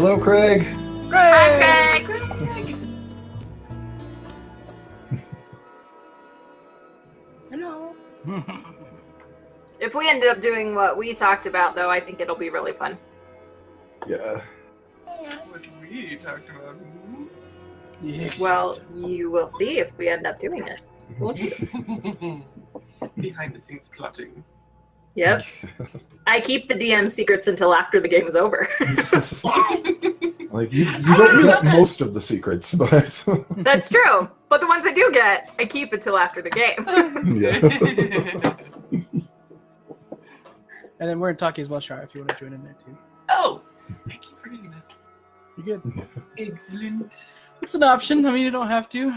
Hello, Craig. Hi, Craig. Hello. If we end up doing what we talked about, though, I think it'll be really fun. Yeah. What we talked about. Yes. Well, you will see if we end up doing it. Won't you? Behind the scenes plotting. Yep. I keep the DM secrets until after the game is over. Like you don't get most of the secrets, but That's true. But the ones I do get, I keep until after the game. yeah. And then we're in Taki as well, Shara, if you want to join in there too. Oh! I keep forgetting that. You're good. Excellent. It's an option. I mean, you don't have to.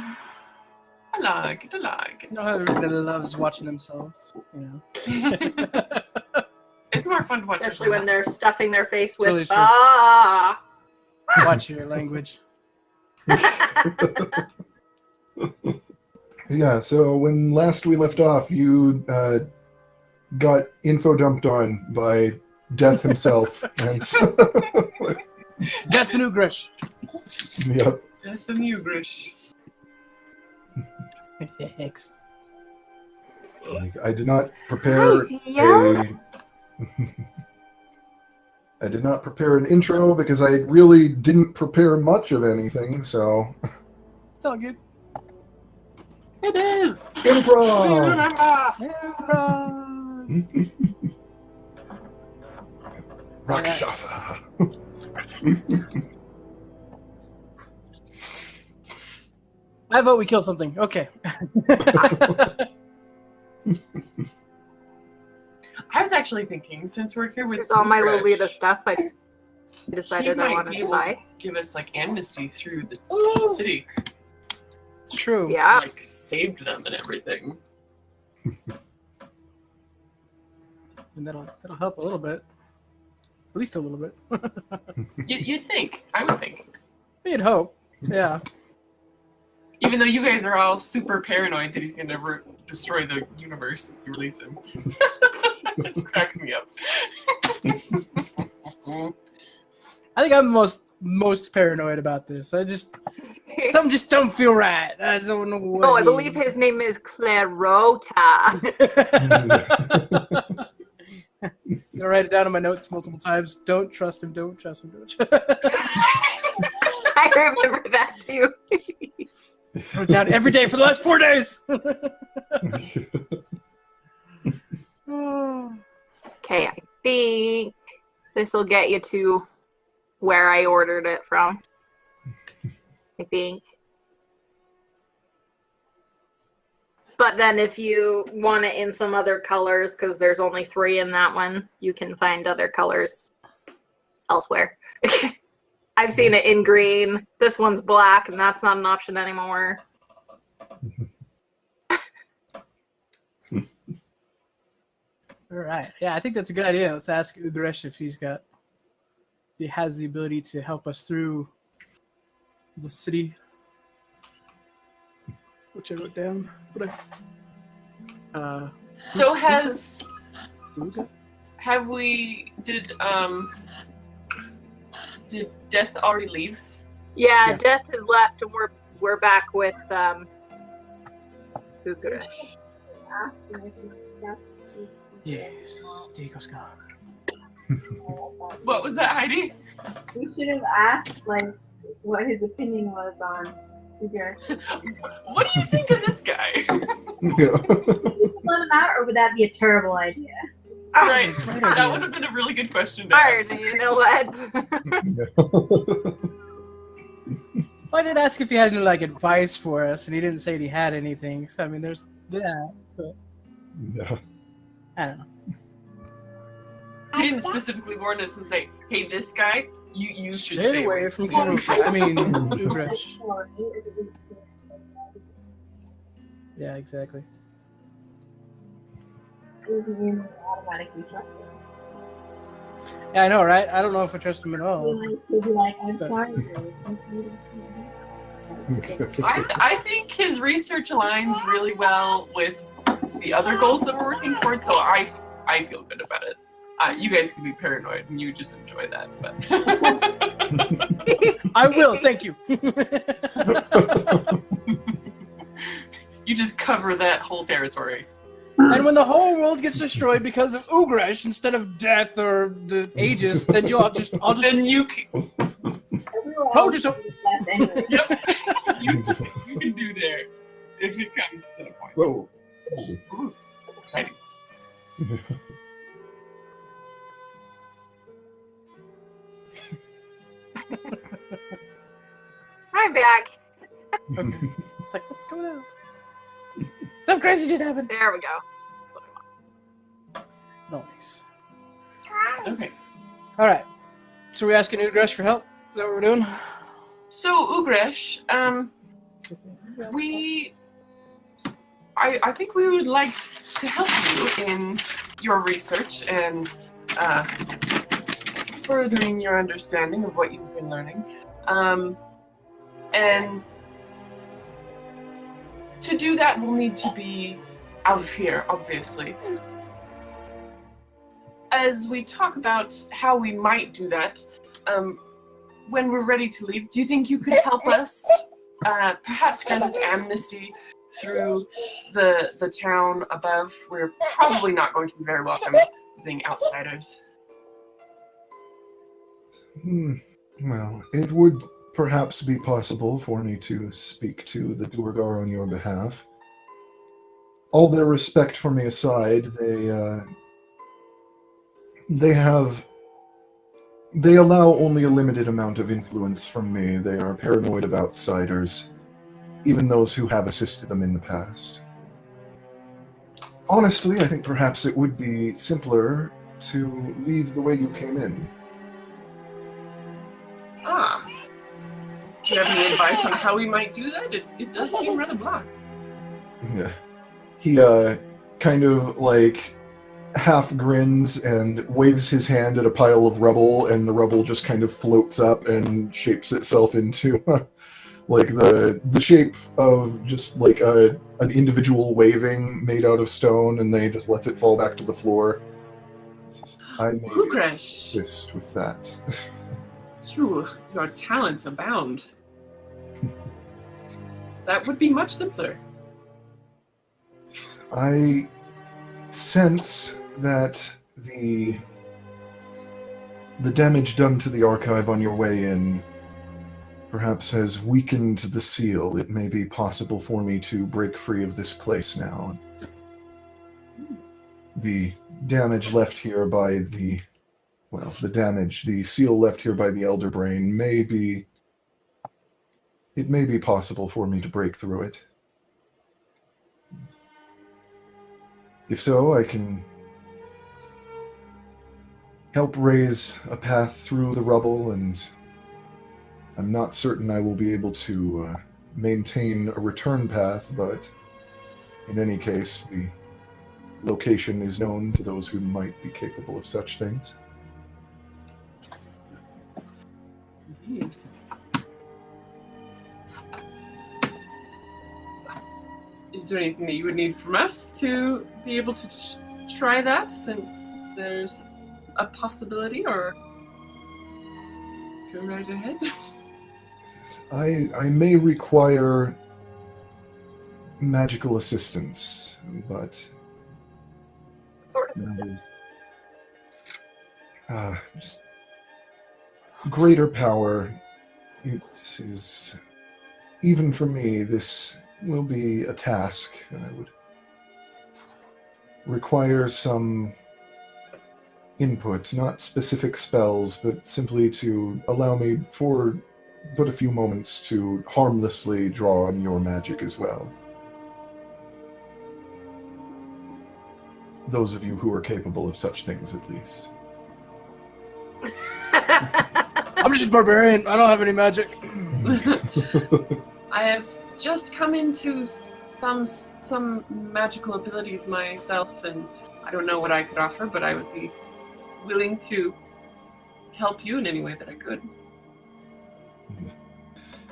I like it, I like You know how everybody loves watching themselves, you know. it. It's more fun to watch. Especially when they're stuffing their face with, Totally true. ah! Watch your language. Yeah, so when last we left off, you got info dumped on by Death himself. And so, Death and Ugrish. yep. That's the new Grish. Thanks. Like, I did not prepare I did not prepare an intro because I really didn't prepare much of anything, so... It's all good. It is! Improv! Improv. Rakshasa. I vote we kill something. Okay. I was actually thinking, since we're here with Here's all my Grish, Lolita stuff I he decided I might wanted be to able to buy. give us like amnesty through the city. It's true. Yeah. Like saved them and everything. And that'll help a little bit. At least a little bit. You'd think. I would think. You'd hope. Yeah. Even though you guys are all super paranoid that he's gonna destroy the universe if you release him. It cracks me up. I think I'm most paranoid about this. Some just don't feel right. I don't know what. Oh, I it believe is. his name is Clarota. I'm gonna write it down in my notes multiple times. Don't trust him. Don't trust him. Don't trust him. I remember that too. Wrote it down every day for the last 4 days. Okay, I think this will get you to where I ordered it from. I think. But then if you want it in some other colors, because there's only 3 in that one, you can find other colors elsewhere. I've seen it in green. This one's black, and that's not an option anymore. All right. Yeah, I think that's a good idea. Let's ask Ugresh if he has the ability to help us through the city, which I wrote down. But So did Death already leave? Yeah, Death has left, and we're back with Ugarish. yes, Diego's gone. What was that, Heidi? We should have asked, like, what his opinion was on Ugar. What do you think of this guy? We should let him out, or would that be a terrible idea? Right. Great That idea. would have been a really good question to ask. Alright, you know what? Well, I did ask if he had any advice for us, and he didn't say he had anything. So I mean, there's that. But Yeah. I don't know. He didn't specifically warn us and say, "Hey, this guy, you should Stay away from Karuka. I mean, Ugresh. Yeah, exactly. Automatically trust him. Yeah, I know, right? I don't know if I trust him at all. He'll be like, I'm But- sorry. I think his research aligns really well with the other goals that we're working towards, so I feel good about it. You guys can be paranoid and you just enjoy that, but I will, thank you. you just cover that whole territory. And when the whole world gets destroyed because of Ugresh instead of death or the Aegis, then I'll just Then you can, Everyone Oh, else just is death anyway. yep, you can do there if it comes to the point. Whoa. Ooh, exciting. I'm back. It's like, what's going on? Something crazy just happened. There we go. Nice. Okay. All right. So we're asking Ugresh for help. Is that what we're doing? So Ugresh, I think we would like to help you in your research and furthering your understanding of what you've been learning. And to do that, we'll need to be out of here, obviously. As we talk about how we might do that, when we're ready to leave, do you think you could help us, perhaps grant us amnesty through the town above? We're probably not going to be very welcome as being outsiders. Well, it would perhaps be possible for me to speak to the Duergar on your behalf. All their respect for me aside, they allow only a limited amount of influence from me. They are paranoid of outsiders, even those who have assisted them in the past. Honestly, I think perhaps it would be simpler to leave the way you came in. Ah. Do you have any advice on how we might do that? It does seem rather blunt. Yeah. He kind of like half grins and waves his hand at a pile of rubble, and the rubble just kind of floats up and shapes itself into like the shape of just like an individual waving made out of stone, and then he just lets it fall back to the floor. I may Ugresh, assist with that. your talents abound. That would be much simpler. I sense that the damage done to the archive on your way in perhaps has weakened the seal. It may be possible for me to break free of this place now. The damage left here by the seal left here by the Elder Brain may be possible for me to break through it. If so, I can help raise a path through the rubble, and I'm not certain I will be able to maintain a return path, but in any case, the location is known to those who might be capable of such things. Indeed. Is there anything that you would need from us to be able to try that, since there's a possibility, or go right ahead? I may require magical assistance, but Sort of. that is just greater power. It is, even for me, this will be a task, and I would require some input, not specific spells, but simply to allow me for but a few moments to harmlessly draw on your magic as well. Those of you who are capable of such things, at least. I'm just a barbarian. I don't have any magic. I have just come into some magical abilities myself, and I don't know what I could offer, but I would be willing to help you in any way that I could.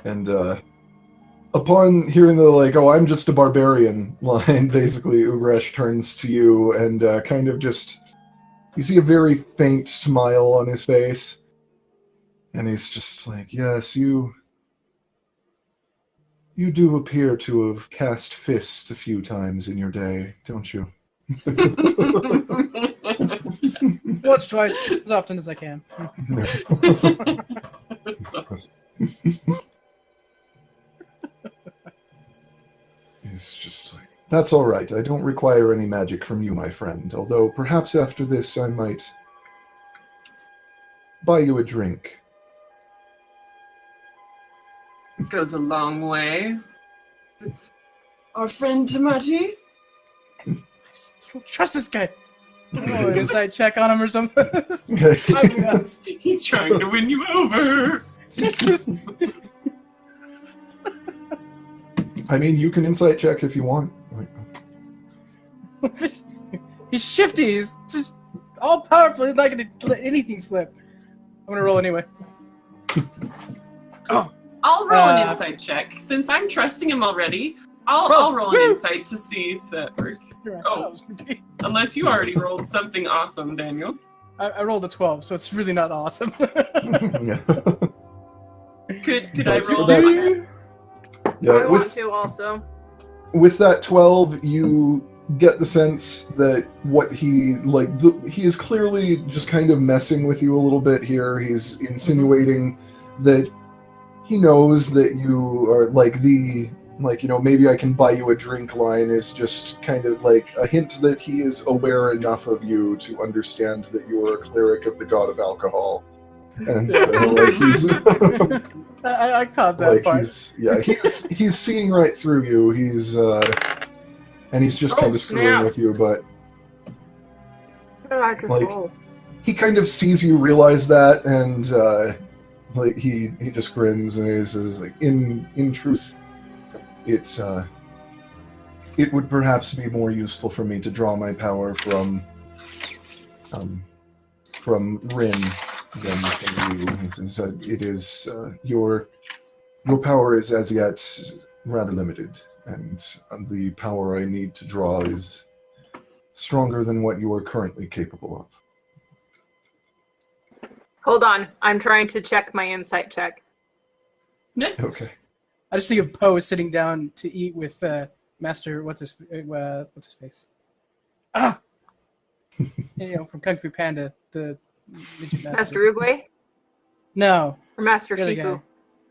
And upon hearing the I'm just a barbarian line, basically Ugresh turns to you and kind of just You see a very faint smile on his face, and he's just like, yes, you do appear to have cast fist a few times in your day, don't you? Once, twice, as often as I can. He's just like, that's all right. I don't require any magic from you, my friend. Although perhaps after this I might buy you a drink. Goes a long way. It's our friend Tamati. I don't trust this guy. Oh, inside check on him or something. He's trying to win you over. I mean, you can insight check if you want. He's shifty. He's just all powerful. He's not going to let anything slip. I'm going to roll anyway. Oh. I'll roll an insight check. Since I'm trusting him already, I'll roll an insight to see if that works. Oh, unless you already rolled something awesome, Daniel. I rolled a 12, so it's really not awesome. Could I roll that? Yeah, I want to also. With that 12, you get the sense that what he he is clearly just kind of messing with you a little bit here. He's insinuating that he knows that you are maybe I can buy you a drink line is just kind of like a hint that he is aware enough of you to understand that you are a cleric of the god of alcohol. And so, he's I caught that part. He's seeing right through you. He's and he's just kind of screwing with you, but he kind of sees you realize that, and he just grins and he says, like, in truth, it would perhaps be more useful for me to draw my power from Rin than from you. He said it is your power is as yet rather limited, and the power I need to draw is stronger than what you are currently capable of. Hold on, I'm trying to check my insight check. Okay. I just think of Poe sitting down to eat with Master what's his face? From Kung Fu Panda, the midget Master Uguay? No. Or Master The other Shifu? guy.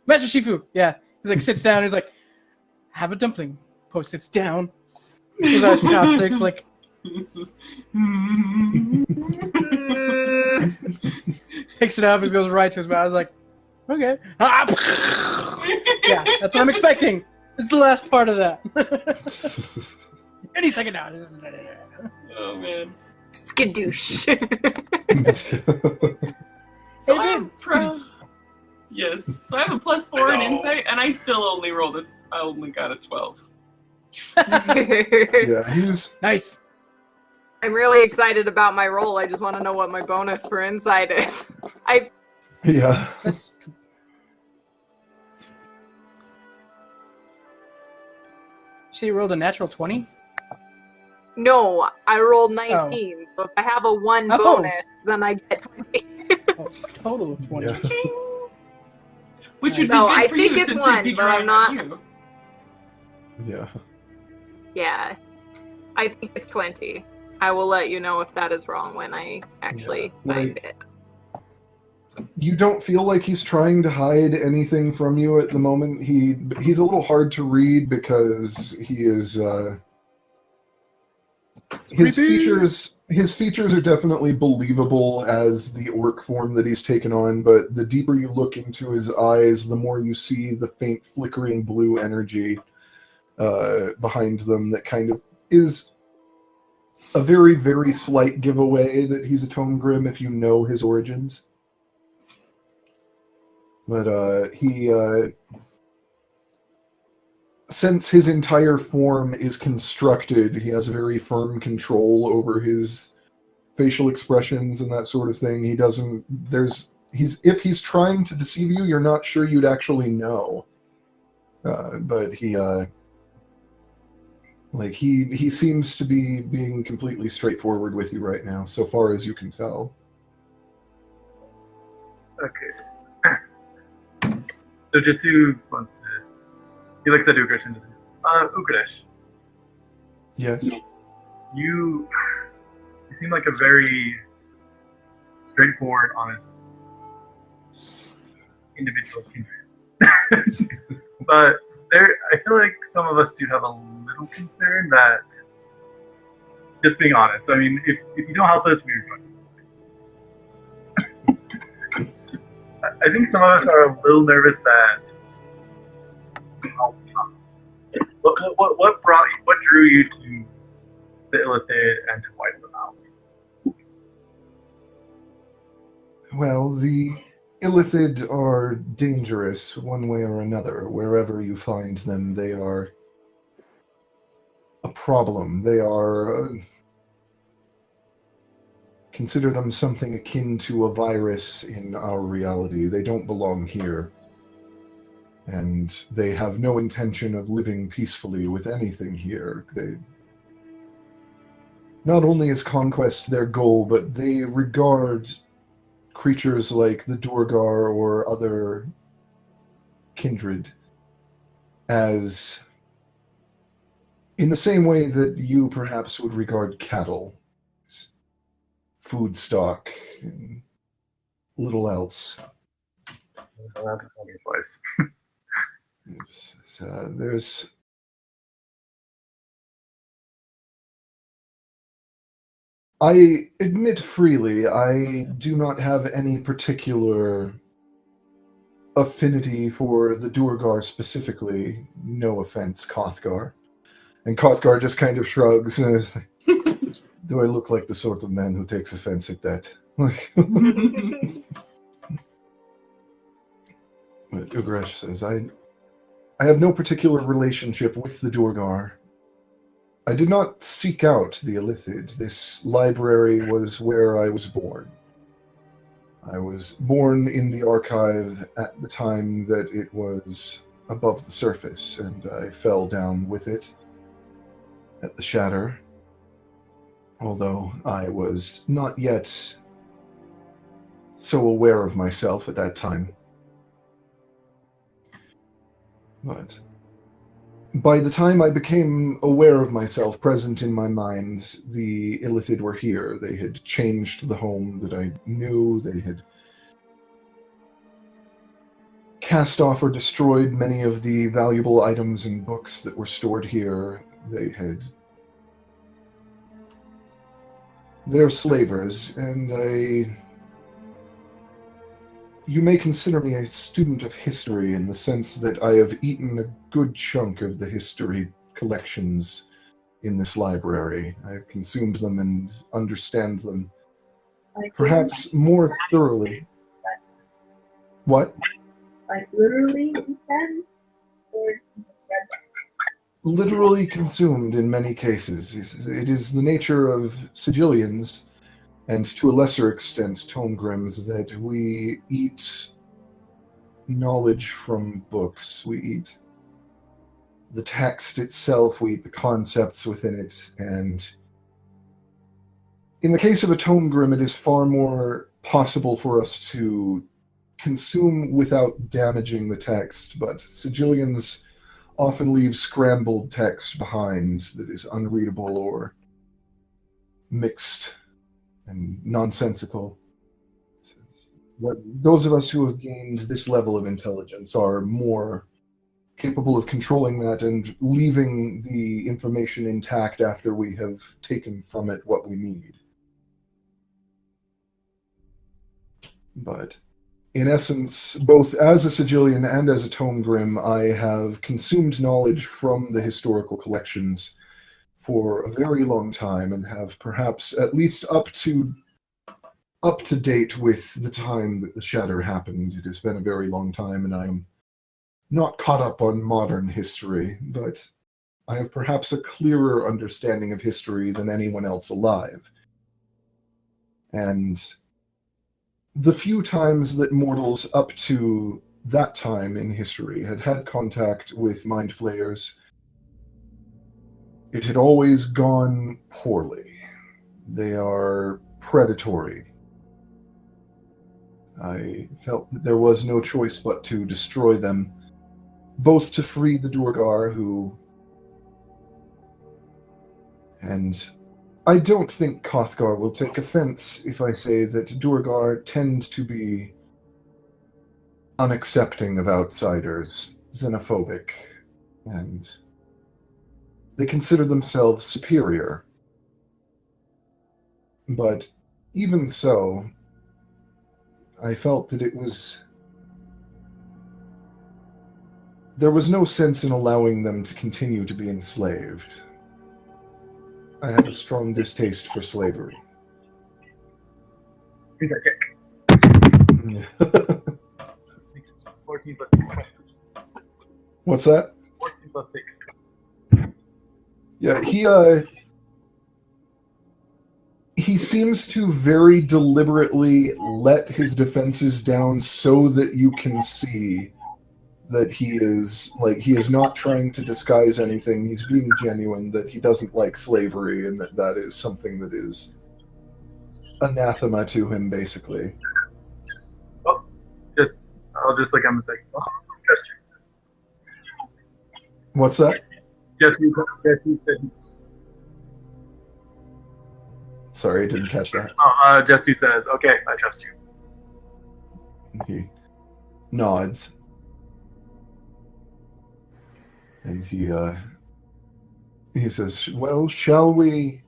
Master Shifu, yeah. He's like sits down, he's like, have a dumpling. Poe sits down. His eyes chopsticks, like picks it up and goes right to his mouth. I was like, okay. Yeah, that's what I'm expecting. It's the last part of that. Any second now. Oh man. Skadoosh. So I have yes. So I have a +4 in insight, and I still only got a 12. Yeah, he's nice. I'm really excited about my roll. I just want to know what my bonus for insight is. Yeah. She rolled a natural 20? No, I rolled 19. So if I have a 1 bonus, then I get 20. A total of 20. Yeah. Which would be No, good I for think you it's since 1, it'd be but I'm drawing not. on you. Yeah. Yeah. I think it's 20. I will let you know if that is wrong when I actually find it. You don't feel like he's trying to hide anything from you at the moment. He's a little hard to read because he is his features are definitely believable as the orc form that he's taken on, but the deeper you look into his eyes, the more you see the faint flickering blue energy behind them that kind of is a very, very slight giveaway that he's a Tome Grim if you know his origins. But since his entire form is constructed, he has a very firm control over his facial expressions and that sort of thing. If he's trying to deceive you, you're not sure you'd actually know. But Like, he seems to be being completely straightforward with you right now, so far as you can tell. Okay. So Jesu wants to... He looks at Ugrish and just says, Ugrish, Yes? you seem like a very straightforward, honest individual. But I feel like some of us do have a little concern that, just being honest, I mean, if you don't help us, we're going. I think some of us are a little nervous that. What drew you to the Illithid and to wipe them out? Well, the Illithid are dangerous one way or another. Wherever you find them, they are a problem. They are... consider them something akin to a virus in our reality. They don't belong here. And they have no intention of living peacefully with anything here. Not only is conquest their goal, but they regard creatures like the Durgar or other kindred as, in the same way that you perhaps would regard cattle, food stock, and little else. There's I admit freely, I do not have any particular affinity for the Durgar specifically. No offense, Kothgar. And Kothgar just kind of shrugs. Do I look like the sort of man who takes offense at that? But Ugresh says, I have no particular relationship with the Durgar. I did not seek out the Illithid. This library was where I was born. I was born in the archive at the time that it was above the surface, and I fell down with it at the shatter, although I was not yet so aware of myself at that time. But by the time I became aware of myself, present in my mind, the Illithid were here. They had changed the home that I knew. They had cast off or destroyed many of the valuable items and books that were stored here. They're slavers, and you may consider me a student of history in the sense that I have eaten a good chunk of the history collections in this library. I have consumed them and understand them perhaps more thoroughly. What? Like literally then? Or Literally consumed in many cases. It is the nature of Sigillians, and to a lesser extent Tomegrims, that we eat knowledge from books. We eat the text itself, we eat the concepts within it, and in the case of a Tomegrim, it is far more possible for us to consume without damaging the text, but Sigillians often leave scrambled text behind that is unreadable or mixed and nonsensical. Those of us who have gained this level of intelligence are more capable of controlling that and leaving the information intact after we have taken from it what we need. But in essence, both as a Sigillian and as a Tomegrim, I have consumed knowledge from the historical collections for a very long time, and have perhaps at least up to date with the time that the shatter happened. It has been a very long time, and I am not caught up on modern history, but I have perhaps a clearer understanding of history than anyone else alive. And the few times that mortals up to that time in history had contact with Mind Flayers, it had always gone poorly. They are predatory. I felt that there was no choice but to destroy them, both to free the Durgar and I don't think Kothgar will take offense if I say that Durgar tend to be unaccepting of outsiders, xenophobic, and they consider themselves superior. But even so, I felt that there was no sense in allowing them to continue to be enslaved. I had a strong distaste for slavery. He's like, 14 plus 6. What's that? 14 plus 6. Yeah, he seems to very deliberately let his defenses down so that you can see that he is not trying to disguise anything. He's being genuine, that he doesn't like slavery, and that is something that is anathema to him, basically. Oh, I'll just like, I'm like, oh, trust you. What's that? Jesse said. Sorry, I didn't catch that. Jesse says, okay, I trust you. He nods. And he says, well, shall we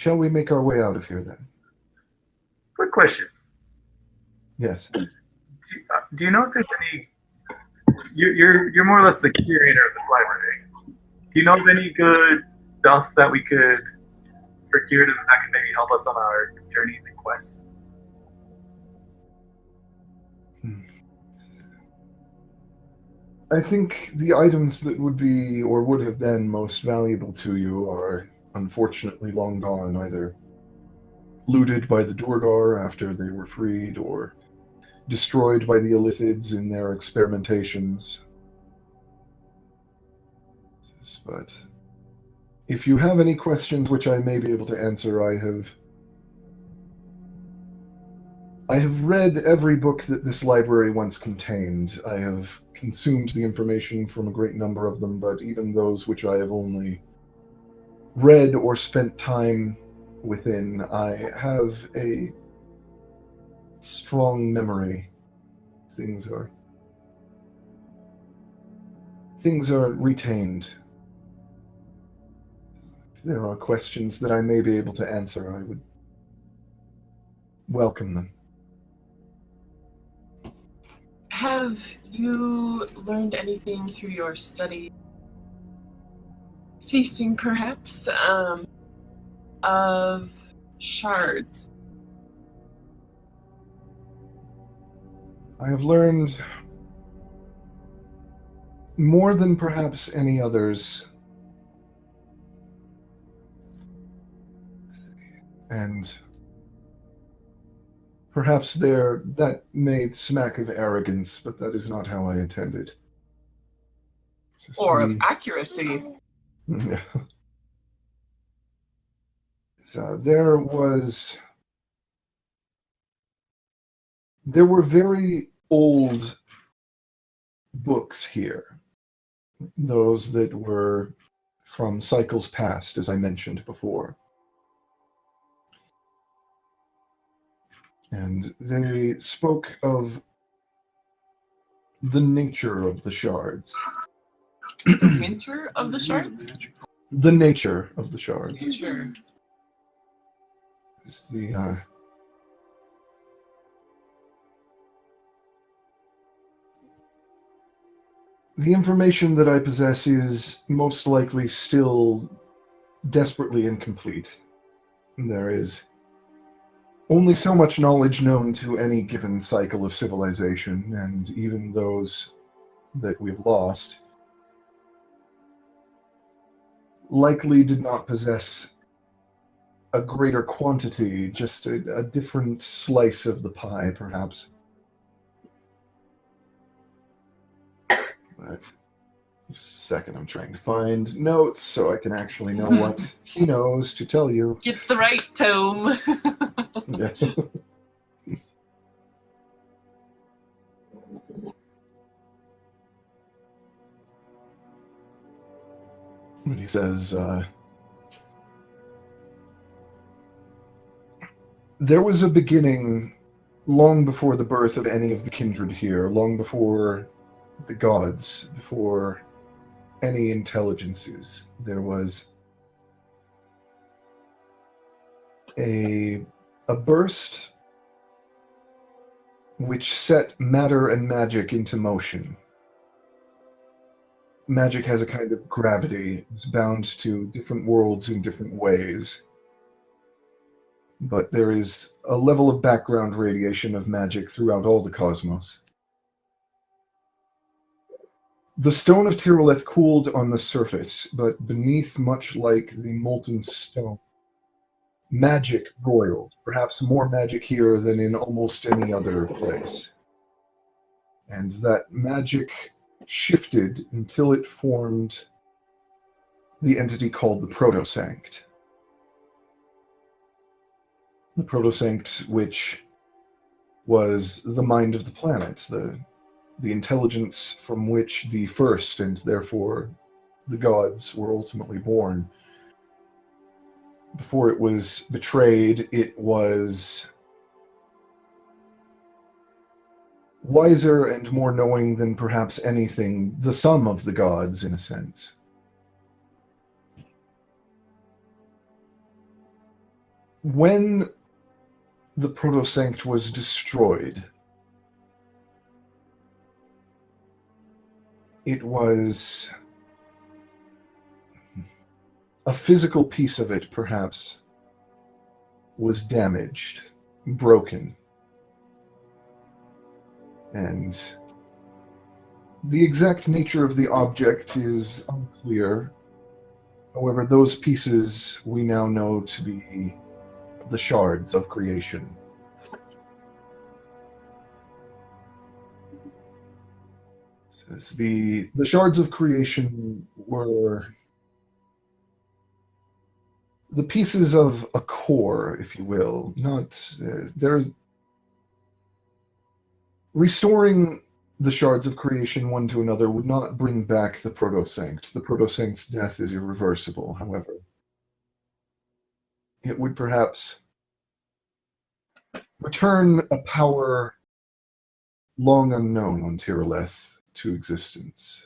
make our way out of here then? Quick question. Yes. Do you know if there's any... You're more or less the curator of this library. Do you know of any good stuff that we could procure that could maybe help us on our journeys and quests? I think the items that would be or would have been most valuable to you are unfortunately long gone, either looted by the Durgar after they were freed or destroyed by the Illithids in their experimentations. But if you have any questions which I may be able to answer, I have read every book that this library once contained. I have consumed the information from a great number of them, but even those which I have only read or spent time within, I have a strong memory. Things are retained. If there are questions that I may be able to answer, I would welcome them. Have you learned anything through your study, feasting perhaps, of shards? I have learned more than perhaps any others, and perhaps that may smack of arrogance, but that is not how I intended. Or of accuracy. So there were very old books here, those that were from cycles past, as I mentioned before. And they spoke of the nature of the shards. The nature of the shards? The nature of the shards. Sure. Is the information that I possess is most likely still desperately incomplete. There is only so much knowledge known to any given cycle of civilization, and even those that we've lost likely did not possess a greater quantity, just a different slice of the pie, perhaps. But Just a second, I'm trying to find notes so I can actually know what he knows to tell you. Get the right tome. Yeah. When he says, there was a beginning long before the birth of any of the kindred here, long before the gods, before any intelligences. There was a burst which set matter and magic into motion. Magic has a kind of gravity. It's bound to different worlds in different ways. But there is a level of background radiation of magic throughout all the cosmos. The stone of Tyrileth cooled on the surface, but beneath, much like the molten stone, magic boiled, perhaps more magic here than in almost any other place. And that magic shifted until it formed the entity called the Protosanct. The Protosanct, which was the mind of the planet, the intelligence from which the first and therefore the gods were ultimately born. Before it was betrayed, it was wiser and more knowing than perhaps anything, the sum of the gods, in a sense. When the Protosanct was destroyed, it was a physical piece of it, perhaps, was damaged, broken. And the exact nature of the object is unclear. However, those pieces we now know to be the shards of creation. The shards of creation were the pieces of a core, if you will. There's restoring the shards of creation one to another would not bring back the Protosanct. The Protosanct's death is irreversible, however. It would perhaps return a power long unknown on Tyrileth to existence.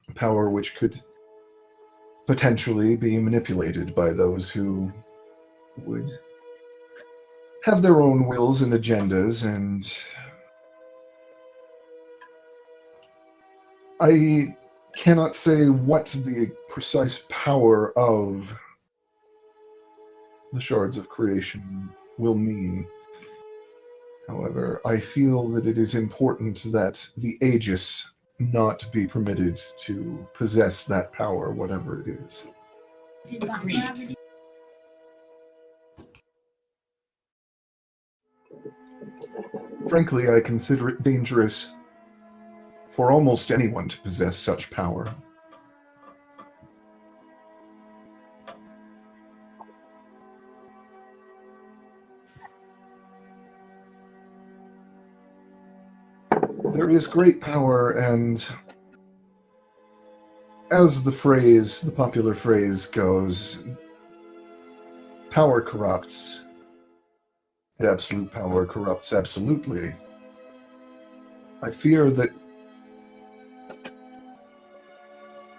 A power which could potentially be manipulated by those who would have their own wills and agendas, and I cannot say what the precise power of the shards of creation will mean. However, I feel that it is important that the Aegis not be permitted to possess that power, whatever it is. Agreed. Frankly, I consider it dangerous for almost anyone to possess such power. There is great power, and as the popular phrase goes, power corrupts. Absolute power corrupts absolutely. I fear that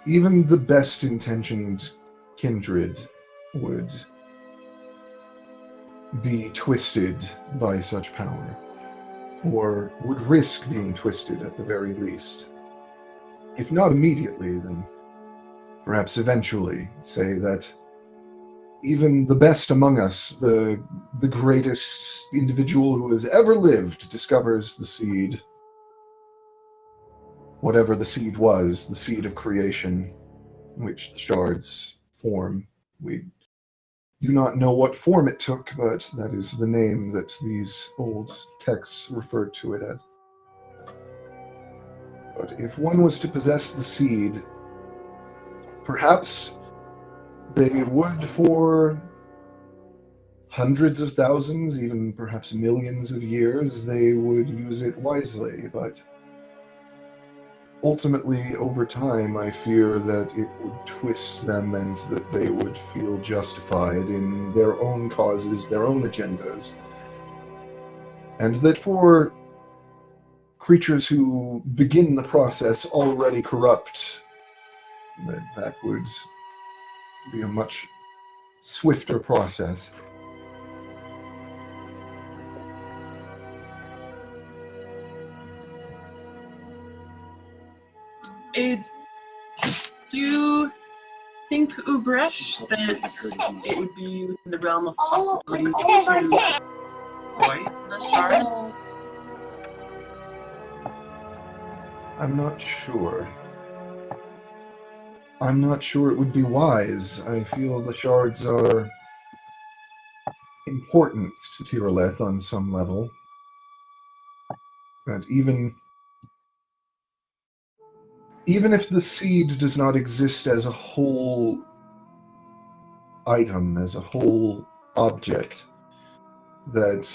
even the best intentioned kindred would be twisted by such power, or would risk being twisted at the very least. If not immediately, then perhaps eventually. Say that even the best among us, the greatest individual who has ever lived, discovers the seed, whatever the seed was, the seed of creation, which the shards form. We do not know what form it took, but that is the name that these old texts referred to it as. But if one was to possess the seed, perhaps they would, for hundreds of thousands, even perhaps millions of years, they would use it wisely. But ultimately, over time, I fear that it would twist them and that they would feel justified in their own causes, their own agendas. And that for creatures who begin the process already corrupt, that would be a much swifter process. Do you think, Ugresh, that it would be within the realm of possibility to avoid the shards? I'm not sure. I'm not sure it would be wise. I feel the shards are important to Tyrileth on some level. And even if the seed does not exist as a whole item, as a whole object, that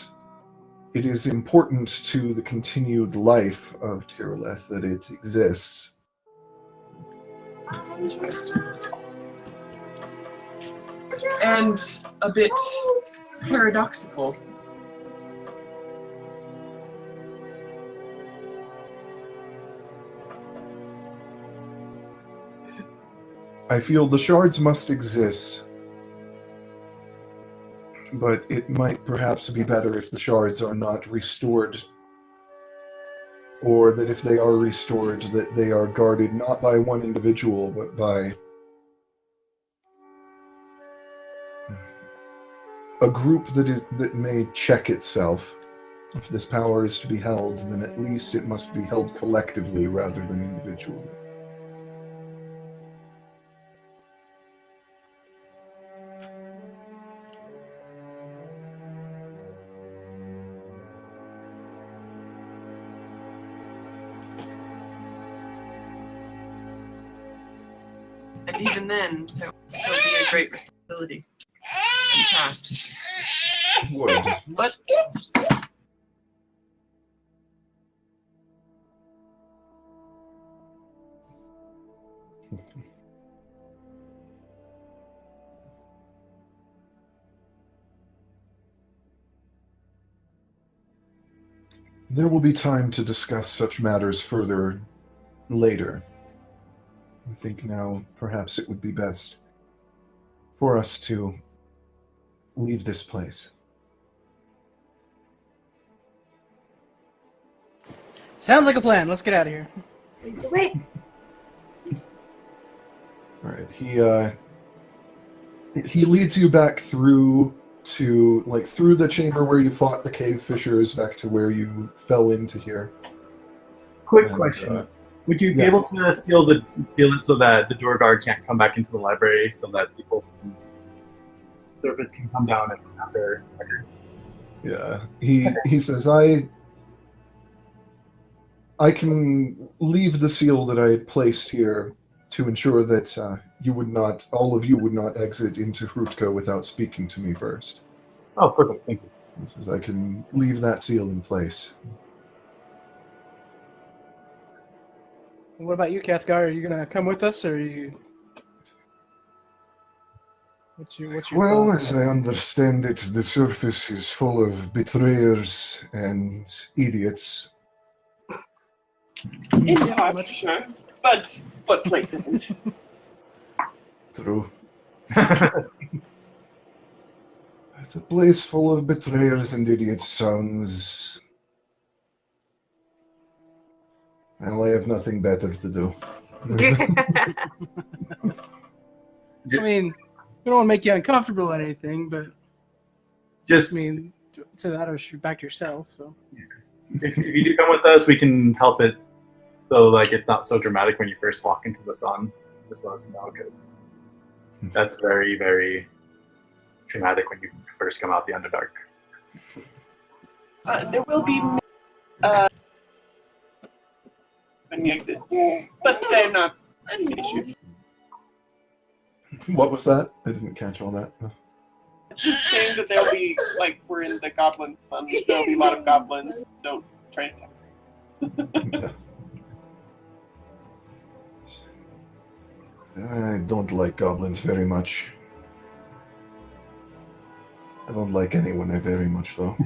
it is important to the continued life of Tyrileth that it exists. Interesting. And a bit paradoxical. I feel the shards must exist, but it might perhaps be better if the shards are not restored, or that if they are restored, that they are guarded not by one individual, but by a group that may check itself. If this power is to be held, then at least it must be held collectively rather than individually. And even then, there would still be a great responsibility and task. Would. But There will be time to discuss such matters further later. I think now perhaps it would be best for us to leave this place. Sounds like a plan. Let's get out of here. Wait. All right, he leads you back through the chamber where you fought the cave fishers, back to where you fell into here. Quick question. Would you be yes. able to seal it so that the door guard can't come back into the library, so that people servants can come down and have their records? Yeah, he says, I can leave the seal that I placed here to ensure that all of you would not exit into Hrutka without speaking to me first. Oh, perfect. Thank you. He says, I can leave that seal in place. What about you, Cathgar? Are you gonna come with us, or are you? What's your Well, thoughts? as I understand it, the surface is full of betrayers and idiots. in the heart, sure. But what place isn't? True. The place full of betrayers and idiots sounds... Well, I have nothing better to do. I mean, we don't want to make you uncomfortable or anything, but Just I mean, to that or shoot back to yourself. So if you do come with us, we can help it so like it's not so dramatic when you first walk into the sun. Just let us know, because that's very, very traumatic when you first come out the Underdark. when you exit. But they're not an issue. What was that? I didn't catch all that. Just saying that there'll be, like, we're in the goblin slums, there'll be a lot of goblins. Don't try to attack. Yes. I don't like goblins very much. I don't like anyone very much, though.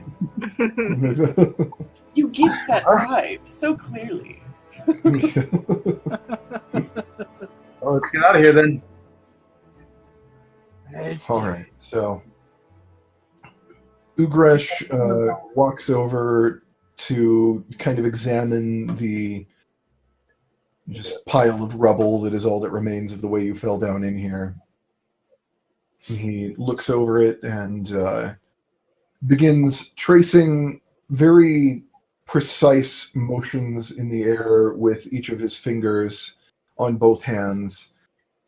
You give that vibe so clearly. Well, let's get out of here then. All right, so Ugresh walks over to kind of examine the just pile of rubble that is all that remains of the way you fell down in here. He looks over it and begins tracing very precise motions in the air with each of his fingers on both hands.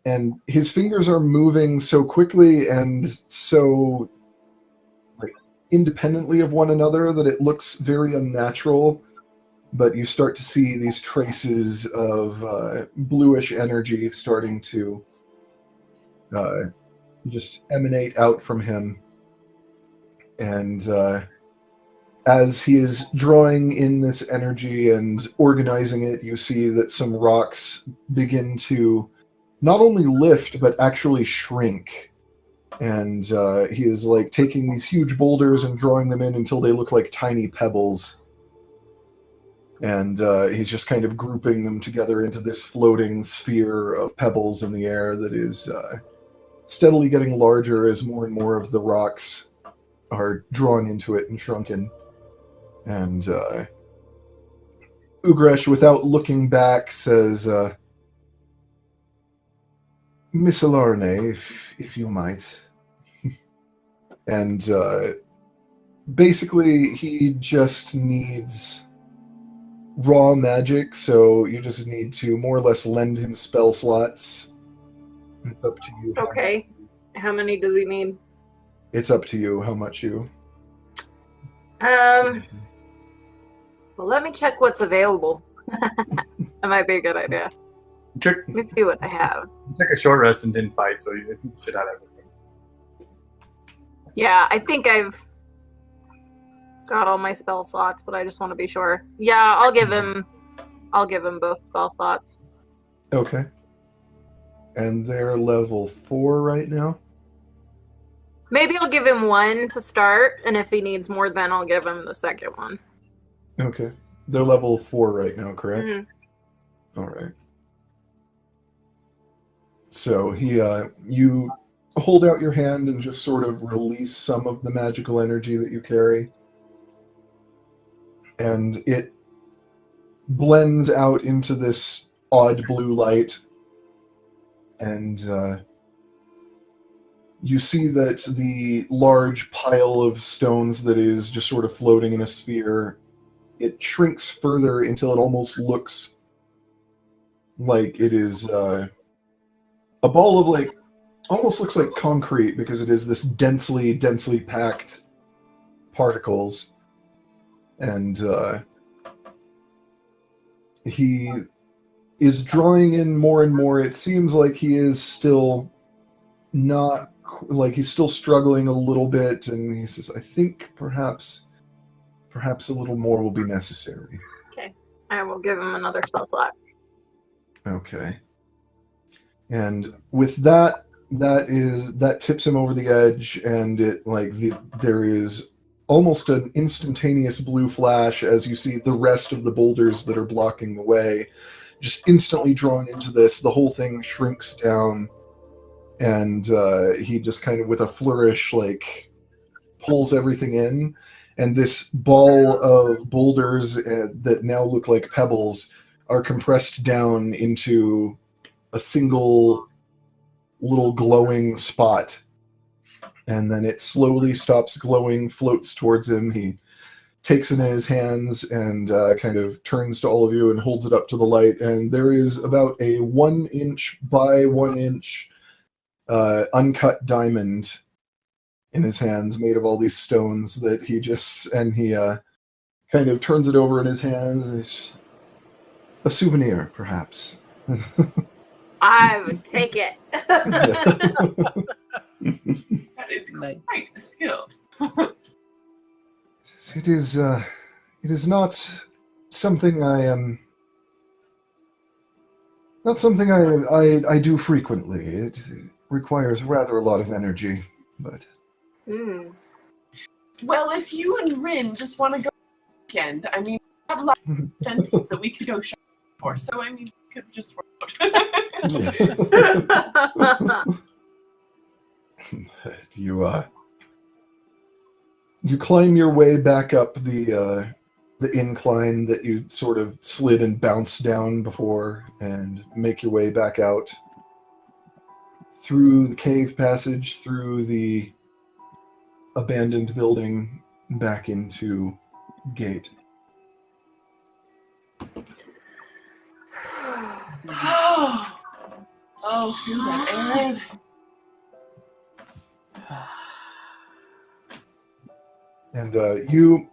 And his fingers are moving so quickly and so like independently of one another that it looks very unnatural. But you start to see these traces of bluish energy starting to just emanate out from him. And as he is drawing in this energy and organizing it, you see that some rocks begin to not only lift, but actually shrink. And he is like taking these huge boulders and drawing them in until they look like tiny pebbles. And he's just kind of grouping them together into this floating sphere of pebbles in the air that is steadily getting larger as more and more of the rocks are drawn into it and shrunken. And Ugresh, without looking back, says, Miss Alarne, if you might. And basically, he just needs raw magic, so you just need to more or less lend him spell slots. It's up to you. Okay. How many does he need? It's up to you how much you... Well, let me check what's available. That might be a good idea. Let me see what I have. You took a short rest and didn't fight, so you should have everything. Yeah, I think I've got all my spell slots, but I just want to be sure. Yeah, I'll give him both spell slots. Okay. And they're level 4 right now? Maybe I'll give him one to start, and if he needs more, then I'll give him the second one. Okay. They're level 4 right now, correct? Mm-hmm. All right. So you hold out your hand and just sort of release some of the magical energy that you carry. And it blends out into this odd blue light. And you see that the large pile of stones that is just sort of floating in a sphere, it shrinks further until it almost looks like it is a ball of like, almost looks like concrete because it is this densely packed particles. And he is drawing in more and more. It seems like he is still not, like he's still struggling a little bit, and he says, I think perhaps a little more will be necessary. Okay. I will give him another spell slot. Okay. And with that tips him over the edge, and it there is almost an instantaneous blue flash as you see the rest of the boulders that are blocking the way just instantly drawn into this. The whole thing shrinks down, and he just kind of with a flourish pulls everything in, and this ball of boulders that now look like pebbles are compressed down into a single little glowing spot. And then it slowly stops glowing, floats towards him. He takes it in his hands and kind of turns to all of you and holds it up to the light. And there is about a 1 inch by 1 inch uncut diamond in his hands, made of all these stones that he kind of turns it over in his hands. And it's just a souvenir, perhaps. I would take it. That is Nice. quite a skill. It is not something I am. Not something I do frequently. It requires rather a lot of energy, but Mm. Well, if you and Rin just want to go weekend, I mean, we have a lot of expenses that we could go shopping for, so I mean, we could just work out. you climb your way back up the incline that you sort of slid and bounced down before, and make your way back out through the cave passage, through the abandoned building, back into Gate. Oh, feel that air. And you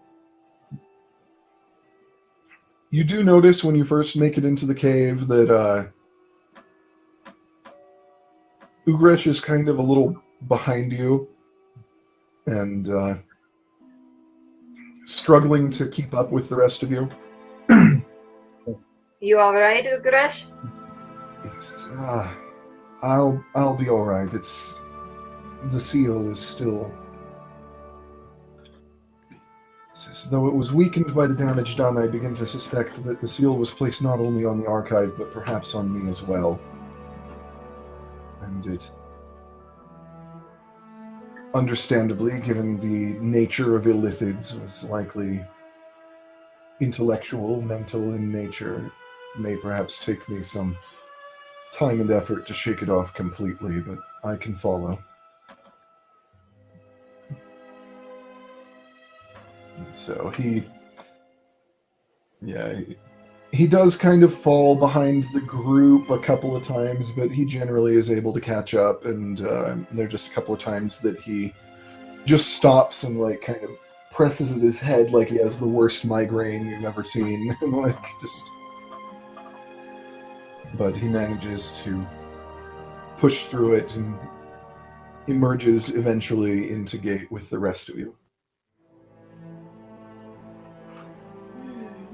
do notice when you first make it into the cave that Ugresh is kind of a little behind you and struggling to keep up with the rest of you. You all right, Ugresh? He says, I'll be all right. It's the seal is still. Says, though it was weakened by the damage done, I begin to suspect that the seal was placed not only on the archive, but perhaps on me as well. And it, understandably, given the nature of illithids, was likely intellectual, mental in nature. It may perhaps take me some time and effort to shake it off completely, but I can follow. So he does kind of fall behind the group a couple of times, but he generally is able to catch up, and there are just a couple of times that he just stops and like kind of presses at his head like he has the worst migraine you've ever seen, and like just. But he manages to push through it and emerges eventually into Gate with the rest of you.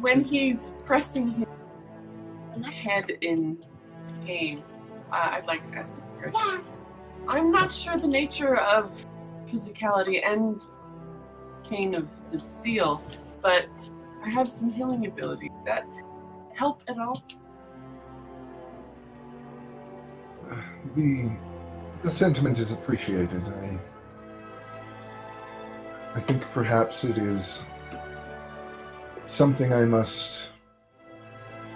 When he's pressing his head in pain, I'd like to ask Chris. I'm not sure the nature of physicality and pain of the seal, but I have some healing ability. Does that help at all? The sentiment is appreciated. I think perhaps it is something I must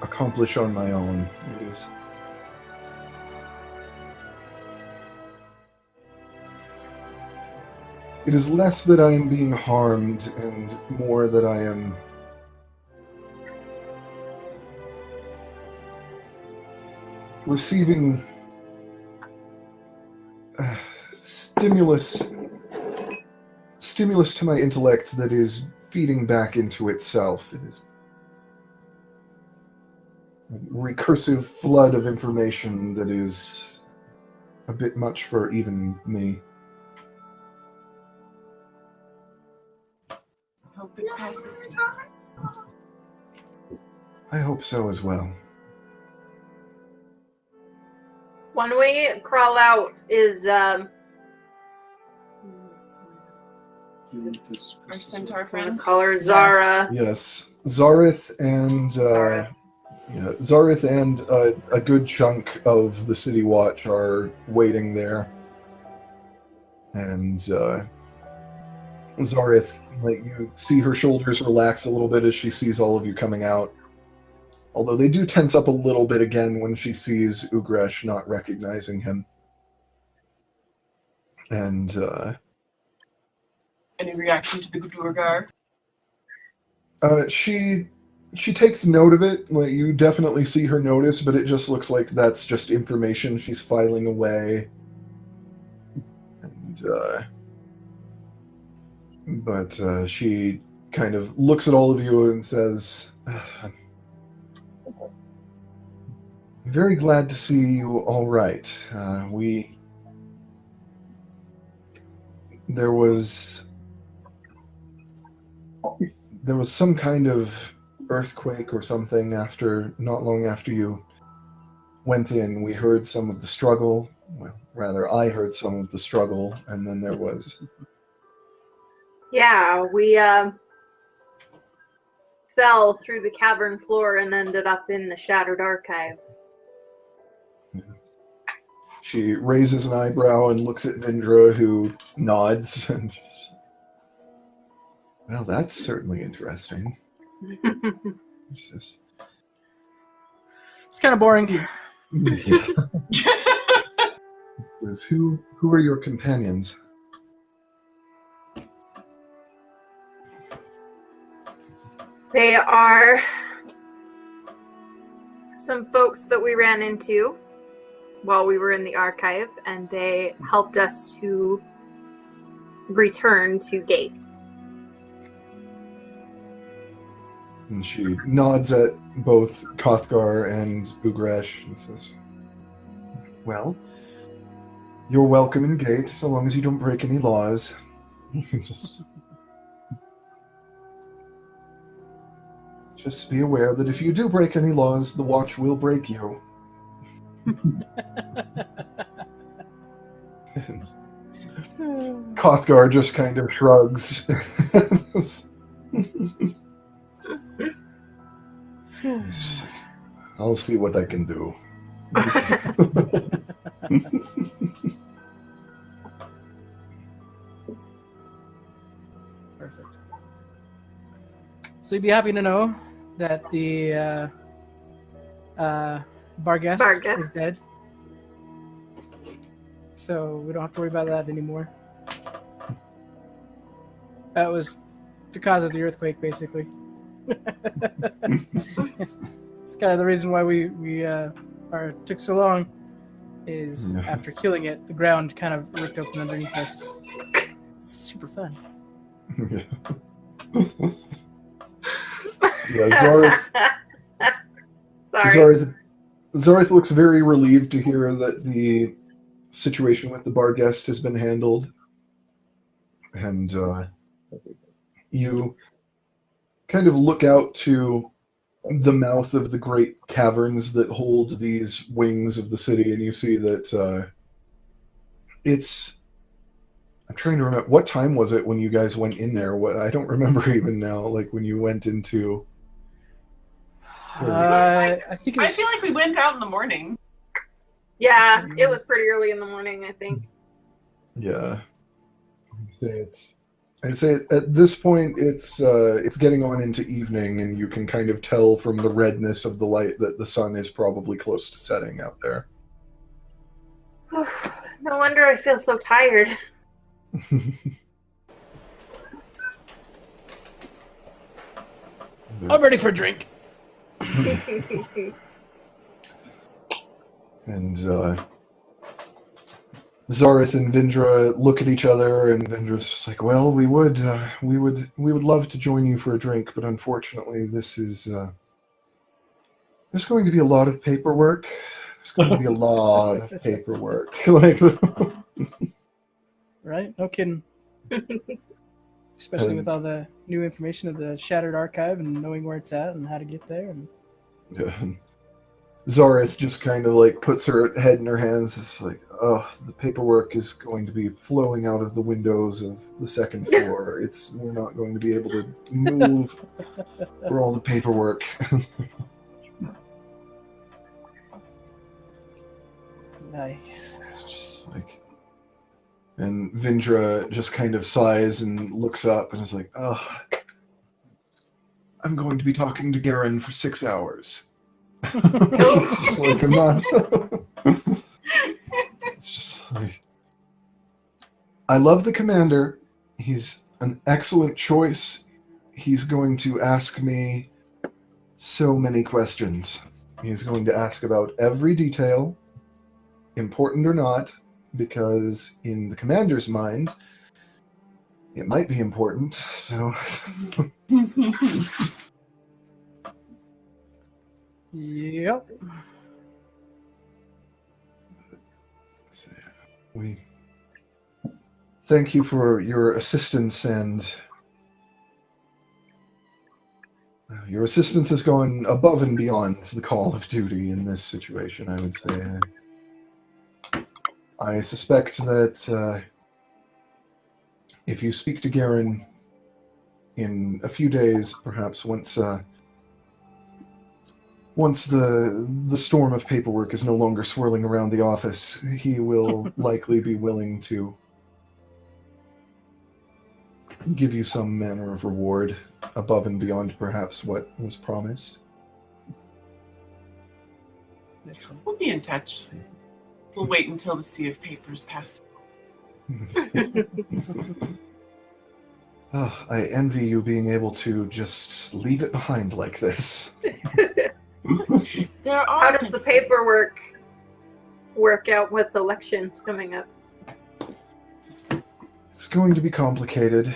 accomplish on my own. It is less that I am being harmed and more that I am receiving stimulus to my intellect that is feeding back into itself. It is a recursive flood of information that is a bit much for even me. I hope it passes. I hope so as well. When we crawl out is Our centaur friend. call her Zara. Yes, Zareth and Zareth and a good chunk of the City Watch are waiting there, and Zareth, like, you see her shoulders relax a little bit as she sees all of you coming out. Although they do tense up a little bit again when she sees Ugresh not recognizing him. And Any reaction to the Gudurgar? she takes note of it. Like, you definitely see her notice, but it just looks like that's just information she's filing away. And but she kind of looks at all of you and says, very glad to see you all right. There was some kind of earthquake or something not long after you went in. We heard some of the struggle. Well, rather, I heard some of the struggle, and then there was... Yeah, we fell through the cavern floor and ended up in the Shattered Archive. She raises an eyebrow and looks at Vindra, who nods, and just... Well, that's certainly interesting. It's kind of boring. Yeah. Who are your companions? They are some folks that we ran into while we were in the archive, and they helped us to return to Gate. And she nods at both Kothgar and Ugresh and says, well, you're welcome in Gate, so long as you don't break any laws. Just be aware that if you do break any laws, the Watch will break you. Kothgar just kind of shrugs. I'll see what I can do. Perfect. So you'd be happy to know that the Barghest is dead. So we don't have to worry about that anymore. That was the cause of the earthquake, basically. It's kind of the reason why we took so long. Is after killing it, the ground kind of ripped open underneath us. It's super fun. Yeah, Zareth looks very relieved to hear that the situation with the Barghest has been handled. And you kind of look out to the mouth of the great caverns that hold these wings of the city, and you see that it's... I'm trying to remember, what time was it when you guys went in there? I don't remember even now, like when you went into... I think it was... I feel like we went out in the morning. Yeah, it was pretty early in the morning, I think. Yeah. I'd say at this point it's getting on into evening, and you can kind of tell from the redness of the light that the sun is probably close to setting out there. No wonder I feel so tired. I'm ready for a drink. And Zareth and Vindra look at each other, and Vindra's just like, "Well, we would love to join you for a drink, but unfortunately, this is there's going to be a lot of paperwork. There's going to be a lot of paperwork, like." Right? No kidding. Especially with all the new information of the Shattered Archive and knowing where it's at and how to get there. And yeah. Zareth just kind of like puts her head in her hands. It's like, oh, the paperwork is going to be flowing out of the windows of the second floor. We're not going to be able to move for all the paperwork. Nice. It's just like, and Vindra just kind of sighs and looks up and is like, oh, I'm going to be talking to Garen for 6 hours. It's just like, I'm not. It's just like, I love the commander. He's an excellent choice. He's going to ask me so many questions. He's going to ask about every detail, important or not, because in the commander's mind, it might be important. So. Yep. We thank you for your assistance, and your assistance has gone above and beyond the call of duty in this situation, I would say. I suspect that if you speak to Garen in a few days, perhaps once the storm of paperwork is no longer swirling around the office, he will likely be willing to give you some manner of reward above and beyond perhaps what was promised. Excellent. We'll be in touch. We'll wait until the sea of papers passes. Oh, I envy you being able to just leave it behind like this. There are. How does the paperwork work out with elections coming up? It's going to be complicated.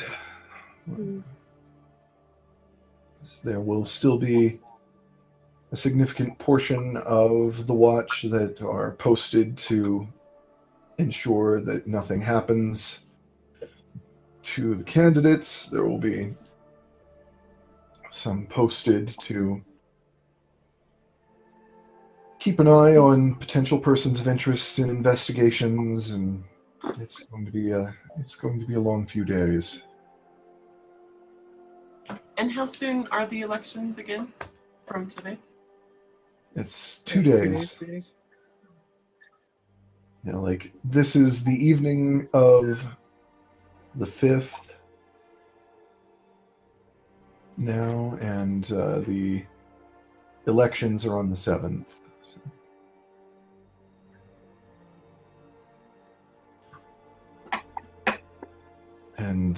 There will still be a significant portion of the watch that are posted to ensure that nothing happens to the candidates. There will be some posted to keep an eye on potential persons of interest in investigations, and it's going to be a long few days. And how soon are the elections again from today? It's 2 days. 2 days. You know, like, this is the evening of the 5th now, and the elections are on the 7th. So. And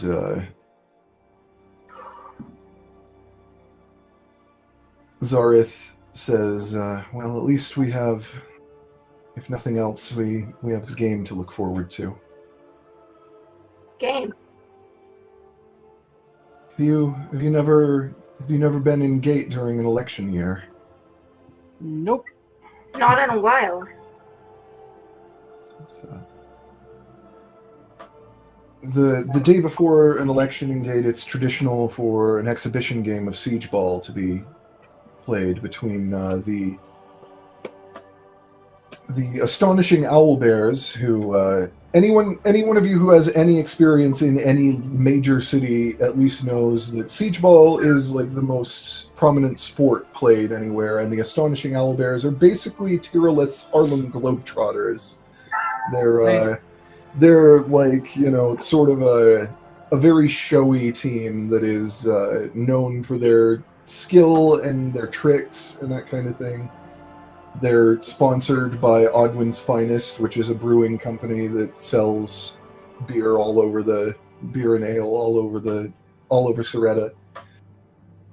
Zareth says, well, at least we have, if nothing else, we have the game to look forward to. Game. Have you never been in Gate during an election year? Nope. Not in a while. The day before an election in Gate, it's traditional for an exhibition game of Siege Ball to be played between the astonishing Owlbears, who any one of you who has any experience in any major city at least knows that Siege Ball is like the most prominent sport played anywhere, and the astonishing Owlbears are basically Tyrileth's Harlem Globetrotters. Nice. They're like, you know, sort of a very showy team that is known for their skill and their tricks and that kind of thing. They're sponsored by Odwin's Finest, which is a brewing company that sells beer and ale all over Soretta.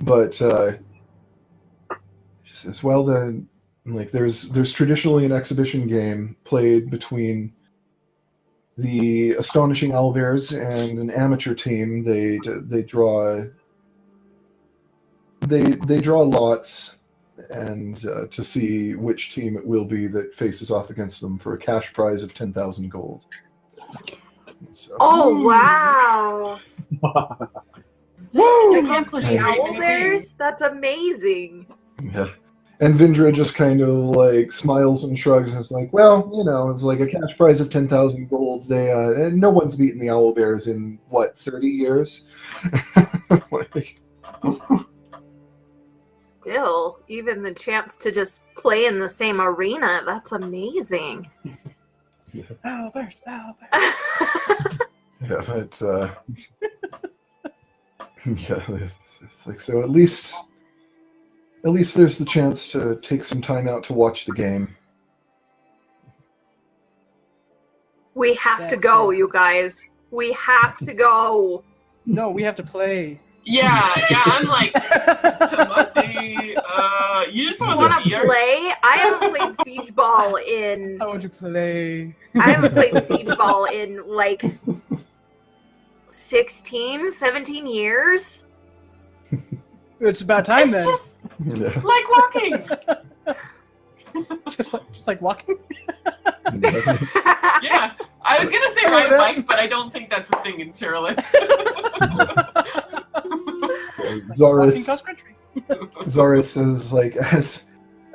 But she says, well, there's traditionally an exhibition game played between the astonishing Owlbears and an amateur team. They draw lots, and to see which team it will be that faces off against them for a cash prize of 10,000 gold. So, Oh, wow. Woo! Against the Owlbears? That's amazing. yeah. And Vindra just kind of like smiles and shrugs and is like, well, you know, it's like a cash prize of 10,000 gold. They and no one's beaten the Owlbears in what, 30 years? Like, Still, even the chance to just play in the same arena, that's amazing. Owlbears. yeah, but yeah, it's like, so at least there's the chance to take some time out to watch the game. We have to That's go, it. you guys. We have to go. No, we have to play. Yeah, I'm like, Tamati, you just You want want to to be here? play? I haven't played Siege Ball in... I want to play. I haven't played Siege Ball in, like, 16, 17 years. It's about time It's then. just Yeah. like walking. just like walking. Yeah, I I was gonna say ride a bike, but I don't think that's a thing in Tyrileth. Walking cross country. Zareth says, like,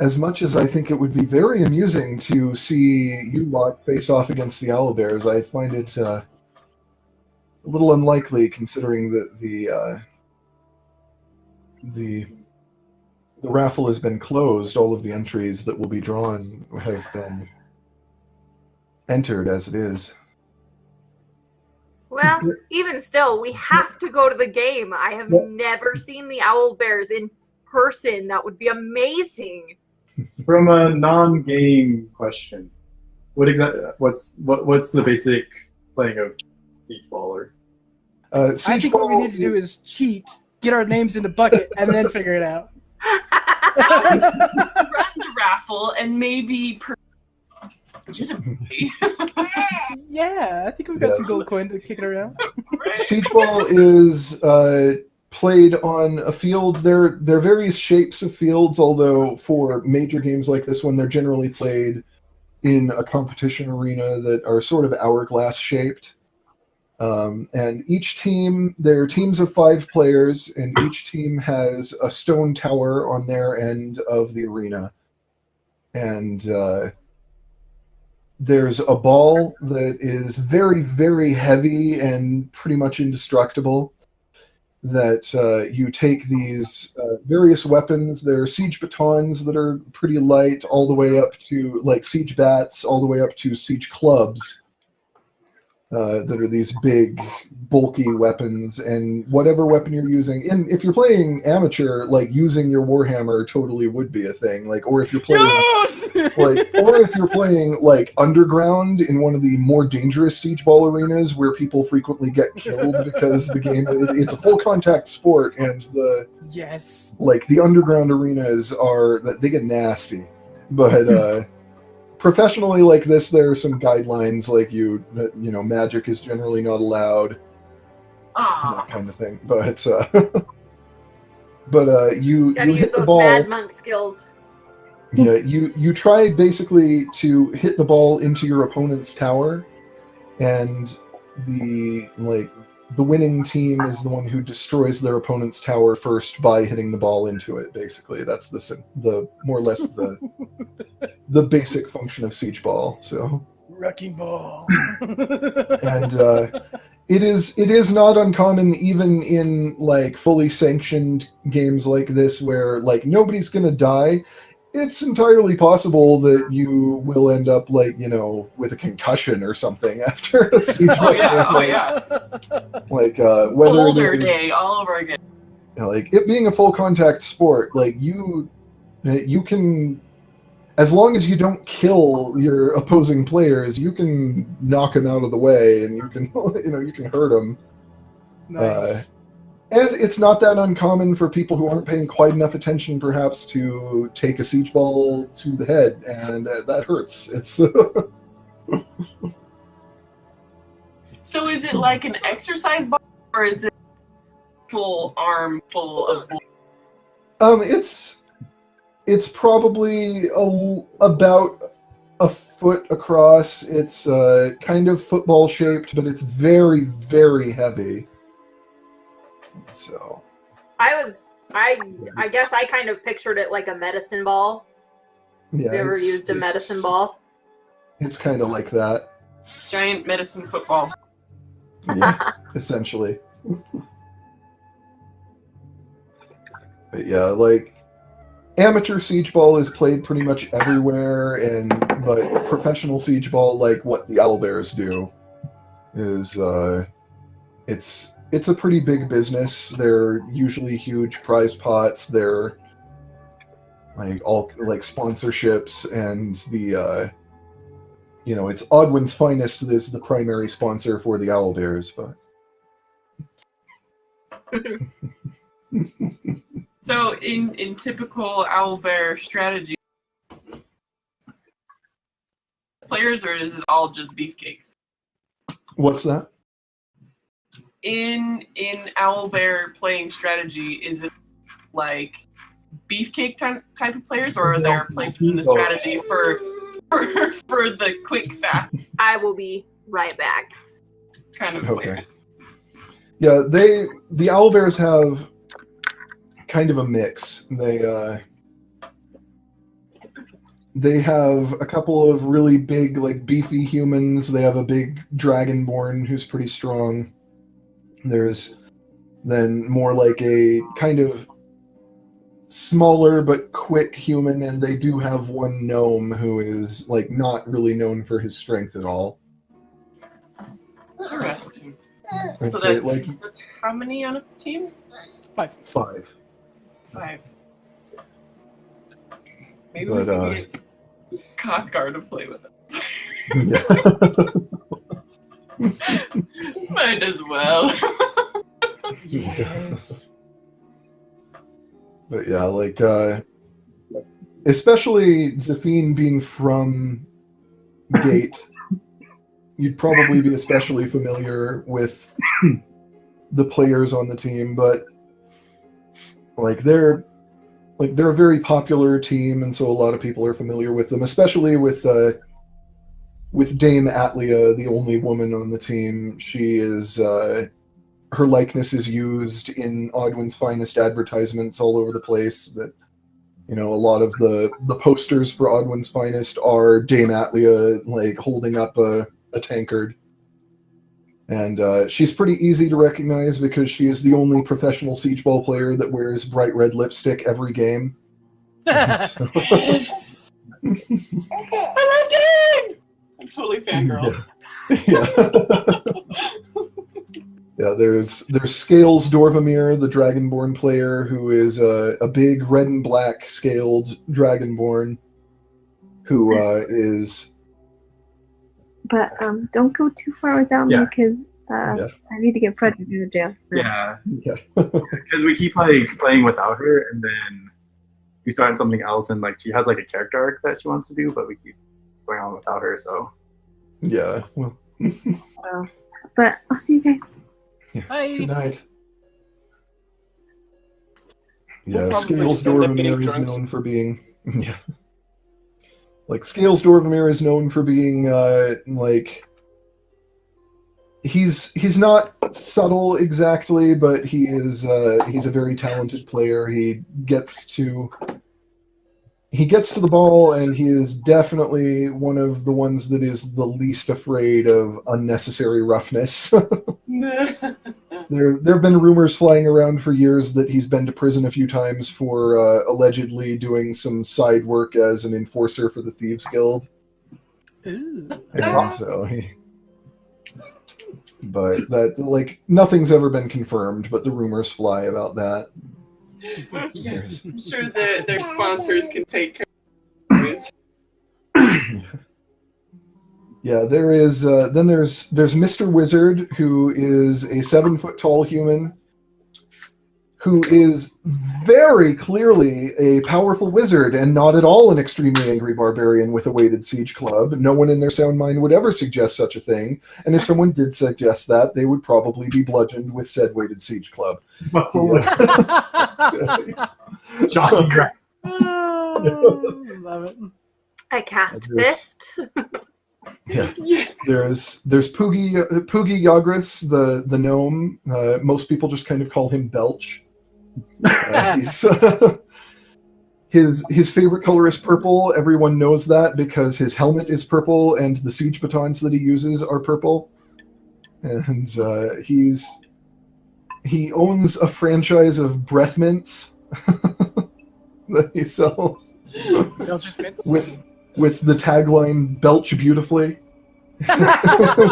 as much as I think it would be very amusing to see you lot face off against the owlbears, I find it a little unlikely, considering that the raffle has been closed. All of the entries that will be drawn have been entered as it is. Well, even still, we have to go to the game. I have never seen the owlbears in person. That would be amazing. From a non-game question, what's the basic playing of Siege Baller? I think what we need to do is cheat, get our names in the bucket, and then figure it out. Run the raffle and maybe legitimately. Yeah, I think we've got some gold coin to kick it around. Siege Ball is played on a field. There are various shapes of fields, although for major games like this one, they're generally played in a competition arena that are sort of hourglass shaped. And each team, there are teams of 5 players, and each team has a stone tower on their end of the arena. And there's a ball that is very, very heavy and pretty much indestructible. That you take these various weapons. There are siege batons that are pretty light, all the way up to, like, siege bats, all the way up to siege clubs. That are these big, bulky weapons, and whatever weapon you're using. And if you're playing amateur, like, using your warhammer totally would be a thing. Like, or if you're playing, or if you're playing like underground in one of the more dangerous siege ball arenas where people frequently get killed because the game it's a full contact sport, and the underground arenas they get nasty, but. Professionally like this, there are some guidelines, like you know, magic is generally not allowed, that kind of thing. But you gotta use hit the those ball. mad monk skills. Yeah, you try basically to hit the ball into your opponent's tower, and the winning team is the one who destroys their opponent's tower first by hitting the ball into it. Basically, that's the more or less the basic function of Siege Ball. So wrecking ball, and it is not uncommon even in like fully sanctioned games like this where like nobody's gonna die. It's entirely possible that you will end up, like, you know, with a concussion or something after a siege. Like whether Boulder day all over again. Like it being a full contact sport, like you can, as long as you don't kill your opposing players, you can knock them out of the way, and you can you can hurt them. Nice. And it's not that uncommon for people who aren't paying quite enough attention, perhaps, to take a siege ball to the head, and that hurts. It's So is it like an exercise ball, or is it full arm full of bullets? It's probably about a foot across. It's kind of football shaped, but it's very, very heavy. So I guess I kind of pictured it like a medicine ball. Yeah, have you ever used a medicine ball? It's kind of like that. Giant medicine football. Yeah, essentially. But yeah, like amateur siege ball is played pretty much everywhere, but professional siege ball, like what the owlbears do, is it's a pretty big business. They're usually huge prize pots. They're like all like sponsorships, and the it's Odwin's Finest is the primary sponsor for the owlbears, but. So in typical owlbear strategy, players, or is it all just beefcakes? What's that? In owlbear playing strategy, is it like beefcake type of players, or are there places in the strategy for the quick fast? I will be right back. kind of Okay. players. Yeah, the owlbears have kind of a mix. They have a couple of really big, like beefy humans. They have a big dragonborn who's pretty strong. There's then more like a kind of smaller but quick human, and they do have one gnome who is like not really known for his strength at all. Interesting. I'd So say, that's how many on a team? 5. 5. 5. Maybe But, we can get Kothgar to play with us. Yeah. Might as well. Yes. But yeah, like especially Zafine being from Gate, you'd probably be especially familiar with the players on the team, but they're a very popular team, and so a lot of people are familiar with them, especially with Dame Atlia, the only woman on the team. She is her likeness is used in Odwin's Finest advertisements all over the place. That, you know, a lot of the posters for Odwin's Finest are Dame Atlia like holding up a tankard. And she's pretty easy to recognize because she is the only professional siege ball player that wears bright red lipstick every game. So- I love it! I'm totally fangirl. Yeah. Yeah, there's Scales Dorvamir, the Dragonborn player, who is a big red and black scaled Dragonborn, who is... But don't go too far without me Yeah. because Yeah. I need to get Fred to do the jail. So. Yeah, Yeah. because we keep playing without her, and then we start on something else, and like she has like a character arc that she wants to do, but we keep going on without her. So Yeah. Well, So, but I'll see you guys. Bye. good night. We'll Yeah, probably Scales just end up getting Dorvamir is drunk. known for being... Yeah. Like, Scales Dorvamir is known for being, like... He's not subtle exactly, but he's a very talented player. He gets to the ball, and he is definitely one of the ones that is the least afraid of unnecessary roughness. There have been rumors flying around for years that he's been to prison a few times for allegedly doing some side work as an enforcer for the Thieves Guild. Ooh. And so but that, like, nothing's ever been confirmed, but the rumors fly about that. Yeah, I'm sure their sponsors can take care of this. Yeah, there is. Then there's Mr. Wizard, who is a 7-foot tall human, who is very clearly a powerful wizard and not at all an extremely angry barbarian with a weighted siege club. No one in their sound mind would ever suggest such a thing, and if someone did suggest that, they would probably be bludgeoned with said weighted siege club. shocking, right? Oh, love it. I cast Yes. Fist. Yeah. Yeah. There's Poogie Yagris, the gnome. Most people just kind of call him Belch. His favorite color is purple. Everyone knows that because his helmet is purple and the siege batons that he uses are purple. And he owns a franchise of breath mints that he sells Belcher's Mints. with the tagline "Belch beautifully." I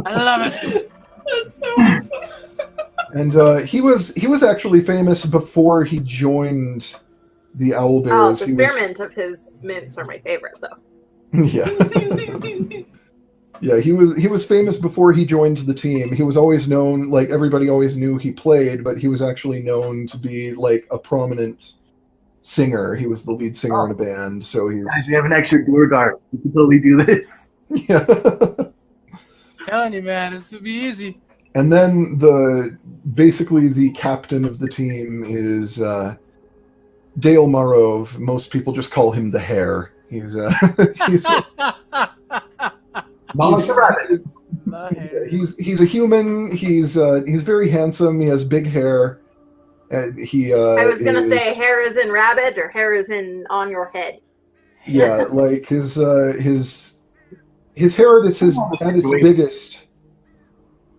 love it. That's so awesome. And he was actually famous before he joined the Owlbears. The He was- spearmint of his mints are my favorite, though. Yeah, yeah. He was famous before he joined the team. He was always known, like everybody always knew he played, but he was actually known to be like a prominent singer. He was the lead singer in a band, so he's Guys, we have an extra door guard. We can totally do this. yeah. Telling you, man, this would be easy. And then basically the captain of the team is Dale Marove. Most people just call him the Hare. He's Mama's a rabbit. The hair. He's a human. He's very handsome. He has big hair. And he I was gonna is, say hair is in rabbit or hair is in on your head. yeah, like his hair at its biggest.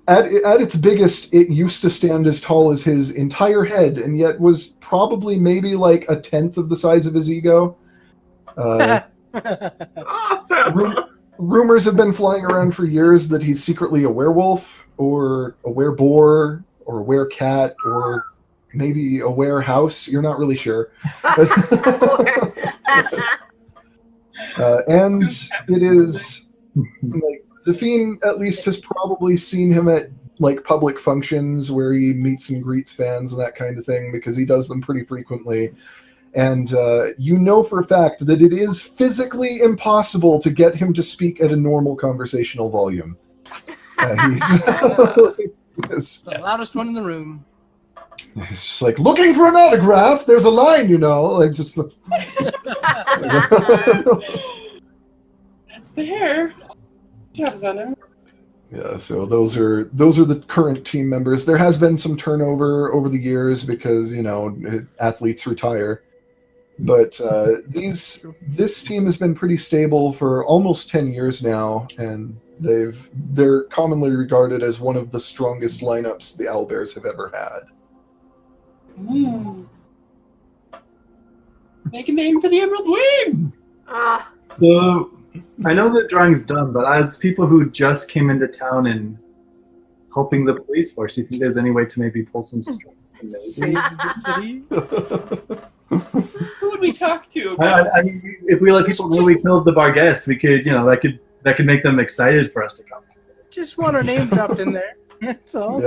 At its biggest, it used to stand as tall as his entire head, and yet was probably maybe like a tenth of the size of his ego. Rumors have been flying around for years that he's secretly a werewolf, or a wereboar, or a werecat, or maybe a warehouse. You're not really sure. And it is like Zafine at least has probably seen him at like public functions where he meets and greets fans and that kind of thing, because he does them pretty frequently. And you know for a fact that it is physically impossible to get him to speak at a normal conversational volume. He's The loudest one in the room. It's just like, looking for an autograph. There's a line, you know, like just. That's the hair. Tabs on him. Yeah, so those are the current team members. There has been some turnover over the years because, you know, athletes retire. But this team has been pretty stable for almost 10 years now, and they're commonly regarded as one of the strongest lineups the Owlbears have ever had. Make a name for the Emerald Wing! So, I know the drawing's done, but as people who just came into town and helping the police force, do you think there's any way to maybe pull some strings to Save the city. Who would we talk to? I mean, if we let people know we killed the Barghest, we could, you know, that could make them excited for us to come. Just want our name dropped in there. That's all.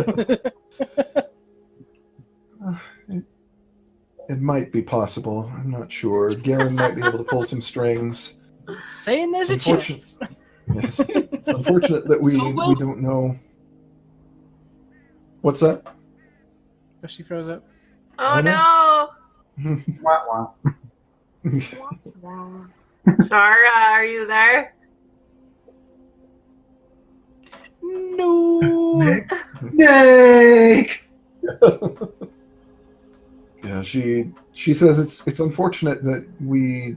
It might be possible. I'm not sure. Garen might be able to pull some strings. Saying there's a chance. Yes, it's unfortunate that we don't know. What's that? Oh, she froze up. Oh no! Wah, wah. Shara, are you there? No. Snake! Yeah, she says it's unfortunate that we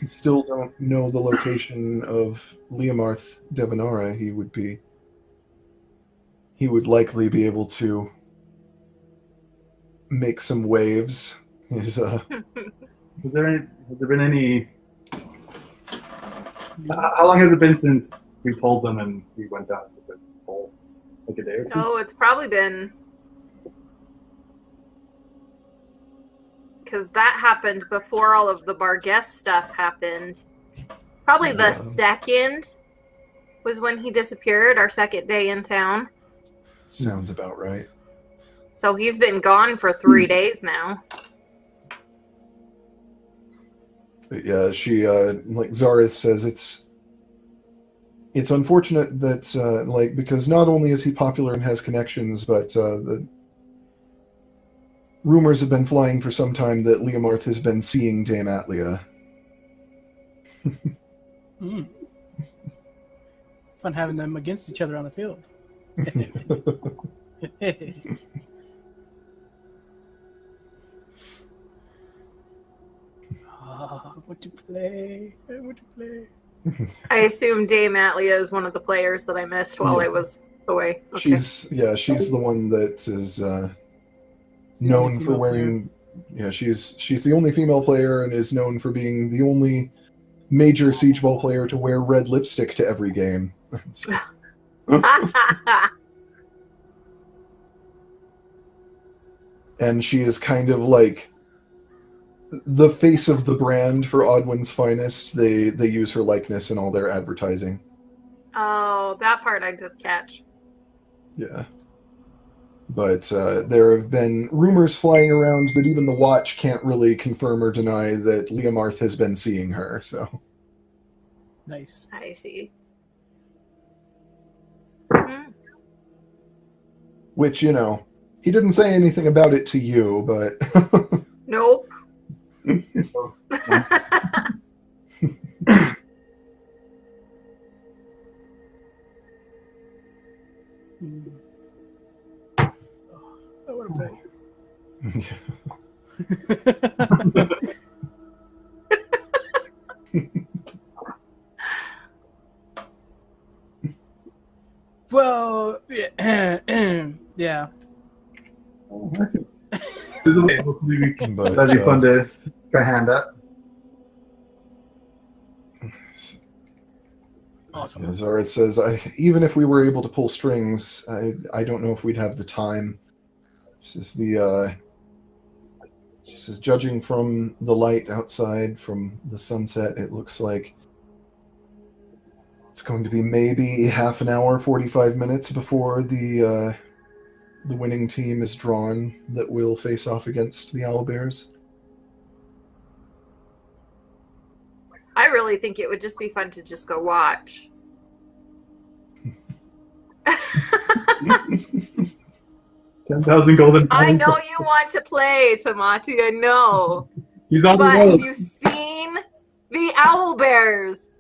still don't know the location of Leomarth Devanara. He would likely be able to make some waves. Has there been any? How long has it been since we told them and we went down to the hole? Like a day or two? Oh, it's probably been... Because that happened before all of the Barghest stuff happened. Probably the second was when he disappeared, our second day in town. Sounds about right. So he's been gone for 3 days now. But yeah, she like Zareth says it's unfortunate that like, because not only is he popular and has connections, but the rumors have been flying for some time that Leomarth has been seeing Dame Atlia. Fun having them against each other on the field. I want to play. I assume Dame Atlia is one of the players that I missed while I was away. Okay. She's the one that is known for wearing. Yeah, she's the only female player and is known for being the only major Siege Ball player to wear red lipstick to every game. And she is kind of like the face of the brand for Odwin's Finest. They use her likeness in all their advertising. Oh, that part I did catch. Yeah. But there have been rumors flying around that even the Watch can't really confirm or deny that Leomarth has been seeing her, so... Nice. I see. Which, you know, he didn't say anything about it to you, but... Nope. Well, yeah. There's a way. Hopefully we can. But, That'd be fun to try hand up. Awesome. As Arid says, even if we were able to pull strings, I don't know if we'd have the time. Just as judging from the light outside, from the sunset, it looks like it's going to be maybe half an hour, 45 minutes before the winning team is drawn that will face off against the Owlbears. I really think it would just be fun to just go watch. 10,000 golden. I know you want to play, Tamati. I know. He's on the But road. have you seen the Owlbears?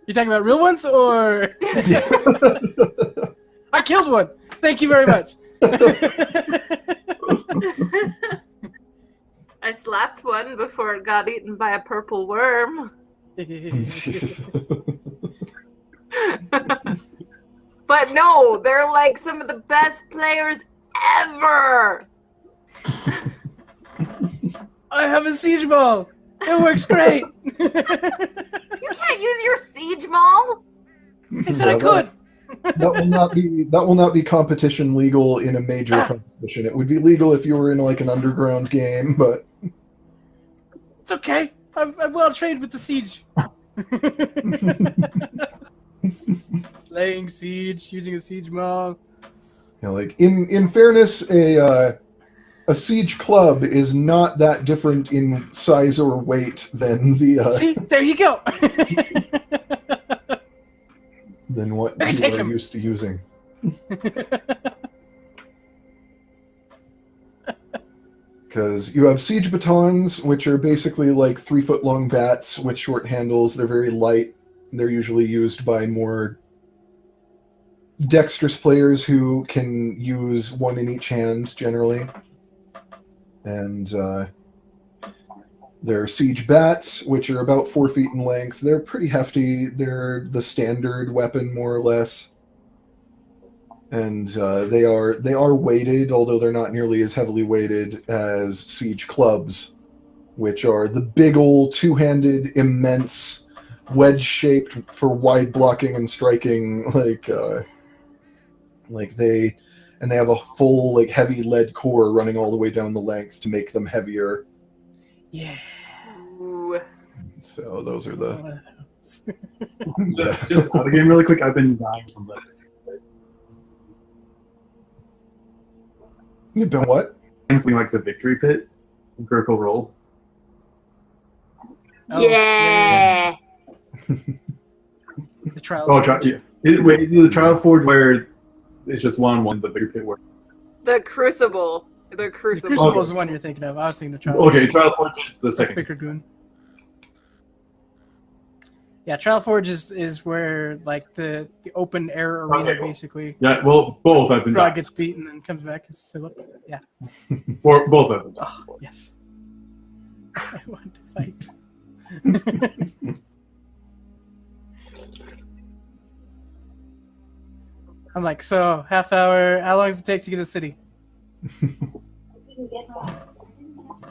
You talking about real ones or? I killed one. Thank you very much. I slapped one before it got eaten by a purple worm. But no, they're like some of the best players ever. I have a siege ball. It works great. You can't use your siege maul. I said I could. That will not be competition legal in a major competition. It would be legal if you were in like an underground game, but It's okay. I'm well trained with the siege. Laying siege, using a siege maul. like in fairness, a siege club is not that different in size or weight than the See, there you go. than what I can you take are them. used to using. Because you have siege batons, which are basically like 3-foot-long bats with short handles. They're very light. They're usually used by more dexterous players who can use one in each hand, generally. And there are siege bats, which are about 4 feet in length. They're pretty hefty. They're the standard weapon, more or less. And they are weighted, although they're not nearly as heavily weighted as siege clubs, which are the big old two-handed, immense, wedge-shaped for wide blocking and striking. They have a full like heavy lead core running all the way down the length to make them heavier. Yeah. Ooh. So those are the. One of those. Just out of game really quick. I've been dying something. You've been what? Something like the victory pit, Critical Role. Oh, Yeah. The trial. Oh, yeah. Is it the Trial Forge where it's just one, the victory pit where? The Crucible. The The Crucible. Crucible is the one you're thinking of. I was thinking the trial. Okay, Trial Forge is the That's second. Bicker Goon. Yeah, Trial Forge is where like the open air arena Okay. basically. Yeah, well, both have been Rod done. gets beaten and comes back as Philip. Yeah. Or both have been done. Oh, yes. I want to fight. I'm like, so half hour. How long does it take to get to the city?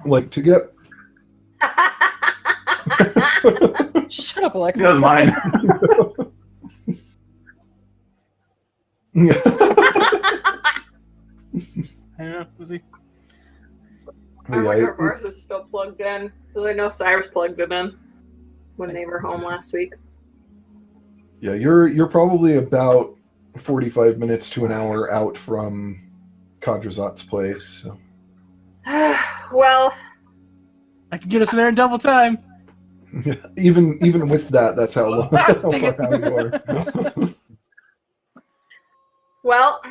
Like to get. Shut up, Alexa. That was mine. I don't know. Was he? I wonder if ours is still plugged in. Because I know Cyrus plugged it in when they were home last week. Yeah, you're probably about 45 minutes to an hour out from Kadrazat's place. So. Well, I can get us in there in double time. Even with that, that's how long Ah, how dang it. far out you are. well,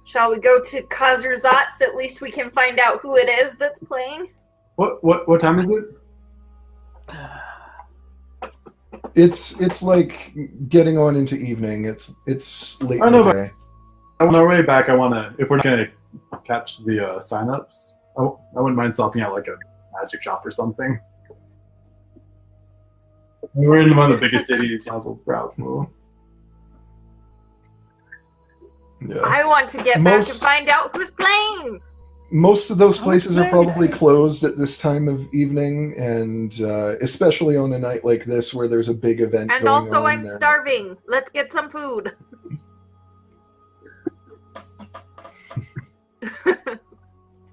shall we go to Khazar-Zat's? At least we can find out who it is that's playing. What time is it? It's like getting on into evening. It's late I in know, the but- day. On our way back, if we're not gonna catch the sign-ups, I wouldn't mind stopping at like a magic shop or something. We're in one of the biggest cities, might as well browse a little. Yeah. I want to get back to find out who's playing. Most of those places are probably closed at this time of evening, and especially on a night like this where there's a big event And going also, on. I'm starving. Let's get some food.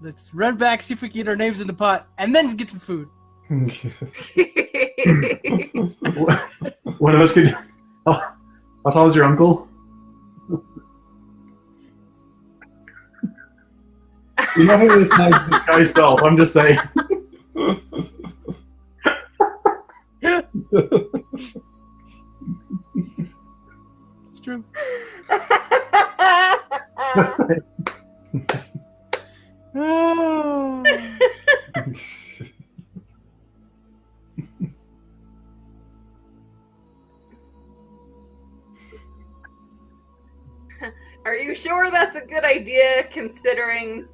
Let's run back, see if we can get our names in the pot, and then get some food. One of us could. How tall is your uncle? You know who this guy's self. I'm just saying. It's true. Just saying. Oh. Are you sure that's a good idea, considering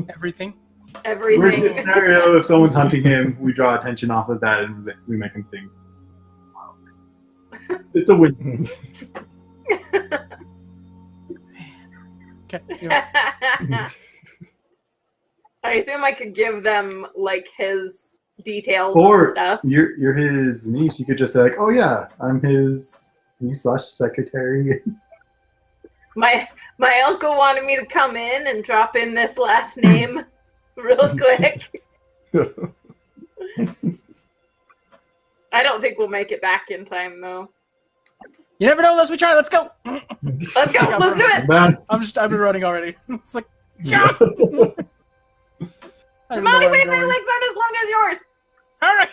Everything. Worst everything? scenario, if someone's hunting him, we draw attention off of that and we make him think. It's a win. Okay. Yeah. I assume I could give them like his details Or and stuff. you're his niece. You could just say like, "Oh yeah, I'm his niece/secretary." My uncle wanted me to come in and drop in this last name real quick. I don't think we'll make it back in time though. You never know unless we try. Let's go. Let's go. Let's do it. Man, I've been running already. It's like, yeah. Tamani, wait, my legs aren't as long as yours. All right.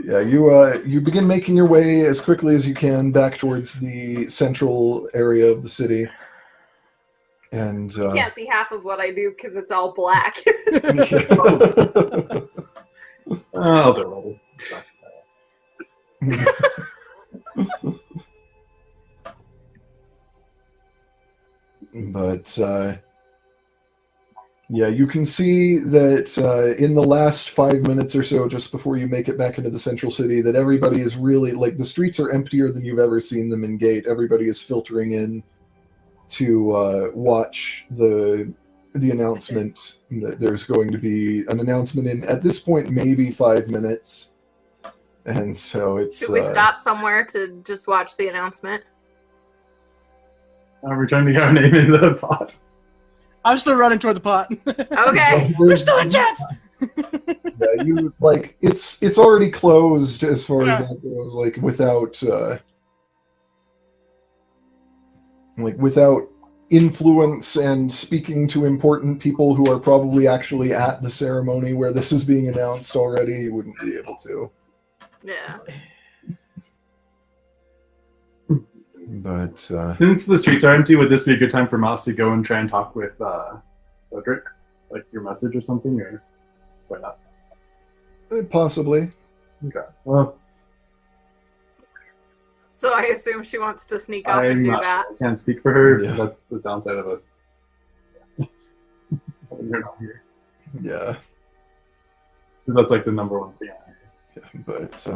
Yeah, you begin making your way as quickly as you can back towards the central area of the city, and You can't see half of what I do because it's all black. I'll do a little. But yeah, you can see that in the last 5 minutes or so, just before you make it back into the central city, that everybody is really, like, the streets are emptier than you've ever seen them in Gate. Everybody is filtering in to watch the announcement. That there's going to be an announcement in, at this point, maybe 5 minutes. And so it's... Should we stop somewhere to just watch the announcement? We're trying to get our name in the pot. I'm still running toward the pot. Okay. There's still a chance. Yeah, you like it's already closed as far as that goes. Like without influence and speaking to important people who are probably actually at the ceremony where this is being announced already, you wouldn't be able to. Yeah. But Since the streets are empty, would this be a good time for Mouse to go and try and talk with Cedric? Like your message or something, or why not? possibly. Okay. Well, So I assume she wants to sneak off and I'm do not that. sure. I can't speak for her. Yeah. That's the downside of us. You're not here. Yeah. 'Cause that's like the number one thing. But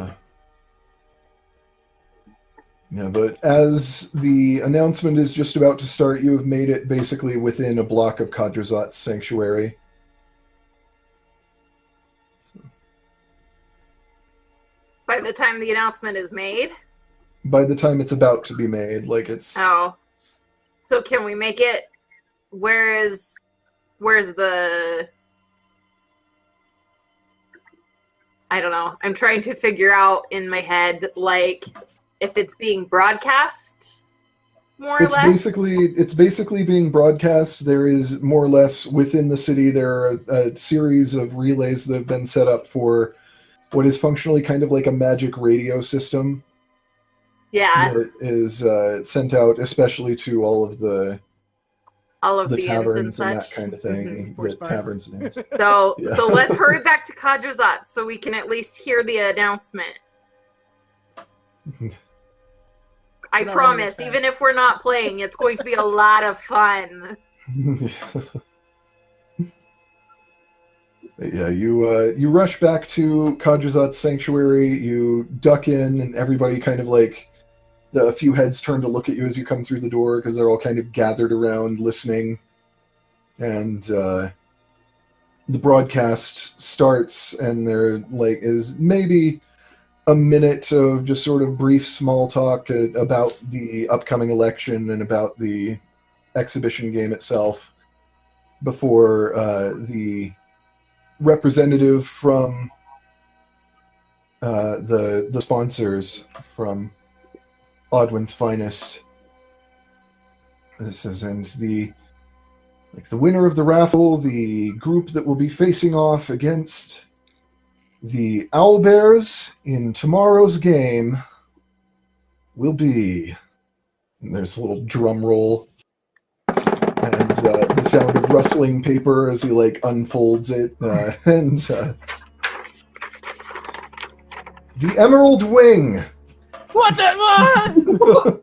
as the announcement is just about to start, you have made it basically within a block of Kadrazat's sanctuary. So, By the time the announcement is made? by the time it's about to be made, like it's... Oh. So can we make it... Where's the... I don't know. I'm trying to figure out in my head, like, if it's being broadcast, more or less. It's basically being broadcast. There is more or less within the city. There are a series of relays that have been set up for what is functionally kind of like a magic radio system. Yeah. That is sent out especially to all of the taverns and that such. kind of thing. Mhm. Sports The bars. taverns and inns. So Yeah. so let's hurry back to Kadrazat so we can at least hear the announcement. I We're not running promise, as fast. even if we're not playing, it's going to be a lot of fun. Yeah, you rush back to Kajazat's sanctuary. You duck in, and everybody kind of like a few heads turn to look at you as you come through the door because they're all kind of gathered around listening. And the broadcast starts, and there like is maybe a minute of just sort of brief small talk about the upcoming election and about the exhibition game itself before the representative from the sponsors from Odwin's Finest. This is and the winner of the raffle, the group that will be facing off against the Owlbears in tomorrow's game will be. And there's a little drum roll. And the sound of rustling paper as he like unfolds it, and the Emerald Wing. What the?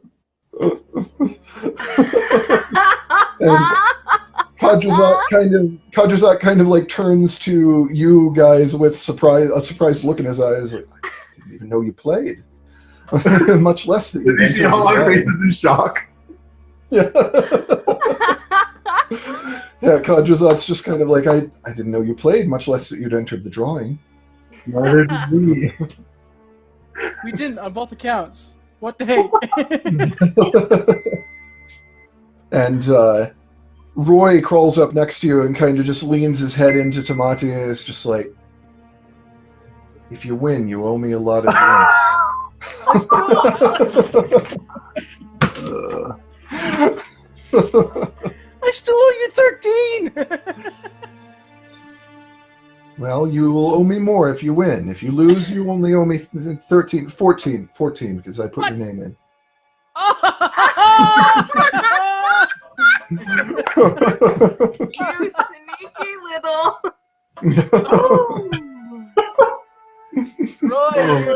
And Kajazat kind of like turns to you guys with a surprised look in his eyes. Like, I didn't even know you played. Much less that Did you see all our faces in shock? Yeah. Yeah, Kajazat's just kind of like, I didn't know you played, much less that you'd entered the drawing. Neither did we. We didn't on both accounts. What the heck? And Roy crawls up next to you and kind of just leans his head into Tamati and is just like, if you win, you owe me a lot of drinks. I still owe you 13. Well, you will owe me more if you win. If you lose, you only owe me 14, because I put your name in. You sneaky little. Roy, oh my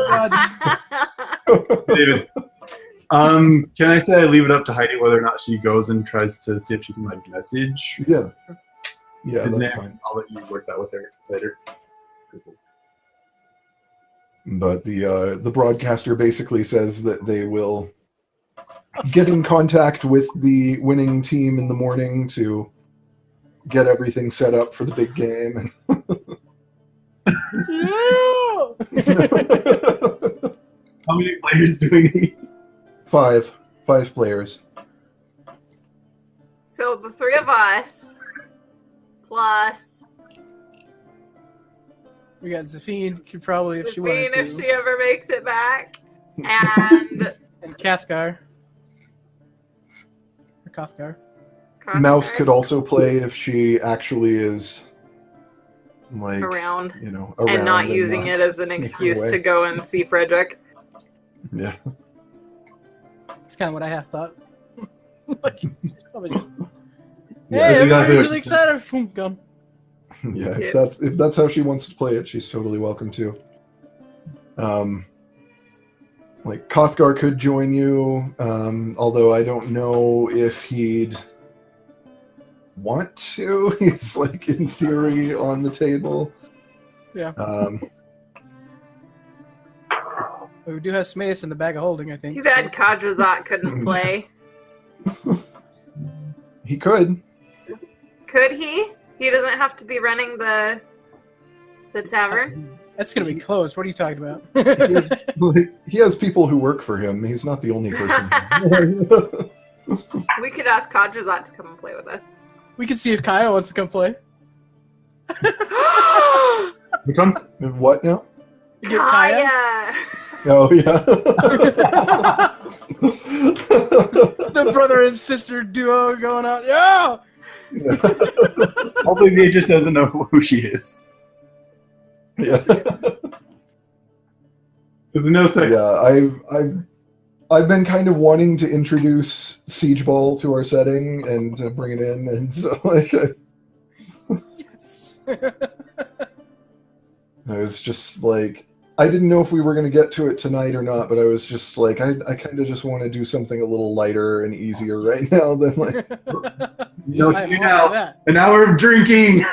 God. David, can I say I leave it up to Heidi whether or not she goes and tries to see if she can like message? Yeah. Yeah, And that's then fine. I'll let you work that with her later. But the broadcaster basically says that they will get in contact with the winning team in the morning to get everything set up for the big game. How many players do we need? Five players. So the three of us, plus We got Zafine, could probably if she wanted Zafine to. if she ever makes it back, and And Cathgar. Or Cathgar. Mouse could also play if she actually is like around around and not using it as an sneaking excuse away. to go and see Frederick. Yeah. That's kind of what I have thought. Like, probably just, Yeah, hey, I think I everybody's heard- really excited. Boom, gone. Yeah, Yeah. if that's how she wants to play it, she's totally welcome to. Like Kothgar could join you, although I don't know if he'd want to. He's like in theory on the table. Yeah. We do have Smatus in the bag of holding, I think. Too bad Kajrazat couldn't play. He could. Could he? He doesn't have to be running the tavern. That's gonna be closed. What are you talking about? He has people who work for him. He's not the only person. We could ask Kajrazat to come and play with us. We can see if Kyle wants to come play. Which one? What now? You get Kaya. Kaya! Oh yeah. The brother and sister duo going out. Yeah. Hopefully, he just doesn't know who she is. Yeah. There's no second. Yeah, I've been kind of wanting to introduce Siege Ball to our setting and to bring it in, and so like Yes. I was just like I didn't know if we were going to get to it tonight or not, but I was just like, I kind of just want to do something a little lighter and easier right now than like, No, I'm you all know, for that. an hour of drinking.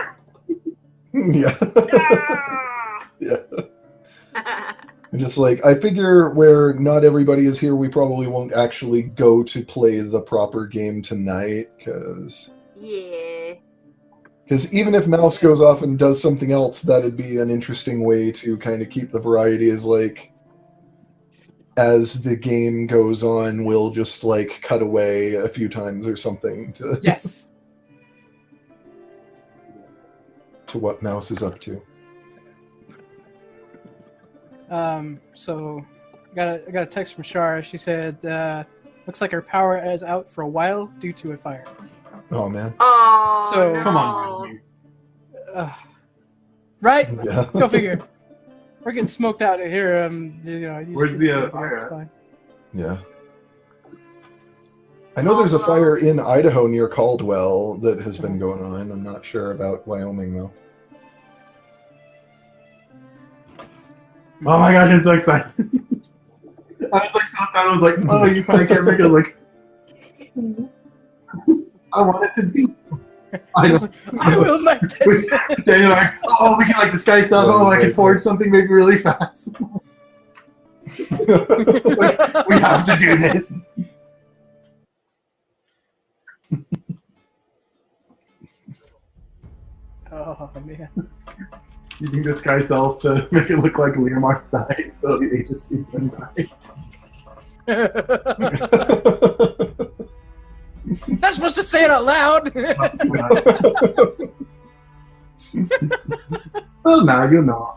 yeah. Yeah. Yeah. I'm just like, I figure where not everybody is here, we probably won't actually go to play the proper game tonight, because Yeah. even if Mouse goes off and does something else, that'd be an interesting way to kind of keep the variety. Is like, as the game goes on, we'll just like cut away a few times or something to Yes. to what Mouse is up to. So I got a text from Shara. She said, looks like our power is out for a while due to a fire. Oh man. Oh, So- no. Come on, Right? Yeah. Go figure. We're getting smoked out here. Where's the fire? fine. Yeah. I know there's a fire in Idaho near Caldwell that has been going on. I'm not sure about Wyoming though. Oh my gosh, I'm so excited. I was like so excited. I was like, oh, you probably can't make it. Like, I want it to be. I know. I will make this. Daniel, like, oh, we can like disguise stuff. Oh, I can forge something maybe really fast. Like, we have to do this. Oh man. Using disguise self to make it look like Learmark died, so the agency's then died. Not supposed to say it out loud. Well, now you know.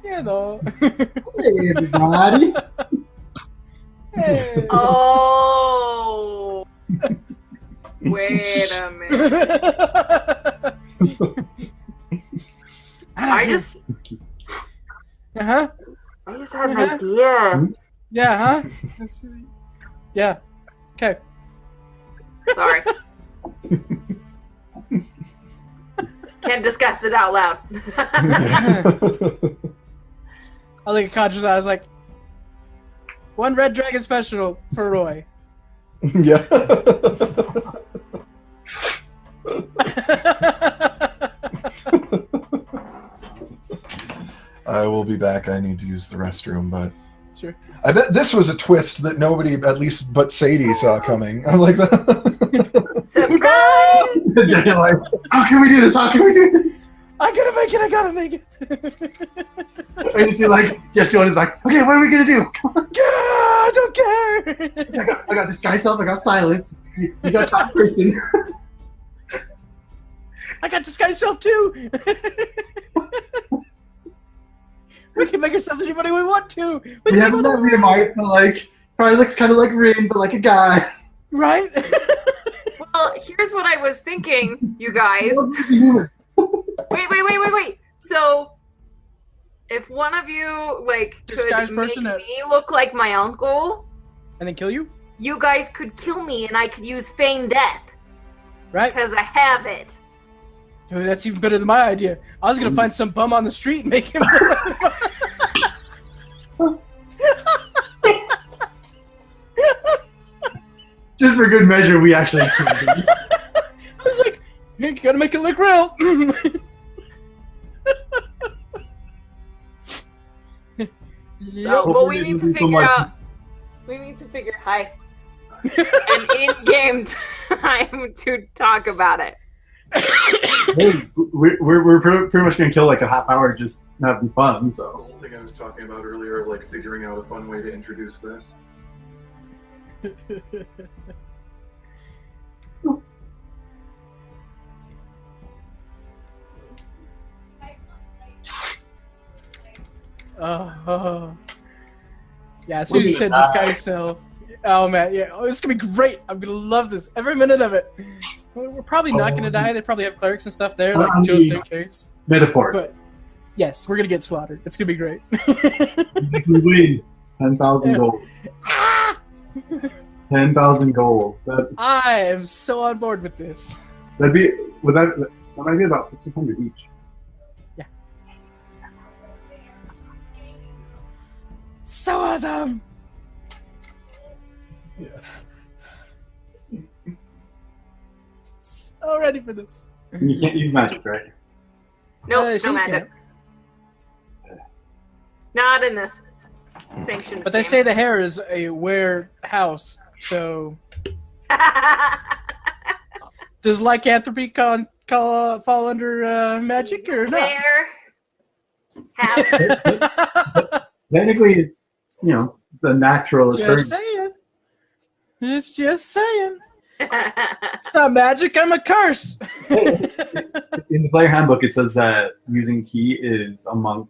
You know. Hey, everybody. Hey. Oh. Wait a minute. I just Uh-huh. I just had an idea. Yeah, huh? Yeah. Okay. Sorry. Can't discuss it out loud. I look at Conjure's eye. I was like, one Red Dragon special for Roy. Yeah. I will be back. I need to use the restroom, but Sure. I bet this was a twist that nobody, at least but Sadie, saw coming. I was like that. Surprise! Daniel, like, how can we do this? How can we do this? I gotta make it. I gotta make it. And you see, like, Jesse on his back. Okay, what are we gonna do? Come on. I don't care. I got disguise self. I got silence. You got top person. I got disguise self too. We can make ourselves anybody we want to. We We can take haven't all met Learmark, but like, probably looks kind of like Rin, but like a guy. right. Well, here's what I was thinking, you guys. Wait. So, if one of you like Disguise could make person at- me look like my uncle, And then kill you. you guys could kill me, and I could use feign death Right. because I have it. Dude, that's even better than my idea. I was gonna find some bum on the street and make him. Just for good measure, we actually. I was like, you gotta make it look real. Yep. But we need to figure out. We need to figure an in-game time to talk about it. We're pretty much gonna kill like a half hour just having fun. The So whole thing I was talking about earlier, like figuring out a fun way to introduce this. Oh. Yeah, as soon as you said disguise self. Oh man, yeah, oh, it's gonna be great. I'm gonna love this every minute of it. We're probably not gonna die. They probably have clerics and stuff there, like Joe's staircase. metaphor. But yes, we're gonna get slaughtered. It's gonna be great. We win 10,000 gold. Ah! 10,000 gold. I am so on board with this. That might be about 1,500 each. Yeah. So awesome! Yeah. So ready for this. You can't use magic, right? Nope, So no you magic. can't. Not in this sanctioned But they game. say the hair is a warehouse, so does lycanthropy fall under magic or not? Where have Technically, the natural Just occurrence. saying. It's just saying. It's not magic, I'm a curse. In the player handbook, it says that using key is a monk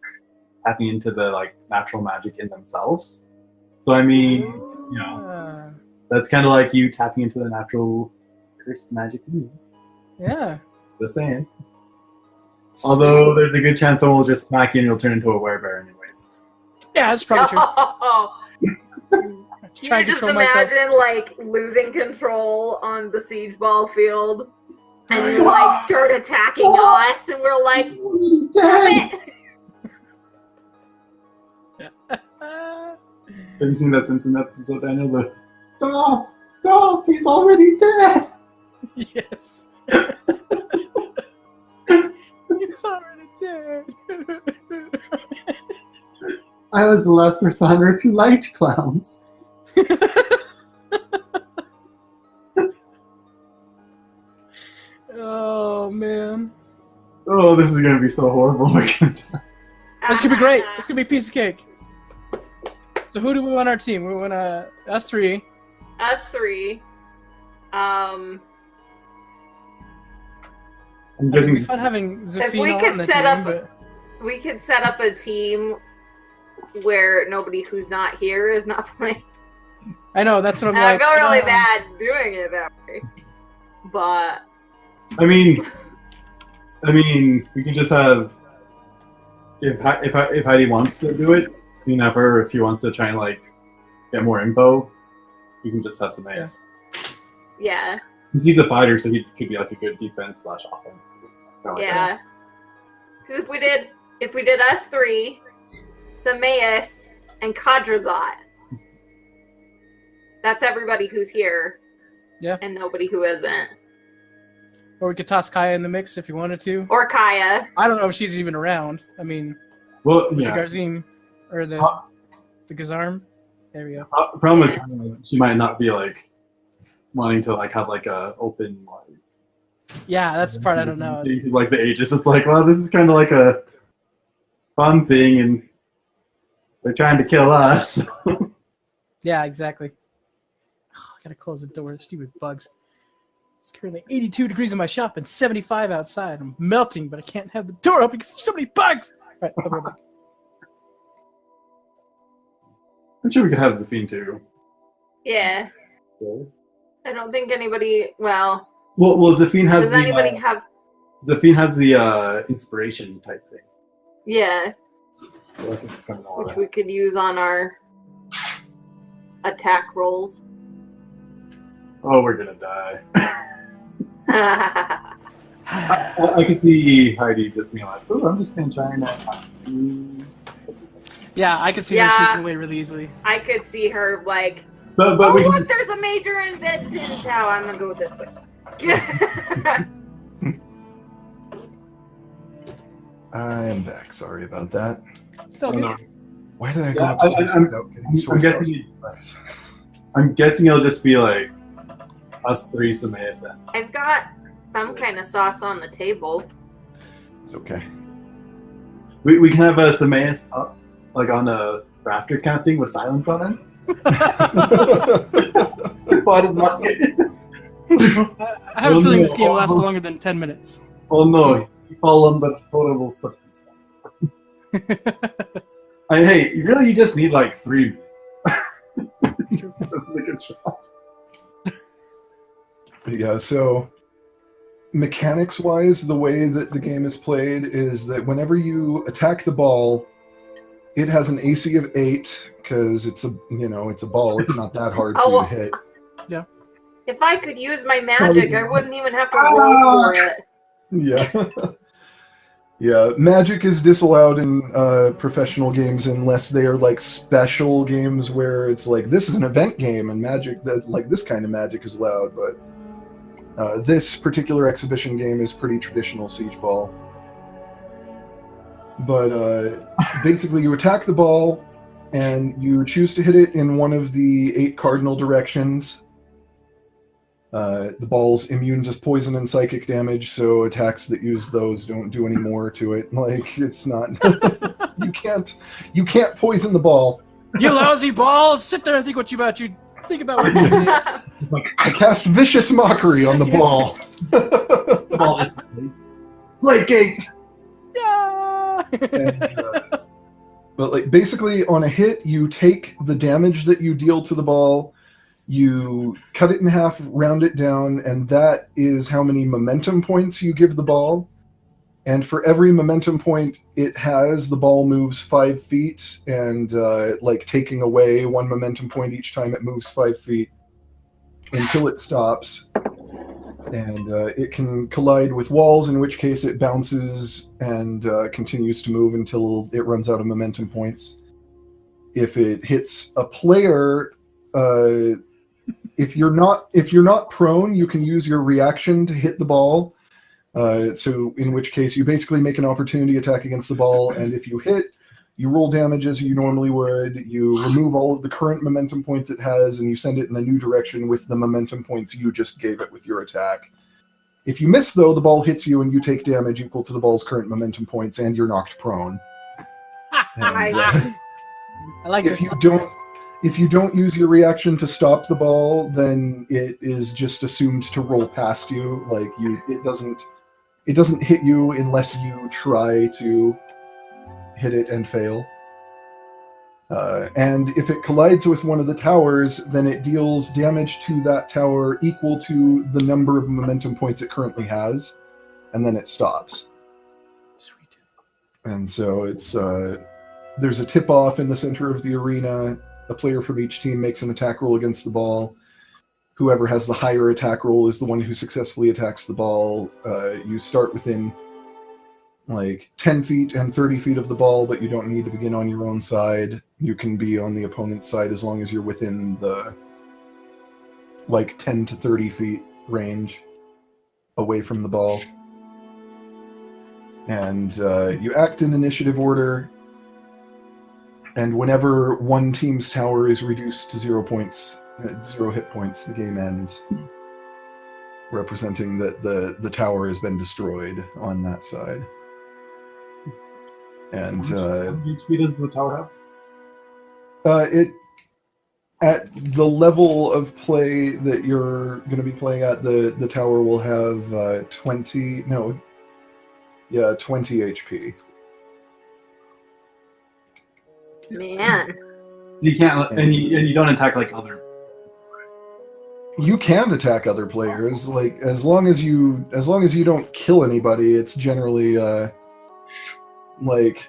tapping into the natural magic in themselves. So I mean, that's kind of like you tapping into the natural cursed magic in you. Yeah. Just saying. Although there's a good chance someone will just smack you and you'll turn into a werebear anyways. Yeah, that's probably true. Try You to just control myself. imagine losing control on the siege ball field, and you start attacking us, and we're like, damn it! Have you seen that Simpson episode, Daniel? Stop, he's already dead! Yes. He's already dead. I was the last person on Earth who liked clowns. Oh, man. Oh, this is gonna be so horrible. This could be great. This could be a piece of cake. So who do we want on our team? We want us three. Us three. I'm It'd guessing be fun having If we Zafina could on the set team, up- but We could set up a team where nobody who's not here is not playing. I know that's what I'm And I like. feel really bad doing it that way. But I mean, we can just have if Heidi wants to do it, you can have her. If he wants to try and get more info, you can just have some ace. yeah. Because he's a fighter, so he could be a good defense/offense. Yeah. Because if we did us three, Sameas, and Kadrazat, that's everybody who's here. Yeah. And nobody who isn't. Or we could toss Kaya in the mix if you wanted to. Or Kaya. I don't know if she's even around. I mean, Well, with yeah. the Garzim or the Gazarm. There we go. Problem with Kaya, she might not be wanting to have a open Yeah, that's the part I don't know. the ages. It's well, this is kind of a fun thing, and they're trying to kill us. Yeah, exactly. Oh, I gotta close the door. Stupid bugs. It's currently 82 degrees in my shop and 75 outside. I'm melting, but I can't have the door open because there's so many bugs. All right, I'll be right back. I'm sure we could have Zafine too. Yeah. I don't think anybody. Well, Zafine has does anybody have? Zafine has the inspiration type thing. Yeah, So I think it's kind of all which that. we could use on our attack rolls. Oh, we're gonna die. I could see Heidi just being oh, I'm just gonna try and. Yeah, I can see her Yeah. sneaking away really easily. I could see her But oh we look, there's a major indent in town. I'm gonna go this way. I am back. Sorry about that. It's all Oh, good. no. Why did I go Yeah, upstairs I'm without getting I'm soy guessing. sauce? I'm guessing it'll just be us three, Sameas, and I've got some kind of sauce on the table. It's okay. we can have a Sameas up on a rafter kind of thing with silence on it. What is musket? I have a feeling this game lasts longer than 10 minutes. Oh no, you fall under horrible circumstances. Hey, you just need 3. Like a shot. Yeah, so mechanics-wise, the way that the game is played is that whenever you attack the ball, it has an AC of 8 because it's a ball. It's not that hard for you to hit. If I could use my magic, I wouldn't even have to roll for it. Yeah. Yeah, magic is disallowed in professional games unless they are like special games where it's like this is an event game and magic that like this kind of magic is allowed. But this particular exhibition game is pretty traditional siege ball. But basically, you attack the ball and you choose to hit it in one of the 8 cardinal directions. The ball's immune to poison and psychic damage, so attacks that use those don't do any more to it. Like, it's not... you can't poison the ball. You lousy ball! Sit there and think what you think about what you did. I cast vicious mockery on the ball. The ball is like gate. Yeah! And, but like basically, on a hit, you take the damage that you deal to the ball, you cut it in half, round it down, and that is how many momentum points you give the ball. And for every momentum point it has, the ball moves 5 feet, and like taking away 1 momentum point each time it moves 5 feet until it stops. And it can collide with walls, in which case it bounces and continues to move until it runs out of momentum points. If it hits a player, if you're not prone, you can use your reaction to hit the ball. So in which case you basically make an opportunity attack against the ball, and if you hit, you roll damage as you normally would, you remove all of the current momentum points it has, and you send it in a new direction with the momentum points you just gave it with your attack. If you miss, though, the ball hits you and you take damage equal to the ball's current momentum points, and you're knocked prone. And, I like if this. If you don't use your reaction to stop the ball, then it is just assumed to roll past you. Like it doesn't hit you unless you try to hit it and fail. And if it collides with one of the towers, then it deals damage to that tower equal to the number of momentum points it currently has, and then it stops. Sweet. And so it's there's a tip-off in the center of the arena. A player from each team makes an attack roll against the ball. Whoever has the higher attack roll is the one who successfully attacks the ball. You start within like 10 feet and 30 feet of the ball, but you don't need to begin on your own side. You can be on the opponent's side as long as you're within the like 10 to 30 feet range away from the ball. And you act in initiative order. And whenever one team's tower is reduced to 0 hit points, the game ends, representing that the tower has been destroyed on that side. And how much HP does the tower have? it at the level of play that you're going to be playing at, the tower will have 20 HP. Man. You can't, and you don't attack like other. You can attack other players, like as long as you don't kill anybody. It's generally like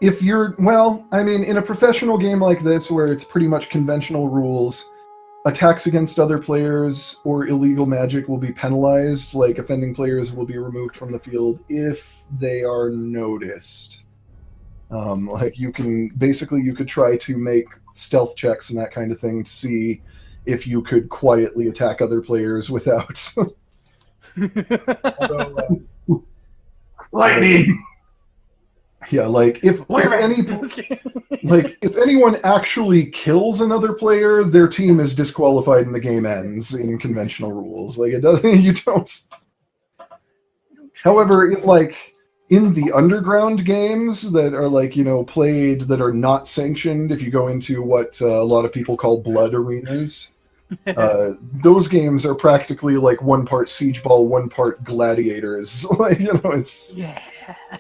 if you're in a professional game like this where it's pretty much conventional rules, attacks against other players or illegal magic will be penalized. Like offending players will be removed from the field if they are noticed. Like you could try to make stealth checks and that kind of thing to see if you could quietly attack other players without Lightning. Yeah, like if anyone actually kills another player, their team is disqualified and the game ends in conventional rules. Like it doesn't. You don't. However, in the underground games that are played that are not sanctioned, if you go into what a lot of people call blood arenas, those games are practically like 1 part siege ball, 1 part gladiators. It's Yeah.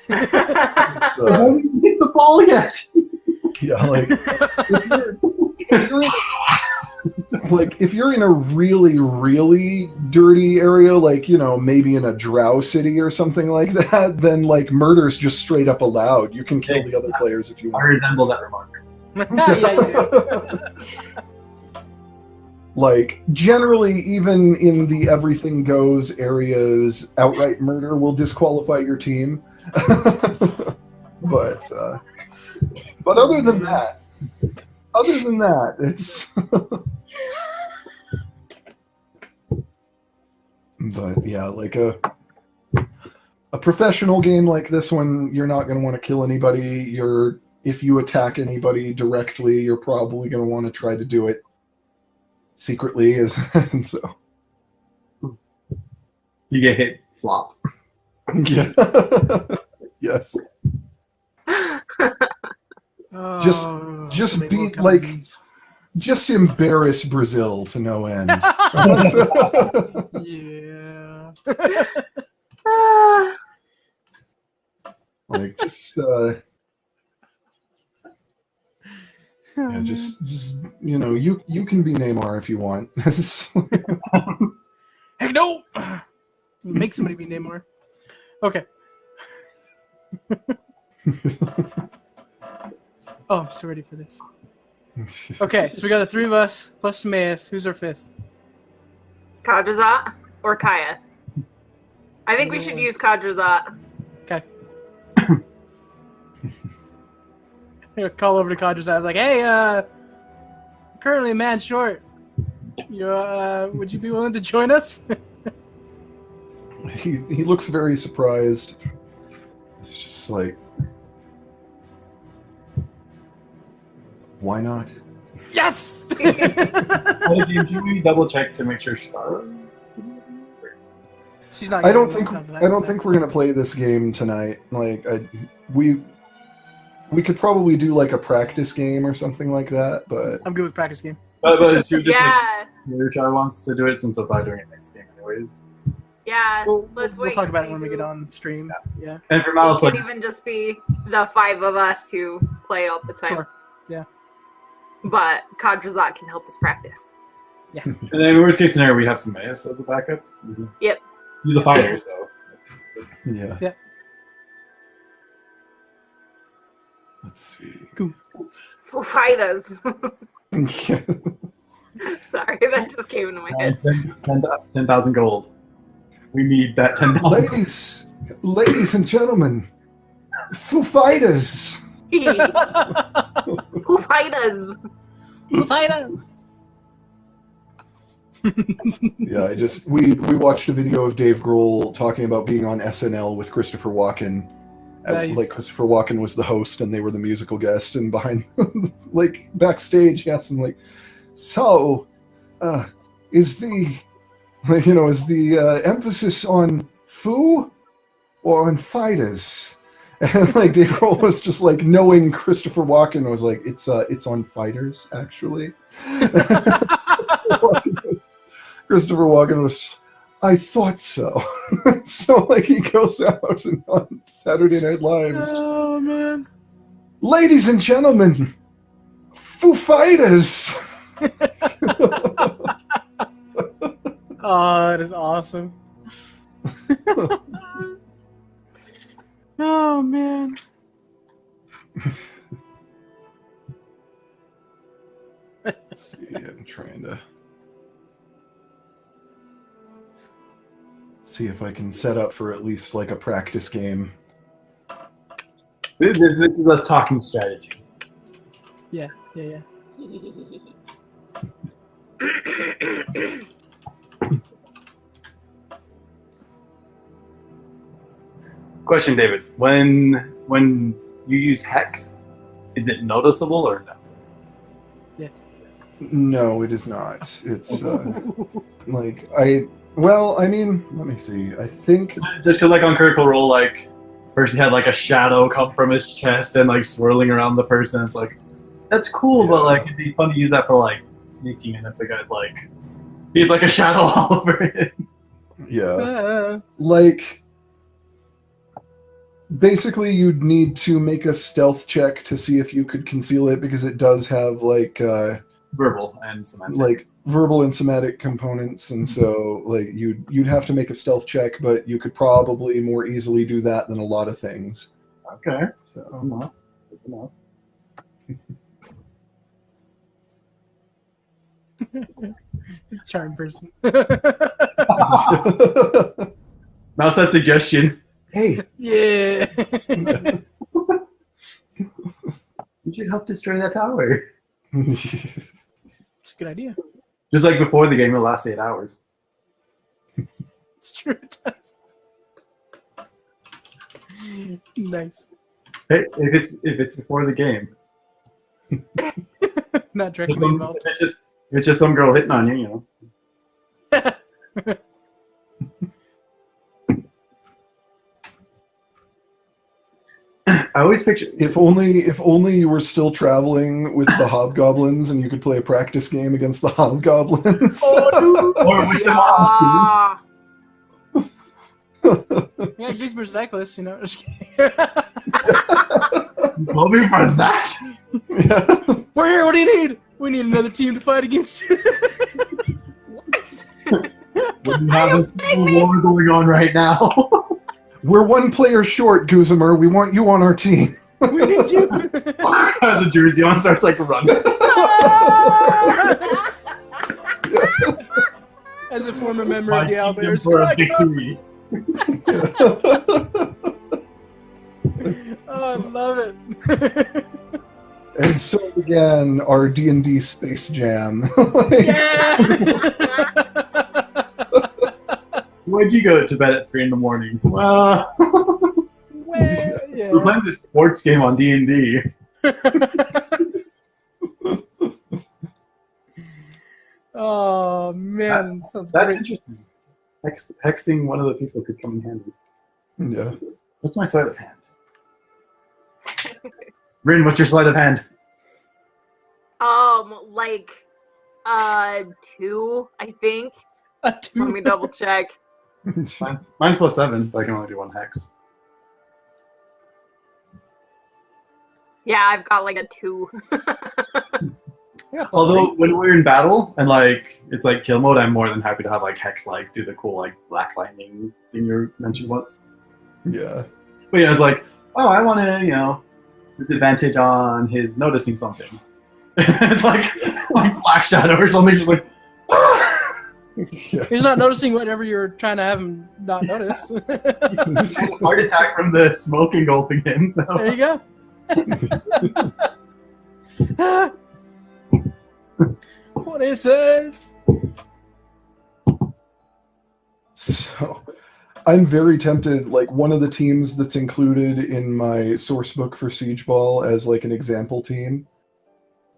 it's, I haven't even hit the ball yet. yeah, if you're in a really, really dirty area, maybe in a drow city or something like that, then murder's just straight up allowed. You can kill the other players if you I want. resemble that remark. Generally, even in the everything goes areas, outright murder will disqualify your team. but other than that, it's. But yeah, like a professional game like this one, you're not going to want to kill anybody. If you attack anybody directly, you're probably going to want to try to do it secretly, and so You get hit, flop. yeah, yes. Just be like, just embarrass Brazil to no end. Yeah. Like just yeah, just you can be Neymar if you want. Heck no! Make somebody be Neymar. Okay. Oh, I'm so ready for this. Okay, so we got the three of us plus Smaeus. Who's our fifth? Kadrazat or Kaya? I think we should use Kadrazat. Okay. I'm call over to Kadrazat. Like, hey, currently a man short. Would you be willing to join us? He looks very surprised. It's just like, why not? Yes! Did you double check to make sure Star? She's not. I don't think we're gonna play this game tonight. Like we could probably do like a practice game or something like that. But I'm good with practice game. But she just Yeah, Char wants to do it since we're probably doing it next game anyways. yeah. We'll Let's wait. we'll talk about it and when we see get who- on stream. Yeah. And for It Mouse, could like, even just be the five of us who play all the time. Sure. Yeah. But Kadrazat can help us practice. and then worst case scenario, we have Smaeus as a backup. Yep. He's a fighter, so. yeah. Yeah. Let's see. Foo Fighters. Yeah. Sorry, that just came into my head. 10,000 gold. We need that 10,000. Ladies and gentlemen, Foo Fighters. Foo Fighters. Yeah, we watched a video of Dave Grohl talking about being on SNL with Christopher Walken. Nice. Like Christopher Walken was the host and they were the musical guest, and behind, like backstage, he asked him like, "So, is the emphasis on foo or on fighters?" And like Dave Grohl was just like, knowing Christopher Walken was like, "It's on fighters actually." Christopher Walken was just, "I thought so." So like he goes out and on Saturday Night Live, it's just, Oh man. "Ladies and gentlemen, Foo Fighters." Oh, that is awesome. Oh man. Let's see, I'm trying to see if I can set up for at least like a practice game. This is us talking strategy. Yeah. Question, David. When you use hex, is it noticeable or no? Yes. No, it is not. It's like I mean, let me see. I think Just because, like, on Critical Role, like, first he had like a shadow come from his chest and like swirling around the person. It's like, that's cool, but like it'd be fun to use that for like sneaking. And if the guy's like, he's like a shadow all over it. yeah. Like, basically, you'd need to make a stealth check to see if you could conceal it, because it does have like Verbal and semantic. like verbal and somatic components, and so like you'd have to make a stealth check, but you could probably more easily do that than a lot of things. Okay. So Good enough. Charming person. Mouse has suggestion. Hey, Yeah. you should help destroy that tower. It's a good idea. Just like before the game, it'll last 8 hours. It's true. It does. Nice. Hey, if it's before the game, Not if directly involved. it's just some girl hitting on you, you know. I always picture If only you were still traveling with the hobgoblins and you could play a practice game against the hobgoblins. or with the mom. Yeah, Grismer's necklace, you know. Just kidding. Call me for that. Yeah. We're here. What do you need? We need another team to fight against. When you have a civil war going on right now. We're one player short, Guzimer. We want you on our team. We need you. Has a jersey on, starts like running. As a former member of the My Owlbears, for here a I come. victory. Oh, I love it. And so began our D&D Space Jam. Yeah. Why'd you go to bed at 3 in the morning? Well, Yeah. we're playing this sports game on D&D. Oh man, sounds That's great. interesting. Hexing one of the people could come in handy. Yeah. What's my sleight of hand? Rin, what's your sleight of hand? Like 2, I think. A two. Let me double check. Mine's +7, but I can only do 1 hex. Yeah, I've got like a 2. Yeah, Although when we're in battle and like it's like kill mode, I'm more than happy to have like hex like do the cool like black lightning thing you mentioned once. Yeah. But yeah, it's like, oh, I want to, disadvantage on his noticing something. It's like black shadow or something, just like. Yeah. he's not noticing whatever you're trying to have him not notice. Heart attack from the smoke engulfing him. So. There you go. What is this? So, I'm very tempted. Like, one of the teams that's included in my source book for Siege Ball as like an example team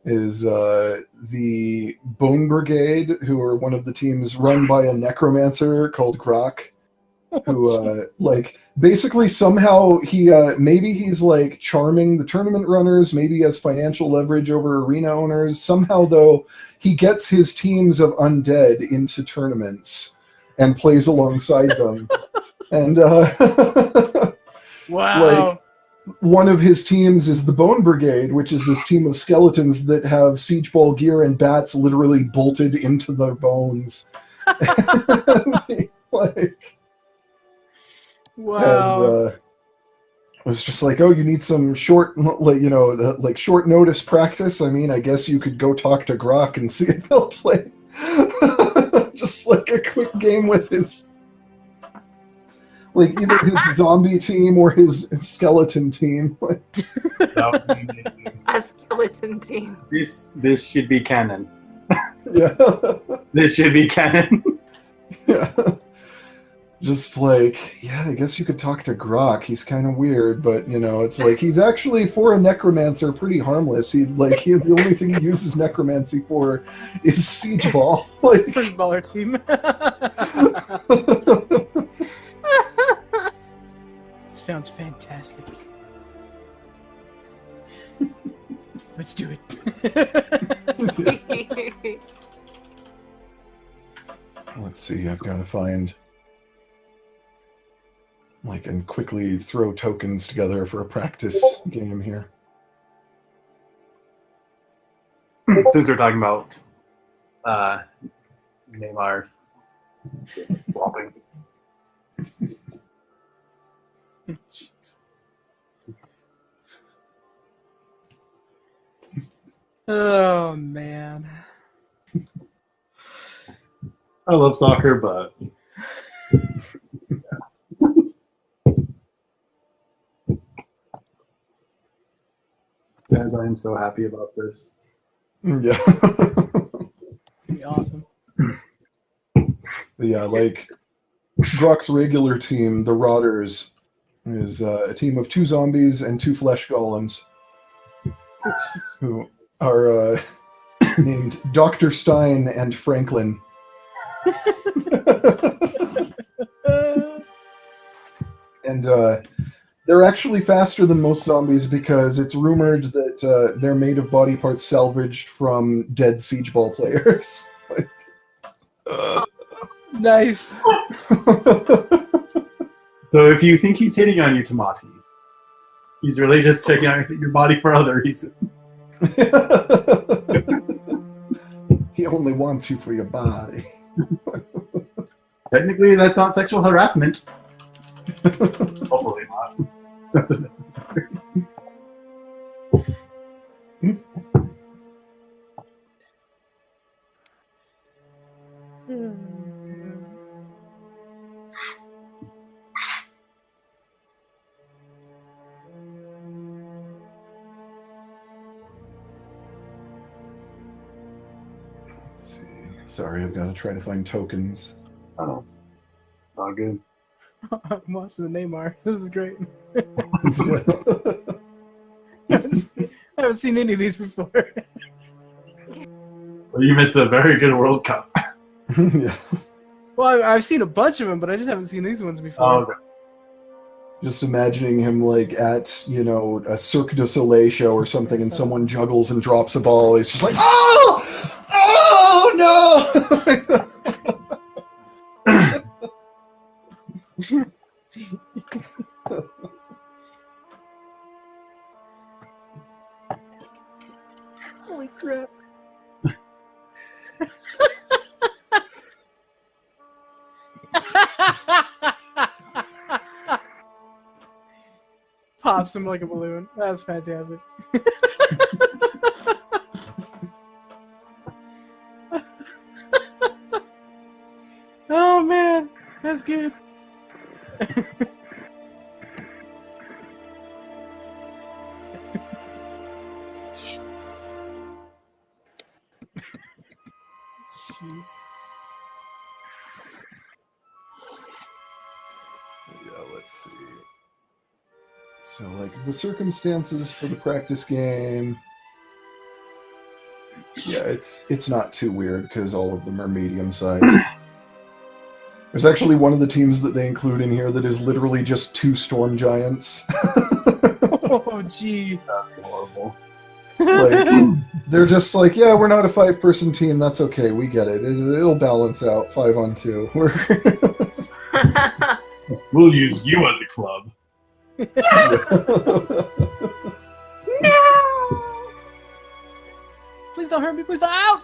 is the Bone Brigade, who are one of the teams run by a necromancer called Grok, who like basically somehow he maybe he's like charming the tournament runners, maybe he has financial leverage over arena owners. Somehow though, he gets his teams of undead into tournaments and plays alongside them. And Wow. like one of his teams is the Bone Brigade, which is this team of skeletons that have siege ball gear and bats literally bolted into their bones. Like, Wow. and it was just like, oh, you need some short, like short notice practice. I mean, I guess you could go talk to Grok and see if he'll play. Just like a quick game with his, like either his zombie team or his skeleton team. A skeleton team. This should be canon. Yeah. This should be canon. Yeah. Just like, yeah, I guess you could talk to Grok. He's kind of weird, but it's like he's actually, for a necromancer, pretty harmless. The only thing he uses necromancy for is siege ball. Like, First baller team. Sounds fantastic. Let's do it. let's see. I've got to find, and quickly throw tokens together for a practice game here. Since we're talking about Neymar flopping. Oh man. I love soccer, but Guys, I am so happy about this. Yeah. It's gonna be awesome. Yeah, like Grok's regular team, the Rotters, is a team of 2 zombies and 2 flesh golems who are named Dr. Stein and Franklin. And they're actually faster than most zombies because it's rumored that they're made of body parts salvaged from dead Siege Ball players. Nice. So if you think he's hitting on you, Tamati, he's really just checking out your body for other reasons. He only wants you for your body. Technically, that's not sexual harassment. Hopefully not. That's a Let's see. Sorry, I've got to try to find tokens. Oh, it's not good. I'm watching the Neymar. This is great. I haven't seen any of these before. Well, you missed a very good World Cup. Yeah. Well, I've seen a bunch of them, but I just haven't seen these ones before. Oh, okay. Just imagining him like at, you know, a Cirque du Soleil show or something, and someone juggles and drops a ball. He's just like, oh! Oh, no! Holy crap. Pops him like a balloon. That's fantastic. Oh man, that's good. Jeez. Yeah, let's see. So, like, the circumstances for the practice game. Yeah, it's not too weird because all of them are medium sized. There's actually one of the teams that they include in here that is literally just 2 storm giants. Oh, gee. That's horrible. Like, they're just like, yeah, we're not a 5-person team. That's okay. We get it. It'll balance out 5 on 2. We'll use you as a club. No! Please don't hurt me. Please don't. Out!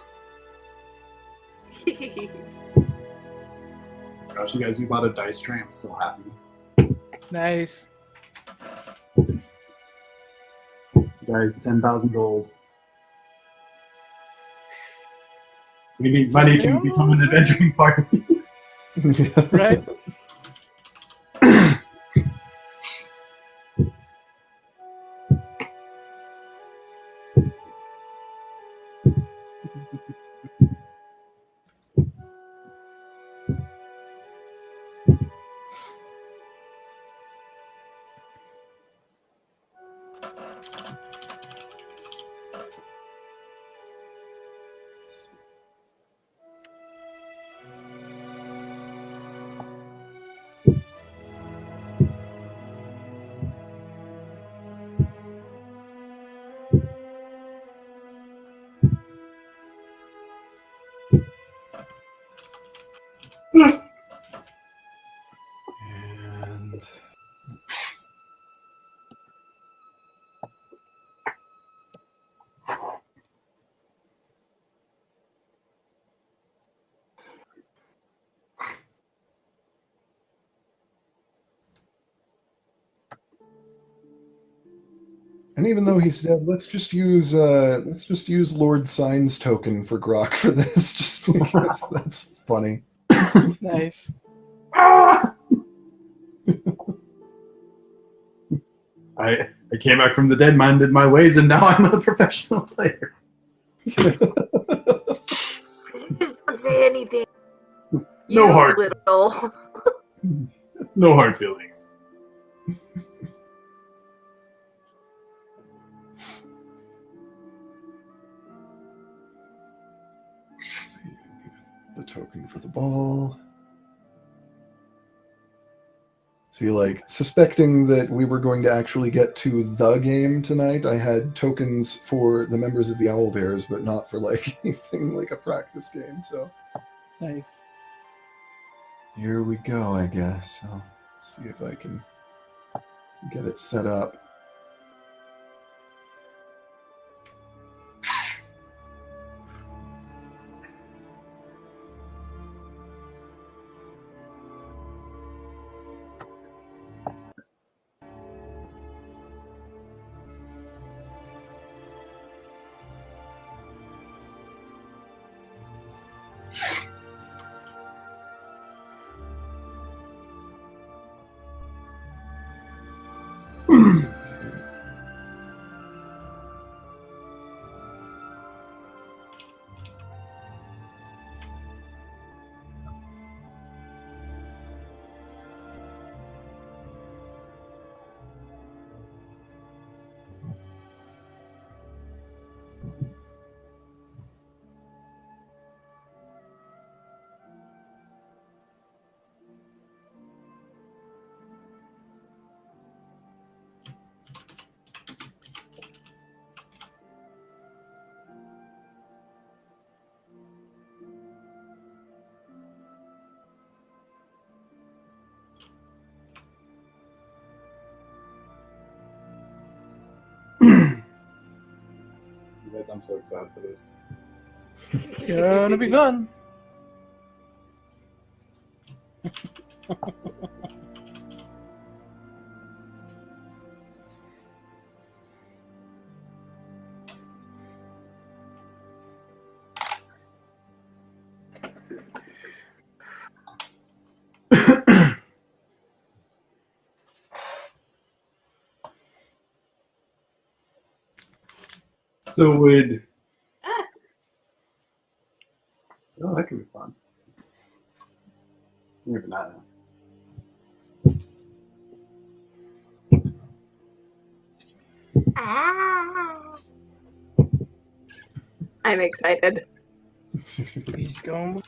Gosh, you guys, we bought a dice tray. I'm so happy. Nice. Guys, 10,000 gold. We need money to become an adventuring party. Right? And even though he's dead, let's just use Lord Sign's token for Grok for this, just because that's funny. Nice. I I came back from the dead, minded my ways, and now I'm a professional player. Please don't say anything. No You hard, little. no hard feelings. Let's see. The token for the ball. See, like, suspecting that we were going to actually get to the game tonight, I had tokens for the members of the Owl Bears, but not for, like, anything like a practice game, so... Nice. Here we go, I guess. I'll see if I can get it set up. You guys, I'm so excited for this. It's gonna be fun. So would... Oh, that could be fun. Maybe not now. I'm excited. He's going.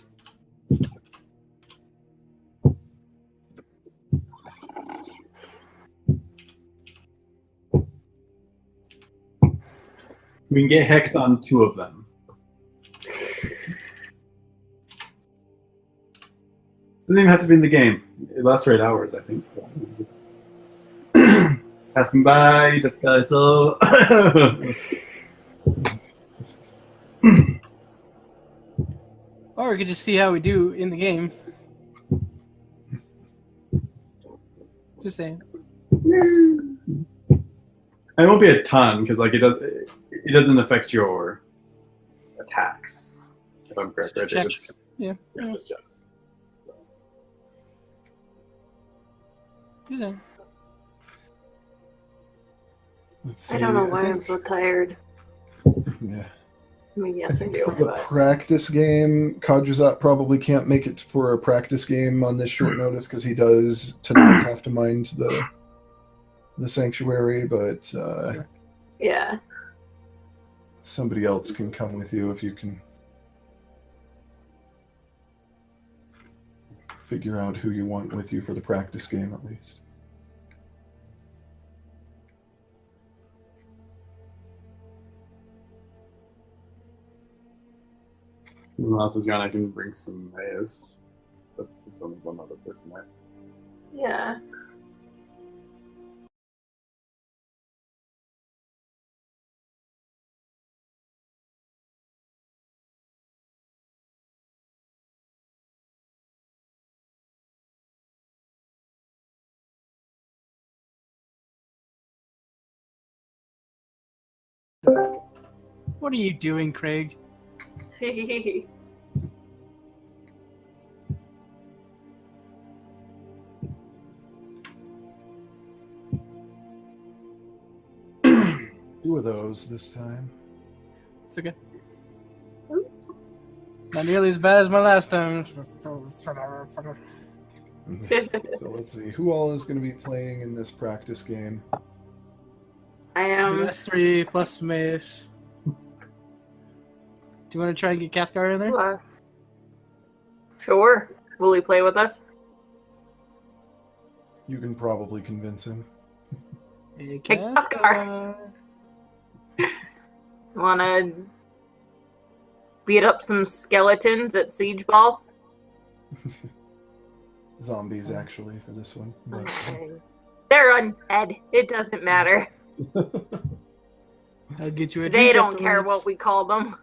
We can get Hex on 2 of them. Doesn't even have to be in the game. It lasts for 8 hours, I think. So just passing by, just guys. So Or we could just see how we do in the game. Just saying. it won't be a ton because like it doesn't affect your attacks. If I'm correct, right? Check. Just, Yeah. yeah, just checks. Just saying. Let's see. I don't know why think- I'm so tired. Yeah. I mean, I yes, I think do. for the But practice game, Kajuzat probably can't make it for a practice game on this short notice because he does tonight have to mind the sanctuary, but yeah. somebody else can come with you if you can figure out who you want with you for the practice game at least. When else is gone, I can bring some Mayas. But there's only one other person there. Yeah. What are you doing, Craig? 2 of those this time. It's okay. Not nearly as bad as my last time. So let's see. Who all is going to be playing in this practice game? I So am. S3 plus Mace. Do you want to try and get Cathgar in there? Plus. Sure. Will he play with us? You can probably convince him. Hey, Hey, Cathgar. Wanna beat up some skeletons at Siege Ball? Zombies, actually, for this one. But- Okay. They're undead. It doesn't matter. I'll get you a They drink don't care afterwards. what we call them.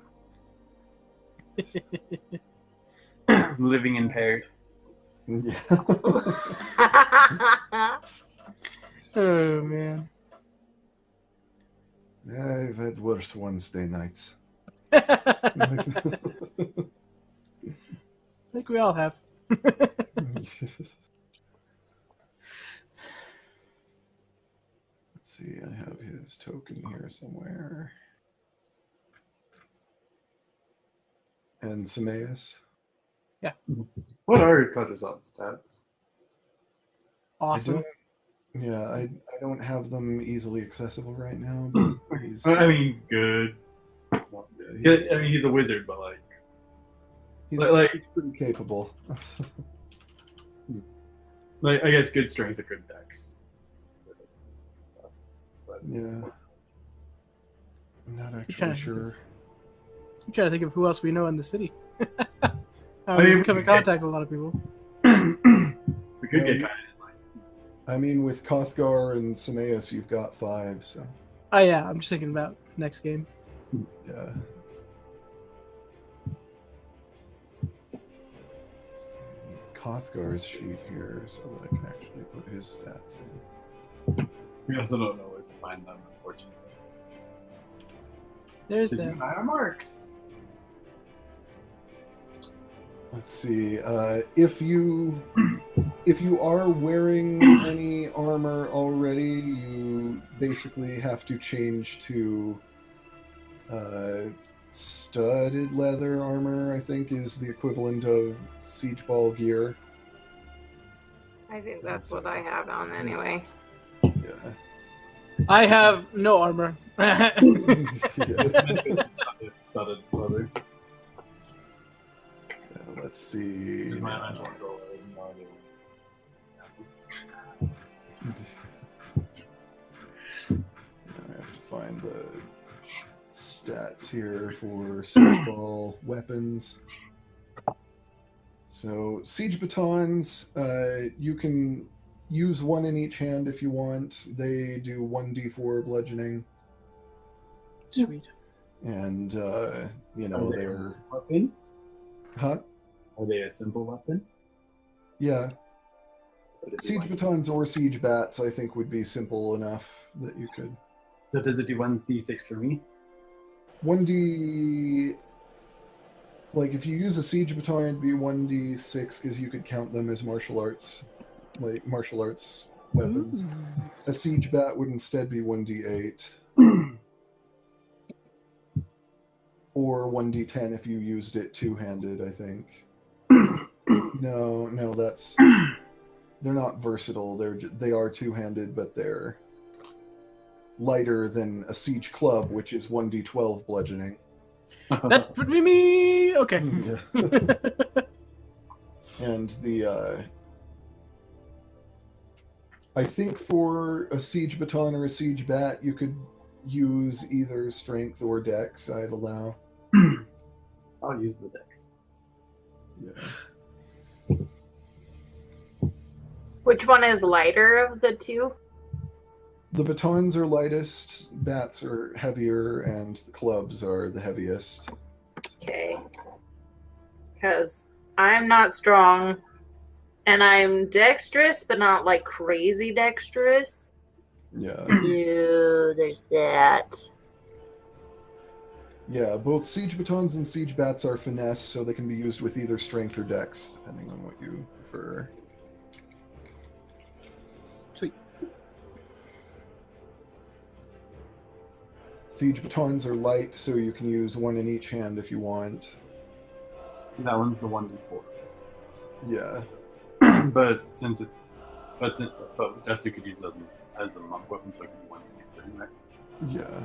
Living impaired. Yeah. Oh, man. I've had worse Wednesday nights. I think we all have. Let's see, I have his token here somewhere. And Sameas. What are Kajazan's stats? Awesome. I don't have them easily accessible right now, but he's, I mean, good. yeah, he's, I mean, he's a wizard, but like, he's, like- he's pretty capable. I guess good strength or good dex. But, Yeah. I'm not trying actually to sure. I'm trying to think of who else we know in the city. I mean, We've come in contact with a lot of people. we could get kind I mean, with Kothgar and Sameas, you've got 5, so Oh yeah, I'm just thinking about next game. yeah. Kothgar's sheet here so that I can actually put his stats in. we also don't know where to find them, unfortunately. There's Because you that. and I are marked. Let's see. If you are wearing any armor already, you basically have to change to studded leather armor. I think is the equivalent of siege ball gear. I think that's what I have on anyway. Yeah. I have no armor. Yeah. Studded leather. Let's see. My now. mental control, I have no idea. I have to find the stats here for siege ball weapons. So siege batons, you can use 1 in each hand if you want. They do 1d4 bludgeoning, Sweet. and they're Weapon? huh? Are they a simple weapon? Yeah. Or does it Siege like- batons or siege bats, I think, would be simple enough that you could. So does it do 1d6 for me? 1d. Like, if you use a siege baton, it'd be 1d6 because you could count them as martial arts weapons. Ooh. A siege bat would instead be 1d8. Or 1d10 if you used it two-handed, I think. No, that's... They're not versatile. They are two-handed, but they're lighter than a siege club, which is 1d12 bludgeoning. That would be me. Okay. Yeah. And the I think for a siege baton or a siege bat, you could use either strength or dex. I'd allow. I'll use the dex. Yeah. Which one is lighter of the two? The batons are lightest, bats are heavier, and the clubs are the heaviest. Okay. Because I'm not strong, and I'm dexterous, but not like crazy dexterous. Yeah. Ew, there's that. Yeah, both siege batons and siege bats are finesse, so they can be used with either strength or dex, depending on what you prefer. Sweet. Siege batons are light, so you can use one in each hand if you want. That one's the 1d4. Yeah. but Jesse could use them as a monk weapon, so it could be 1d6 for him, right? Yeah.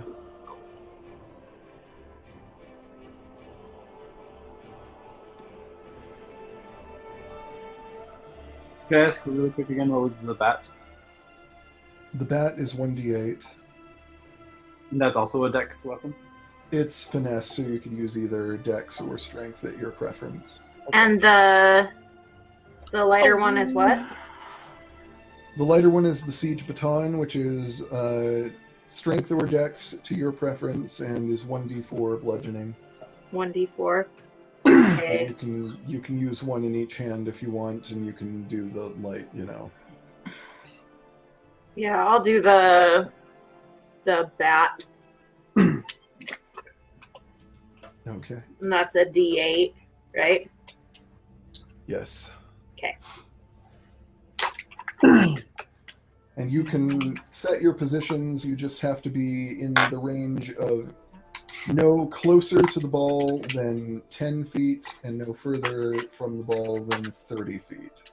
Can I ask really quick again, what was the bat? The bat is 1d8. And that's also a dex weapon? It's finesse, so you can use either dex or strength at your preference. And the lighter one is what? The lighter one is the siege baton, which is strength or dex to your preference, and is 1d4 bludgeoning. 1d4. And Okay. you can use one in each hand if you want, and you can do the light, Yeah, I'll do the bat. Okay. And that's a d8, right? Yes. Okay. And you can set your positions. You just have to be in the range of no closer to the ball than 10 feet and no further from the ball than 30 feet.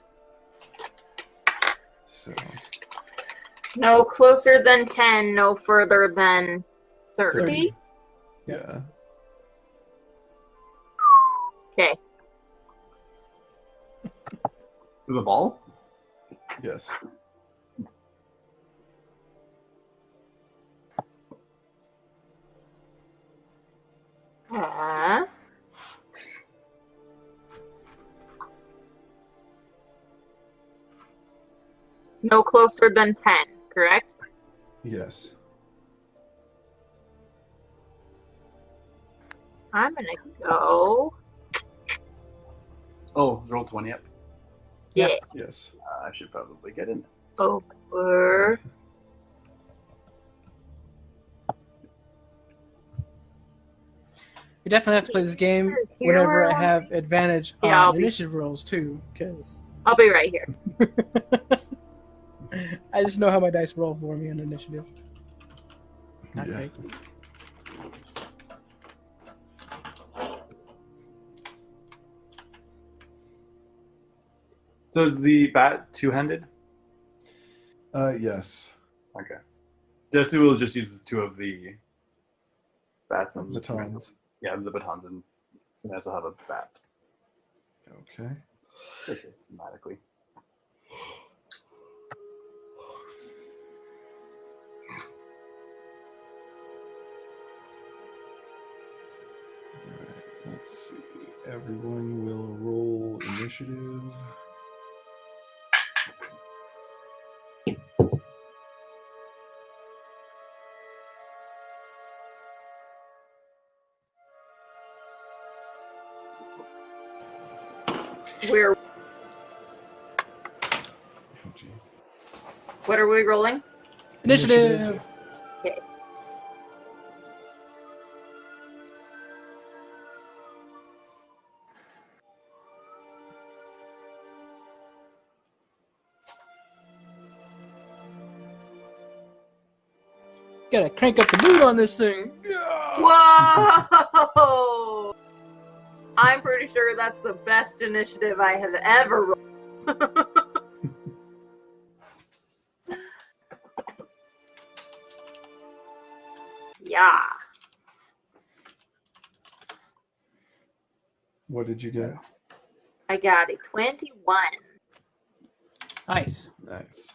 So. No closer than 10, no further than 30? Yeah. Okay. To the ball? Yes. No closer than 10, correct? Yes. I'm gonna go. Oh, roll 20 up. Yeah. Yes. I should probably get in. Over. We definitely have to play this game whenever I have advantage on initiative rolls too, because I'll be right here. I just know how my dice roll for me on initiative. Not Yeah. great. So is the bat two-handed? Yes. Okay. Jesse will just use two of the bats and Batons. Yeah, the batons, and Sinez will have a bat. Okay. Just systematically. Alright, let's see. Everyone will roll initiative. We're. Oh, jeez. What are we rolling? Initiative! Okay. Gotta crank up the mood on this thing. Whoa! I'm pretty sure that's the best initiative I have ever rolled. Yeah. What did you get? I got a 21. Nice. Nice.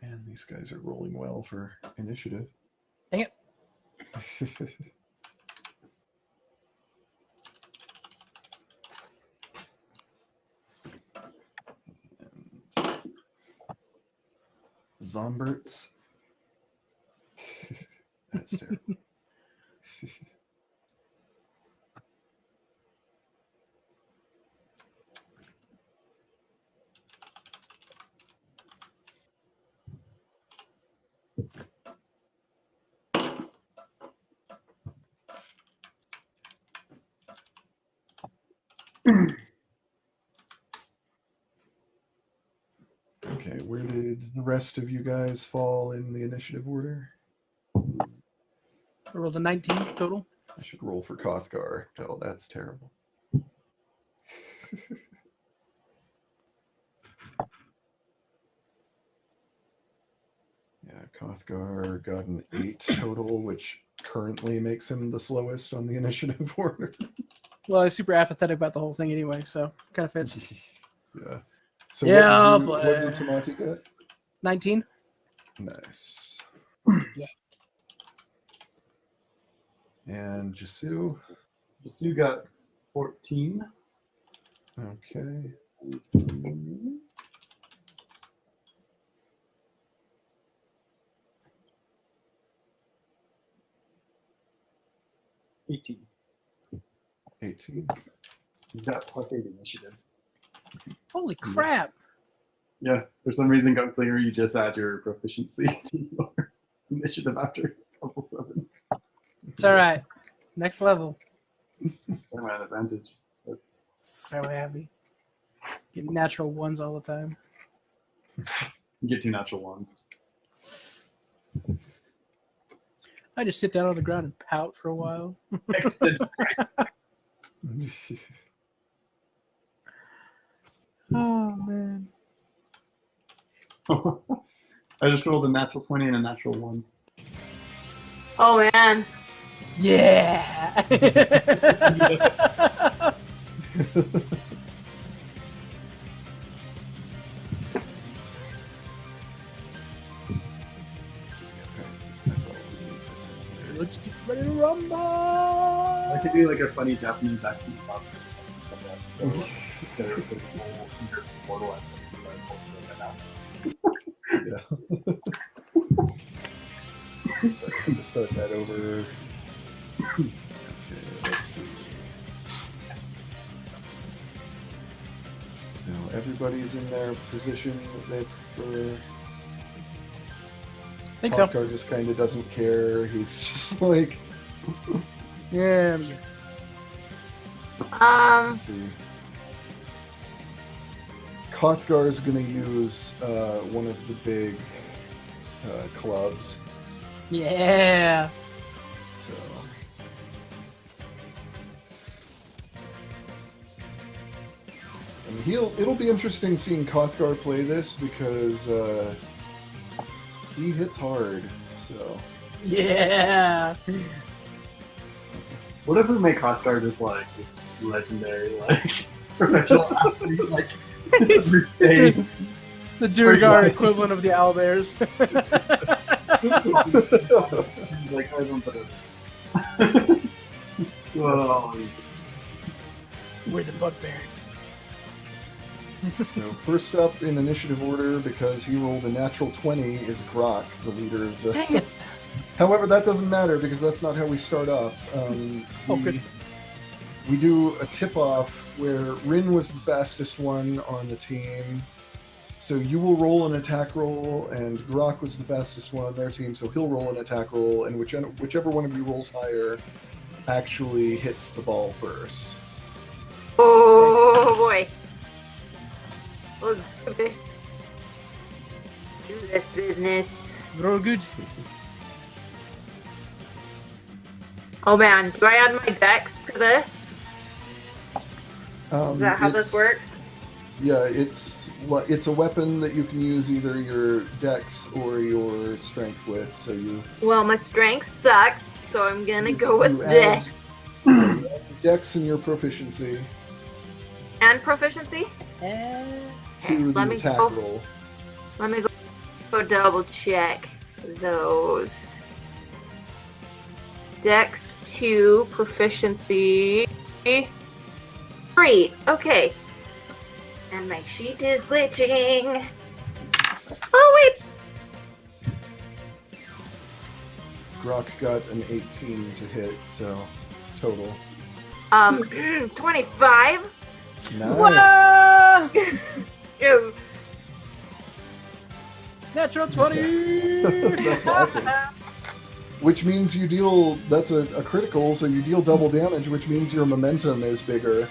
Man, these guys are rolling well for initiative. Dang it. And Zomberts. That's terrible. Okay, where did the rest of you guys fall in the initiative order? I rolled a 19 total. I should roll for Kothgar. Oh, that's terrible. Yeah, Kothgar got an 8 total, which currently makes him the slowest on the initiative order. Well, I was super apathetic about the whole thing anyway, so kind of fits. Yeah. So Yeah, what did Tamati get? 19. Nice. Yeah. And Jisu? Jisu got 14. Okay. 18. 18. He's got +8 initiative. Holy crap! Yeah, for some reason, Gunslinger, you just add your proficiency to your initiative after level 7. It's all right. Next level. I'm at advantage. That's... So happy. Get natural ones all the time. You get 2 natural ones. I just sit down on the ground and pout for a while. Oh, man. I just rolled a natural 20 and a natural 1. Oh man. Yeah! Let's get ready to rumble! I could do like a funny Japanese accent about Yeah. So I'm going to start that over. Okay, let's see. So everybody's in their position that they prefer. I think so. Kothgar just kind of doesn't care. He's just like... Yeah. Let's see. Kothgar is going to use one of the big clubs. Yeah. So. And it'll be interesting seeing Kothgar play this because he hits hard. So. Yeah. What if we make Kothgar just like this legendary, like professional athlete, like He's every the Durgar equivalent of the owlbears. like I don't put it. Well, We're the bugbears. So first up in initiative order, because he rolled a natural 20, is Grok, the leader of the... Dang it! However, that doesn't matter because that's not how we start off. Good. We do a tip-off where Rin was the fastest one on the team. So you will roll an attack roll, and Grok was the fastest one on their team, so he'll roll an attack roll, and whichever one of you rolls higher actually hits the ball first. Oh boy. Let's do this business. Roll good. Oh man, do I add my dex to this? Is that how this works? Yeah, it's a weapon that you can use either your dex or your strength with. So you. Well, my strength sucks, so I'm gonna go with add- dex. You add your dex and your proficiency And proficiency? to Let the me attack go- roll. Let me go double check those. Dex 2, proficiency 3. Okay. And my sheet is glitching. Oh, wait. Grok got an 18 to hit, so total. 25. Nice. Whoa! Is Natural 20! That's awesome. Which means you deal, that's a critical, so you deal double damage, which means your momentum is bigger.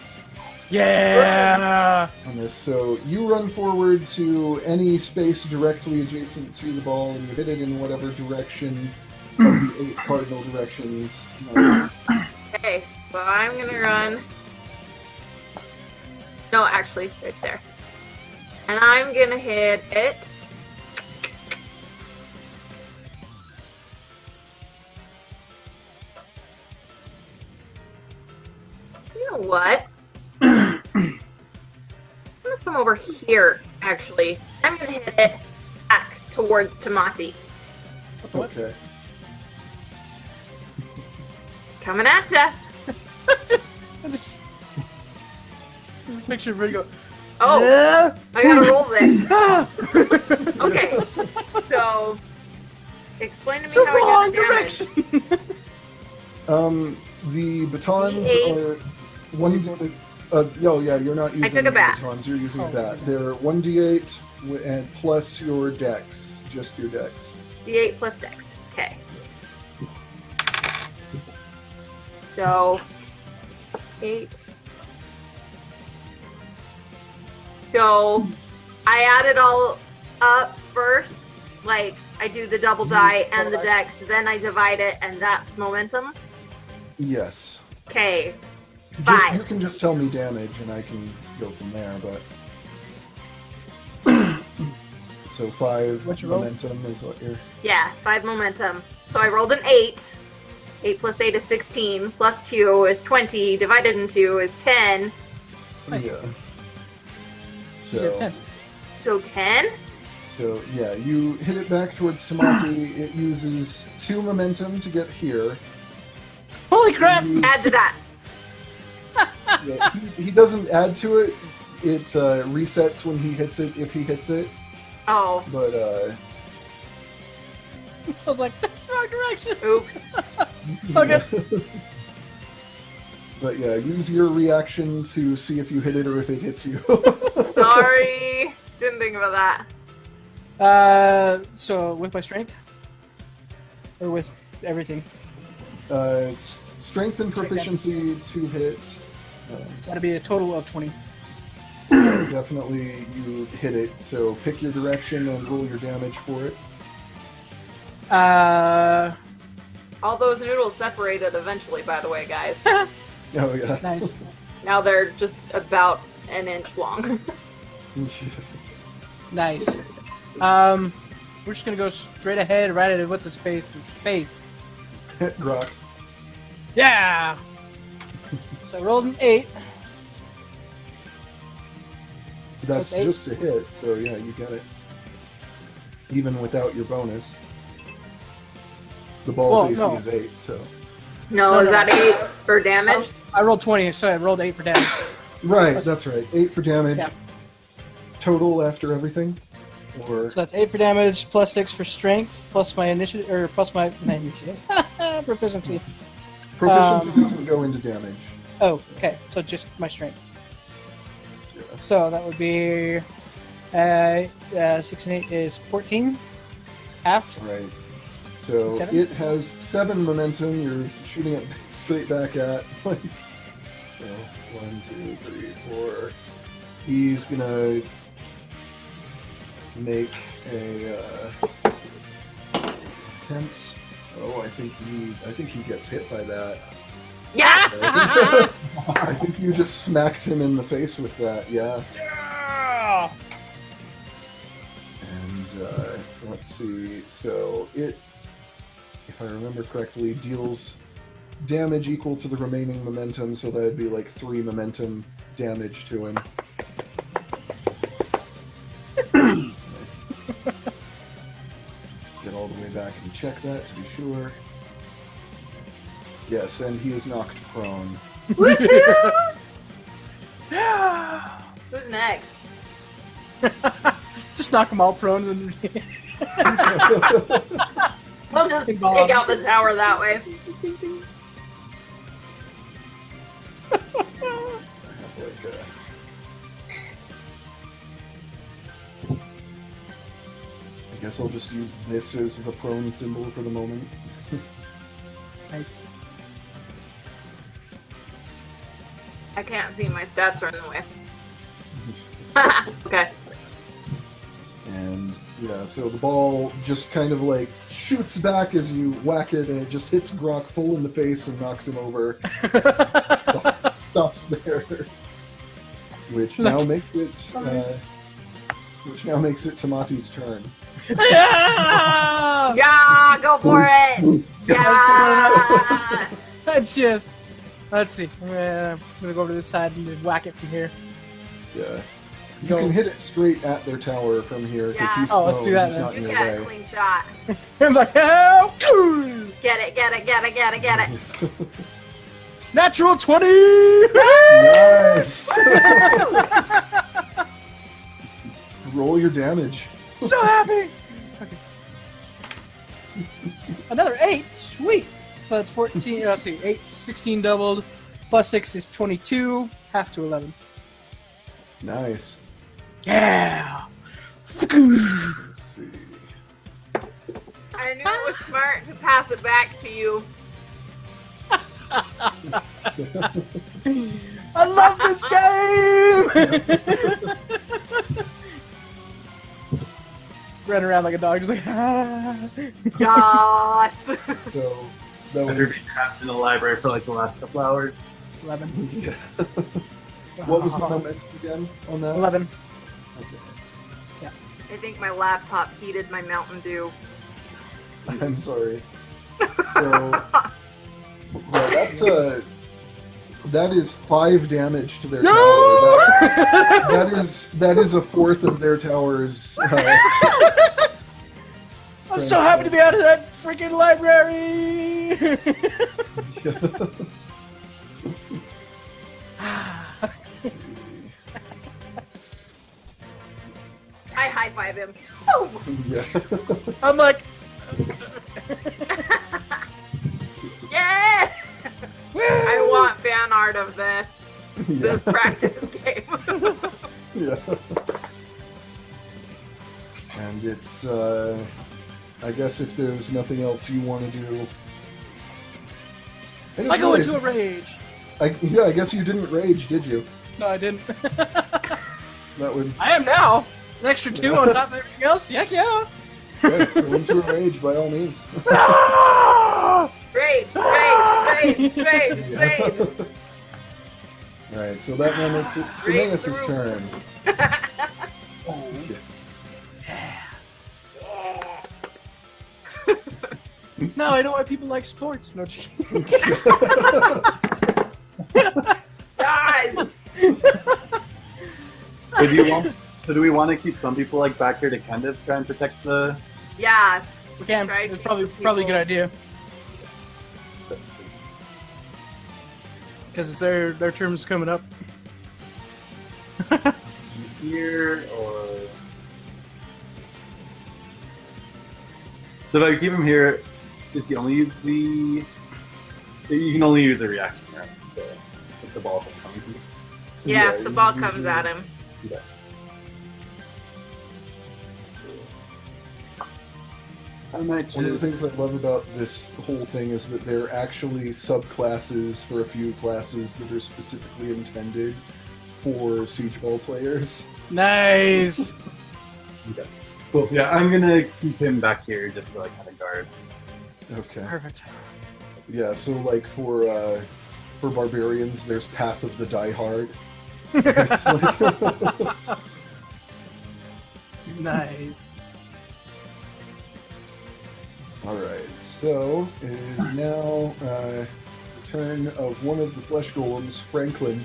Yeah. on this. So you run forward to any space directly adjacent to the ball, and you hit it in whatever direction of the 8 cardinal directions. Okay, so I'm gonna run. No, actually, right there. And I'm gonna hit it. You know what? I'm gonna come over here, actually. I'm gonna hit it back towards Tamati. Okay. Coming at ya. just picture Vertigo. Oh, Yeah. I gotta roll this. Ah. Okay, so explain to me It's the how I wrong got damage. direction. The batons D8. are one. Yeah, you're not using took a bat. batons. You're using Oh, a bat. okay. They're 1d8 and plus your dex, just your dex. D8 plus dex. Okay. So 8. So I add it all up first. Like I do the double die and the dex, then I divide it, and that's momentum. Yes. Okay. Just, 5. you can just tell me damage, and I can go from there. But so 5 What'd you roll? momentum is what you're. Yeah, 5 momentum. So I rolled an 8. 8 plus 8 is 16. Plus 2 is 20. Divided in 2 is 10. Nice. Yeah. You have So 10. So 10? So yeah, you hit it back towards Tamati. It uses 2 momentum to get here. Holy crap! You use- Add to that. yeah, he doesn't add to it. It resets when he hits it, if he hits it. Oh, But So I was like, that's the wrong direction. oops. Okay. But yeah, use your reaction to see if you hit it or if it hits you. Sorry. Didn't think about that. So with my strength? Or with everything? It's strength and proficiency to hit. It's gotta be a total of 20. Definitely you hit it, so pick your direction and roll your damage for it. All those noodles separated eventually, by the way, guys. Oh yeah. Nice. Now they're just about an inch long. Nice. We're just gonna go straight ahead, right at what's his face? His face. Hit Grok. Yeah! So I rolled an 8. That's That's 8. just a hit, so yeah, you got it. Even without your bonus. The ball's Well, AC no. is 8, so. No, is that 8 for damage? I rolled 20, so I rolled 8 for damage. Right, that's right. 8 for damage. Yeah. Total after everything? Or So that's 8 for damage, plus 6 for strength, plus my initiative, or plus my initiative. Proficiency. proficiency doesn't go into damage. Oh, okay. So just my strength. Yeah. So that would be 6 and 8 is 14. Halved. Right. So 7? it has 7 momentum. You're shooting it straight back at. So 1, 2, 3, 4. He's gonna make a attempt. Oh, I think he gets hit by that. Yeah! I think you just smacked him in the face with that. Yeah. Yeah! And let's see. So it, if I remember correctly, deals damage equal to the remaining momentum. So that'd be like 3 momentum damage to him. Get all the way back and check that to be sure. Yes, and he is knocked prone. Woohoo! Who's next? Just knock them all prone and then We'll just take Bob. out the tower that way. I guess I'll just use this as the prone symbol for the moment. Nice. I can't see. My stats are in the way. Okay. And yeah, so the ball just kind of like shoots back as you whack it, and it just hits Grok full in the face and knocks him over. Stops there, which now makes it Tamati's turn. Yeah! Yeah, go for it. Yeah. Let's see. I'm gonna go over to this side and just whack it from here. Yeah. You can hit it straight at their tower from here because Yeah. he's let's do that he's then. not You in your get a way. clean shot. I'm like, help! Get it. Natural 20! Nice. Roll your damage. So happy! Okay. Another 8, sweet! So that's 14, let's see, 8, 16 doubled, plus 6 is 22, half to 11. Nice. Yeah! Let's see. I knew it was smart to pass it back to you. I love this game! Running around like a dog, just like, Yes. So that After was being trapped in the library for like the last couple hours. 11. yeah. What was the moment again on that? 11. Okay. I think my laptop heated my Mountain Dew. I'm sorry. So yeah, that is 5 damage to their No! tower. That is a fourth of their tower's. I'm so happy to be out of that freaking library! I high five him. Boom. Yeah. I'm like, Yeah. I want fan art of this. Yeah. This practice game. Yeah. And it's, I guess if there's nothing else you want to do. I go into a rage. I guess you didn't rage, did you? No, I didn't. That would. I am now. An extra 2 on top of everything else? Heck yeah! Yeah, go into a rage by all means. Rage. Alright, so that now makes it Sinaeus' turn. No, I know why people like sports. No, just kidding. Guys. So do we want to keep some people like back here to kind of try and protect the? Yeah. We can. Try It's to probably keep a good people- idea. Because it's their term's coming up. Here or so if I keep him here, does he only use the? You can only use a reaction, right? If the ball that's coming to you. Yeah, Yeah, if the ball you comes usually- at him. Okay. I might One of the just. things I love about this whole thing is that there are actually subclasses for a few classes that are specifically intended for Siege Ball players. Nice. Okay. Cool. Yeah, I'm gonna keep him back here just to like kind of guard. Okay. Perfect. Yeah, so like for barbarians, there's Path of the Die Hard. It's like- Nice. Alright, so it is now the turn of one of the flesh golems, Franklin.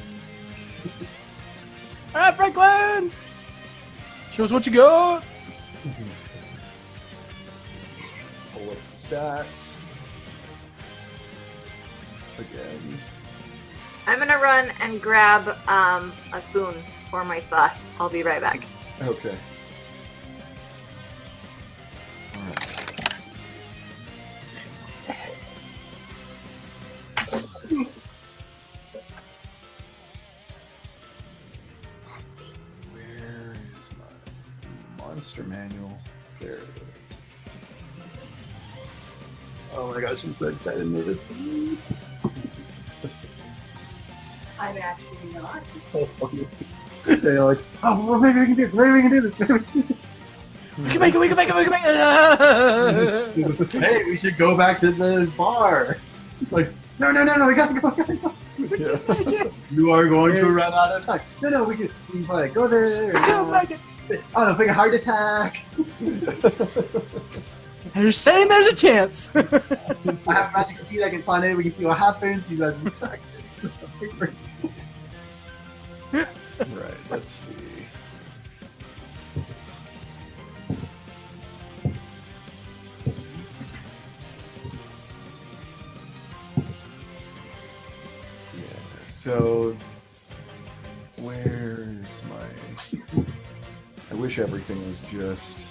All right, Franklin. Show us what you got. Pull up the stats. Again. I'm gonna run and grab a spoon for my pho. I'll be right back. Okay. Alright, let's see. Where is my monster manual? There it is. Oh my gosh, I'm so excited to know this. I'm actually not. So funny. They're like, oh, well, maybe we can do this. Maybe we can do this. We can make it. We can make it. We can make it. Hey, we should go back to the bar. Like, no, we gotta go. Yeah. You are going to run out of time. No, we can play. Go there. Don't make it. Oh no, big heart attack. You're saying there's a chance. I have a magic seed. I can find it. We can see what happens. You guys distracted. Right, let's see. Yeah, so where's my... I wish everything was just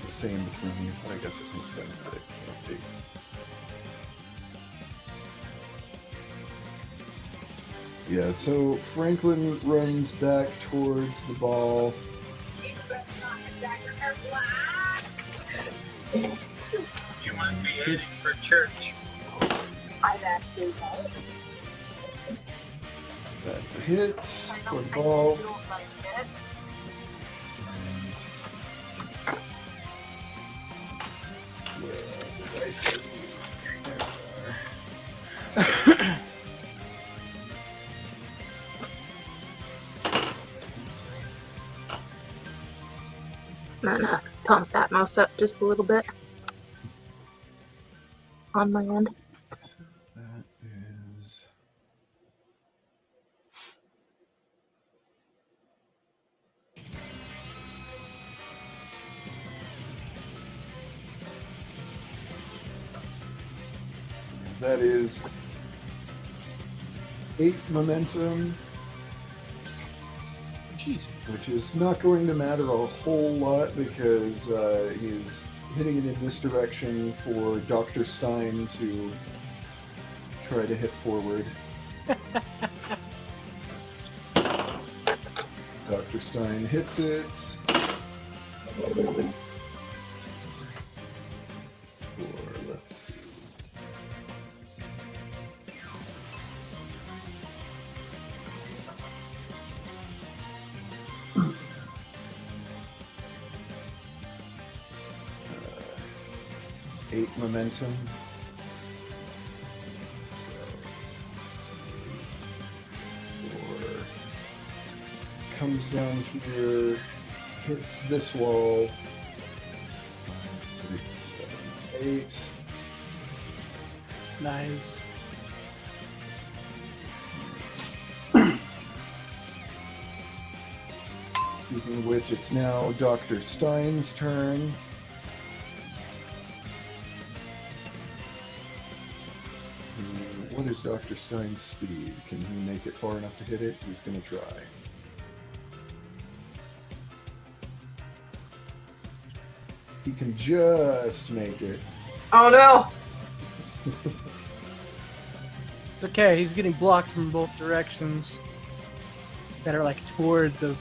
the same between these, but I guess it makes sense that it can't be. Yeah, so Franklin runs back towards the ball. You must be heading for church. I'm actually not. That's a hit for the ball. And where did I say? There we are. I'm gonna pump that mouse up just a little bit on my end. That is... That is 8 momentum, Jeez. which is not going to matter a whole lot because he's hitting it in this direction for Dr. Stein to try to hit forward. Dr. Stein hits it. For, let's see. Eight momentum. So it's 4. Comes down here, hits this wall. 5, 6, 7, 8. Nice. Speaking of which, it's now Dr. Stein's turn. What is Dr. Stein's speed? Can he make it far enough to hit it? He's going to try. He can just make it. Oh no! It's okay. He's getting blocked from both directions that are like toward the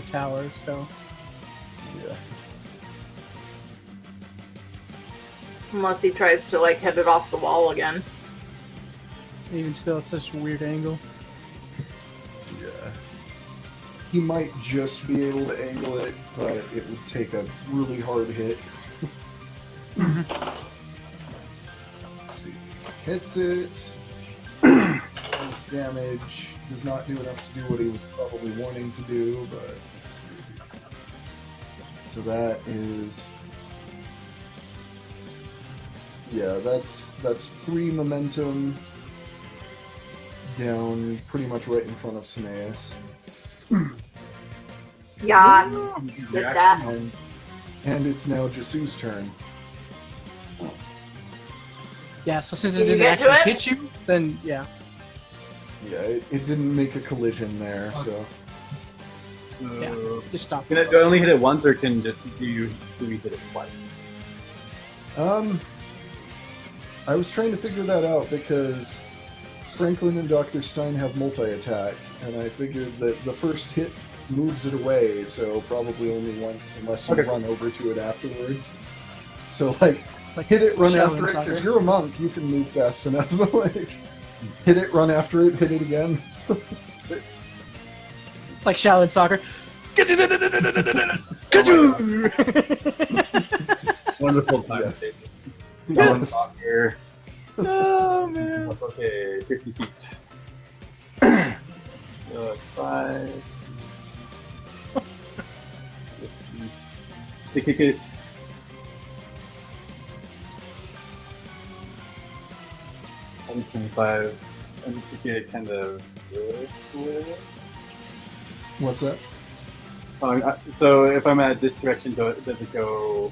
tower. So Yeah. Unless he tries to like hit it off the wall again. even still, it's such a weird angle. Yeah. He might just be able to angle it, but it would take a really hard hit. Let's see. Hits it. Does damage. Does not do enough to do what he was probably wanting to do, but let's see. So that is... Yeah, that's 3 momentum down pretty much right in front of Cineas. Yas. With that. And it's now Jasu's turn. Yeah, so since it Can you didn't get to actually it? hit you, then yeah. Yeah, it didn't make a collision there, so... Yeah, just stop. Do I only hit it once, or can do we hit it twice? I was trying to figure that out because Franklin and Dr. Stein have multi-attack, and I figured that the first hit moves it away, so probably only once, unless you run over to it afterwards. So, like, It's like hit it, run shell after it, inside because her. you're a monk, you can move fast enough. Like, Hit it, run after it, hit it again. It's like Shaolin soccer. Wonderful time. Yes. Shaolin soccer. Oh man. Okay, 50 feet. So it's 5. 50. Kick. I'm 25. I need to get kind of this way. What's that? So if I'm at this direction, does it go?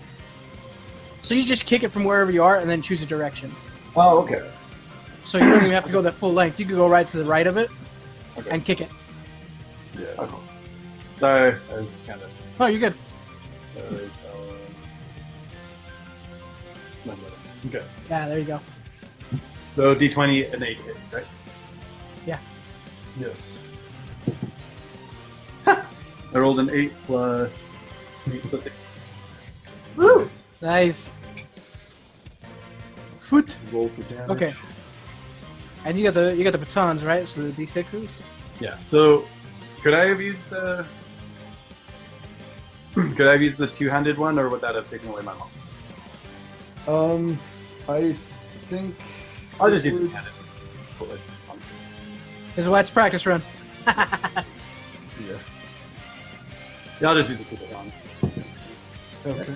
So you just kick it from wherever you are and then choose a direction. Oh, okay. So you don't even have to go that full length. You could go right to the right of it Okay. and kick it. Yeah. Okay. Sorry, I was kind of. Oh, you're good. Okay. Yeah, there you go. So D20 and 8 hits, right? Yes. I rolled an 8 plus 6. Woo! Nice. Nice. Foot. Roll for damage. Okay. And you got the batons, right? So the D6s. Yeah. So could I have used could I have used the two-handed one, or would that have taken away my mom? I think I'll just it use the would- two-handed one. This is why it's practice run. Yeah. Yeah, I'll just use the two batons. Okay.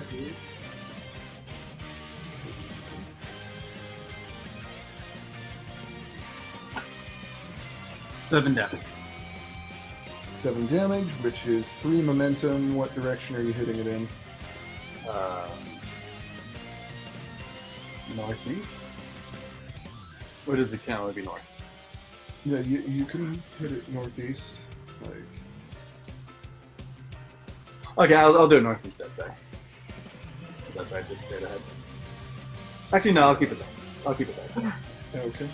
Seven damage. 7 damage, which is 3 momentum. What direction are you hitting it in? Northeast? Or does it count? Would be north? Yeah, you can hit it northeast. Like, Okay, I'll do it northeast, I'd say. That's right, just straight ahead. Actually, no, I'll keep it there. I'll keep it there. okay.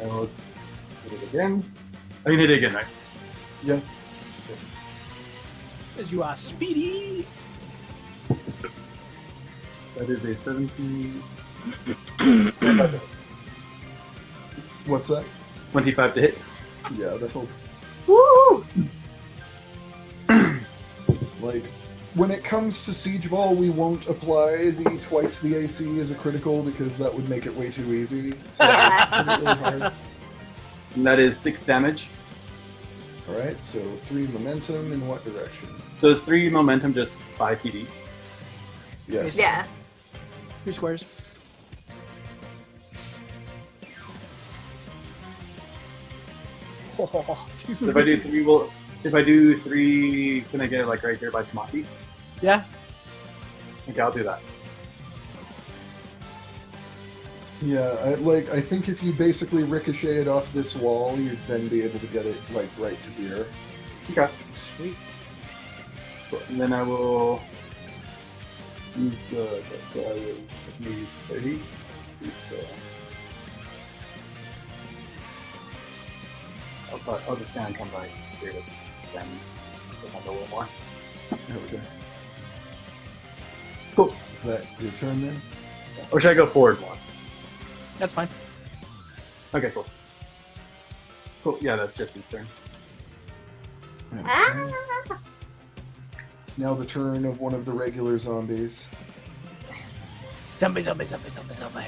I will hit it again. I can hit it again, right? Yeah. As you are speedy. That is a 17. What's that? 25 to hit. Yeah, that'll. Woo! Like, when it comes to Siege Ball, we won't apply the twice the AC as a critical because that would make it way too easy. So Yeah. it's really hard. And that is 6 damage. Alright, so 3 momentum in what direction? Those 3 momentum, just 5 feet each. Yes. Yeah. 3 squares. Oh, dude. If I do 3, if I do 3, can I get it like right here by Tamati? Yeah. Okay, I'll do that. Yeah, I think if you basically ricochet it off this wall, you'd then be able to get it, like, right to here. Okay. Sweet. And then I will use the. So I will use 30. I'll just kind of come by here with them. Have a little more. Okay. Cool. Is that your turn then? Or should I go forward more? That's fine. Okay, cool. Cool. Yeah, that's Jesse's turn. Okay. Ah. It's now the turn of one of the regular zombies. Zombie, zombie, zombie, zombie, zombie.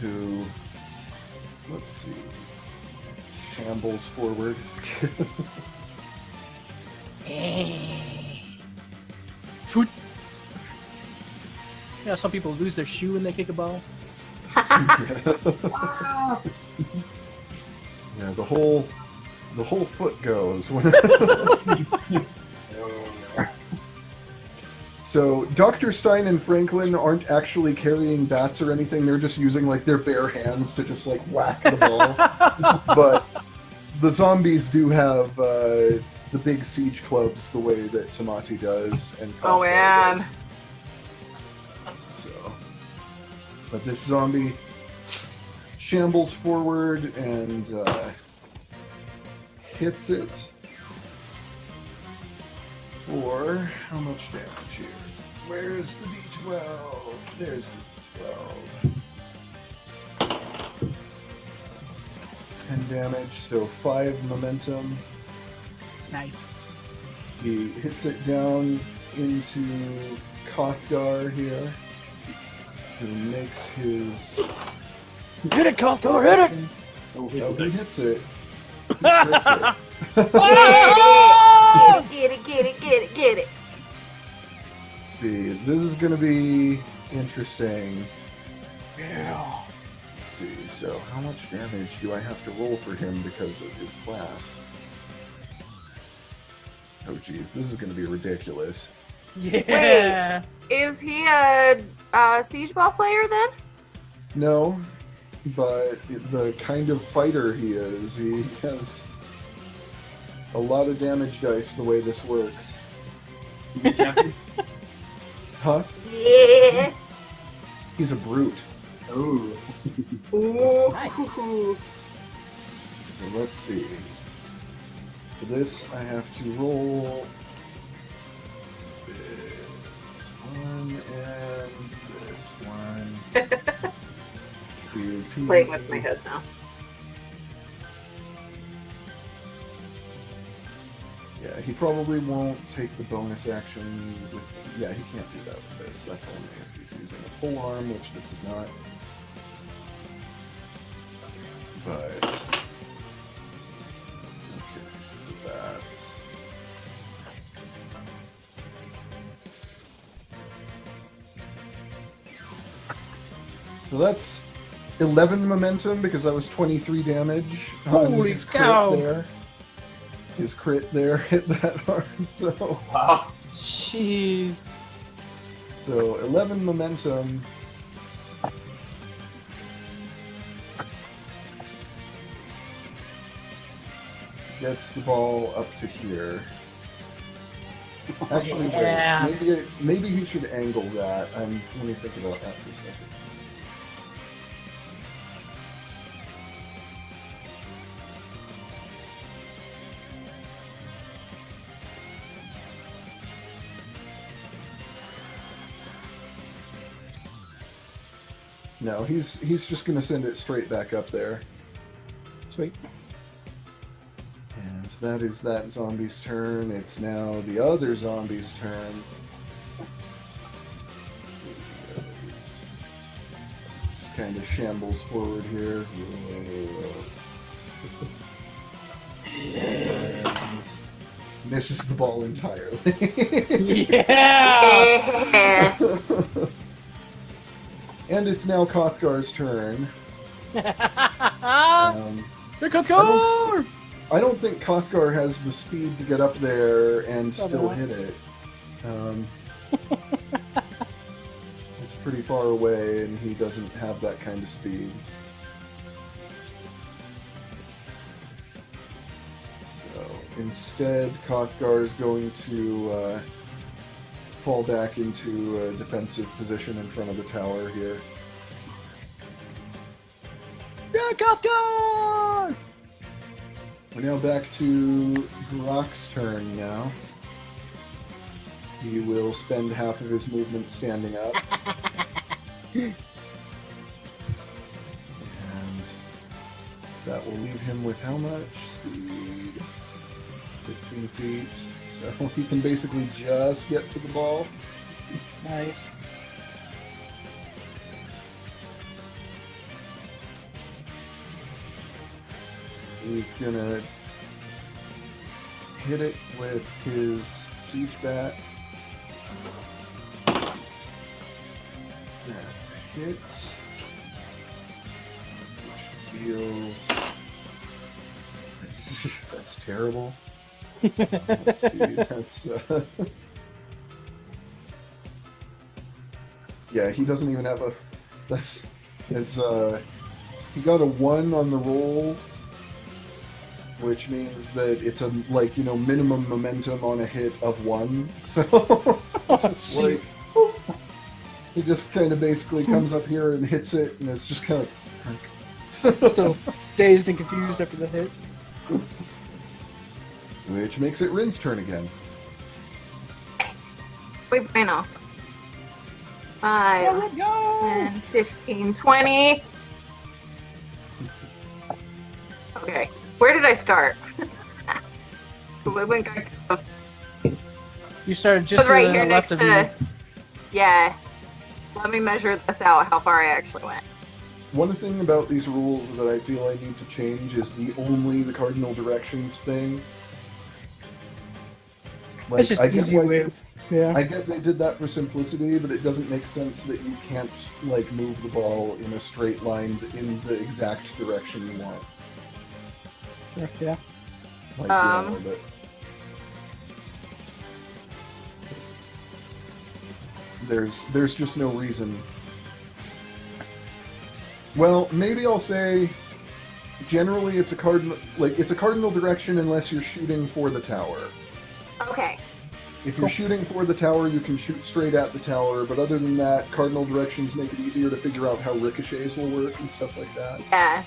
Who, let's see, shambles forward. Foot. You know, some people lose their shoe when they kick a ball. Yeah, the whole foot goes. So Dr. Stein and Franklin aren't actually carrying bats or anything. They're just using like their bare hands to just like whack the ball. But the zombies do have the big siege clubs the way that Tamati does and Oh, Kafka man. does. So, but this zombie shambles forward and hits it for how much damage here? Where's the D12? There's the D12. 10 damage, so 5 momentum. Nice. He hits it down into Kothgar here, who makes his... Hit it, Kothgar, hit it! Oh, he hits it. He crits it. Get it. Let's see, this is going to be interesting. Yeah. Let's see, so how much damage do I have to roll for him because of his class? Oh geez, this is going to be ridiculous. Yeah. Is he a siege ball player then? No, but the kind of fighter he is, he has a lot of damage dice the way this works. Huh? Yeah. He's a brute. Oh. Nice. So let's see. For this, I have to roll this one and this one. Let's see, is he Playing with my head now. Yeah, he probably won't take the bonus action with... Yeah, he can't do that with this. That's only if he's using a pole arm, which this is not. But... Okay, so that's... So that's 11 momentum because that was 23 damage. on Holy his crit cow. There. His crit there hit that hard, so... Wow. Jeez. So 11 momentum. Gets the ball up to here. Actually, Yeah. wait, maybe he should angle that. Let me think about that for a second. No, he's just gonna send it straight back up there. Sweet. And that is that zombie's turn. It's now the other zombie's turn. Just kind of shambles forward here. And misses the ball entirely. Yeah. And it's now Kothgar's turn. Here comes Kothgar! I don't think Kothgar has the speed to get up there and still hit it. It's pretty far away, and he doesn't have that kind of speed. So instead, Kothgar is going to fall back into a defensive position in front of the tower here. Yeah, Kothgar! We're now back to Brock's turn now. He will spend half of his movement standing up. And that will leave him with how much speed? 15 feet. So he can basically just get to the ball. Nice. He's gonna hit it with his siege bat. That's a hit. Which deals... That's terrible. Let's see, that's... Yeah, he doesn't even have a... That's... It's, he got a 1 on the roll, which means that it's a, like, you know, minimum momentum on a hit of 1. So, it's like, he just kind of basically comes up here and hits it, and it's just kind of Still dazed and confused after the hit. which makes it Rin's turn again. Muy bueno. 5, Go! 10, 15, 20. Okay. Where did I start? You started It just was right to here the next left of me. to. Yeah. Let me measure this out, how far I actually went. One thing about these rules that I feel I need to change is the cardinal directions thing. Like, It's just easy with. Yeah. I get they did that for simplicity, but it doesn't make sense that you can't like move the ball in a straight line in the exact direction you want. Sure. Yeah. Like, but there's just no reason. Well, maybe I'll say generally it's a cardinal direction unless you're shooting for the tower. Okay. If you're shooting for the tower, you can shoot straight at the tower, but other than that, cardinal directions make it easier to figure out how ricochets will work and stuff like that. Yeah.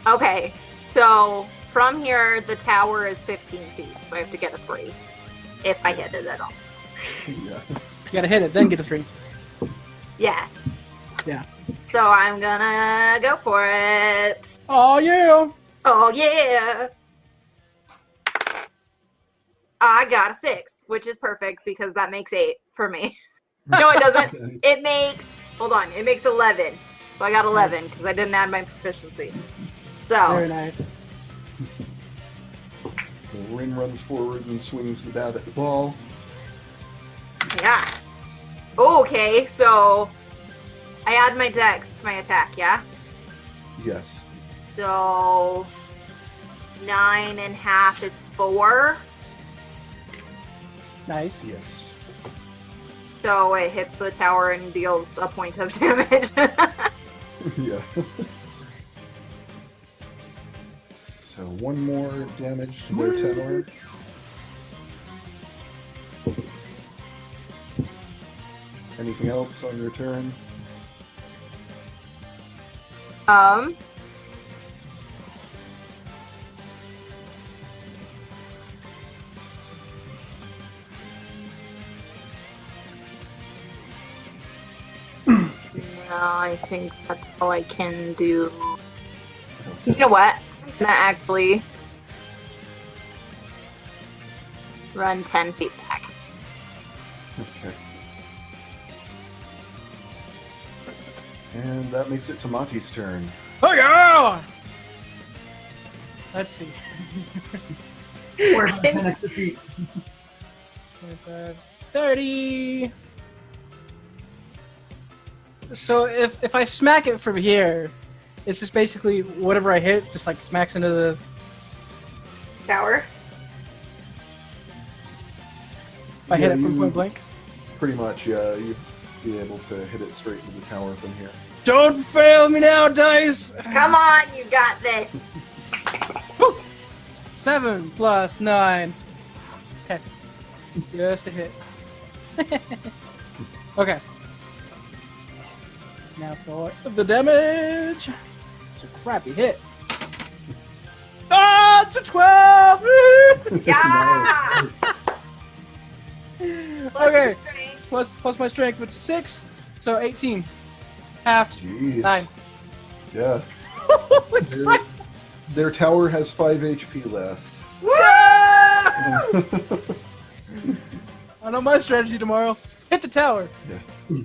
Okay. So from here, the tower is 15 feet, so I have to get a 3 if I hit it at all. Yeah. You gotta hit it, then get a 3. Yeah. Yeah. So I'm gonna go for it. Oh yeah! Oh yeah! I got a 6, which is perfect because that makes 8 for me. No, it doesn't. It makes, hold on, it makes 11. So I got 11 because I didn't add my proficiency. So. Very nice. The ring runs forward and swings the bat at the ball. Yeah. Okay, so I add my dex to my attack, yeah? Yes. So 9.5 is 4. Nice. Yes. So it hits the tower and deals a point of damage. Yeah. So one more damage to their tenor. Anything else on your turn? No, I think that's all I can do. You know what? I'm gonna actually run 10 feet back. Okay. And that makes it to Mati's turn. Oh yeah! Let's see. 10 extra feet. 25, 30. So if I smack it from here, it's just basically whatever I hit just like smacks into the Tower? if I hit Yeah, it from you- point blank. Pretty much, yeah. You'd be able to hit it straight into the tower from here. Don't fail me now, dice! Come on, you got this. 7 plus 9. Okay. Just a hit. Okay. Now for the damage. It's a crappy hit. Ah, it's a 12! Yeah! Okay. Plus my strength, which is 6. So 18. Halved. Jeez. 9. Yeah. Holy Their, crap! their tower has 5 HP left. I know my strategy tomorrow. Hit the tower. You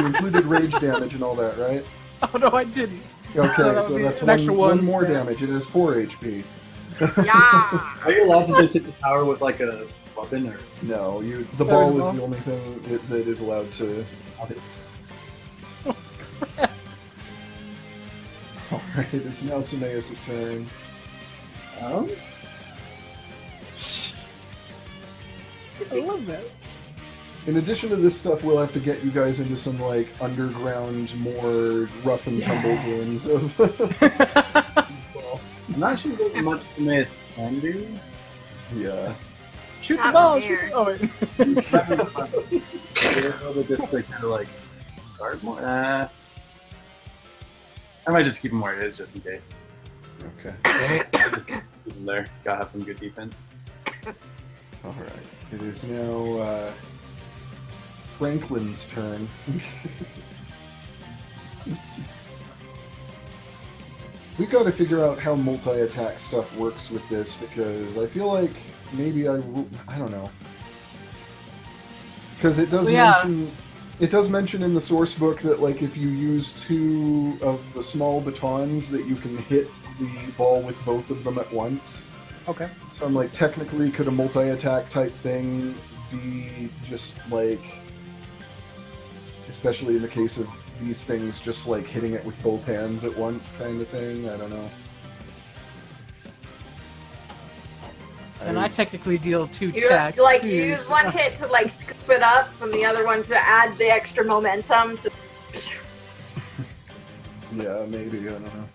included rage damage and all that, right? Oh no, I didn't. Okay, So that would so be that's an extra one one. more Yeah. damage. It has 4 HP. Yeah! Are you allowed to just hit the tower with like a weapon or? No, the There ball we is go. the only thing that is allowed to hit. Alright, it's now Cineas' turn. I love that. In addition to this stuff, we'll have to get you guys into some like underground, more rough and tumble games of. I'm not sure there's much Timaeus can do. Yeah. Shoot the Not ball. from Shoot here. the... Oh wait. Just to kind of like guard more. I might just keep him where it is just in case. Okay. Keep him there. Gotta have some good defense. Alright. It is now Franklin's turn. We've got to figure out how multi-attack stuff works with this, because I feel like maybe I don't know. Because it does mention in the source book that like if you use 2 of the small batons that you can hit the ball with both of them at once. Okay. So I'm like, technically, could a multi-attack type thing be just like, especially in the case of these things, just like hitting it with both hands at once kind of thing? I don't know. And I technically deal 2 You attacks. like you use one hit to like scoop it up, and the other one to add the extra momentum. To... Yeah, maybe, I don't know.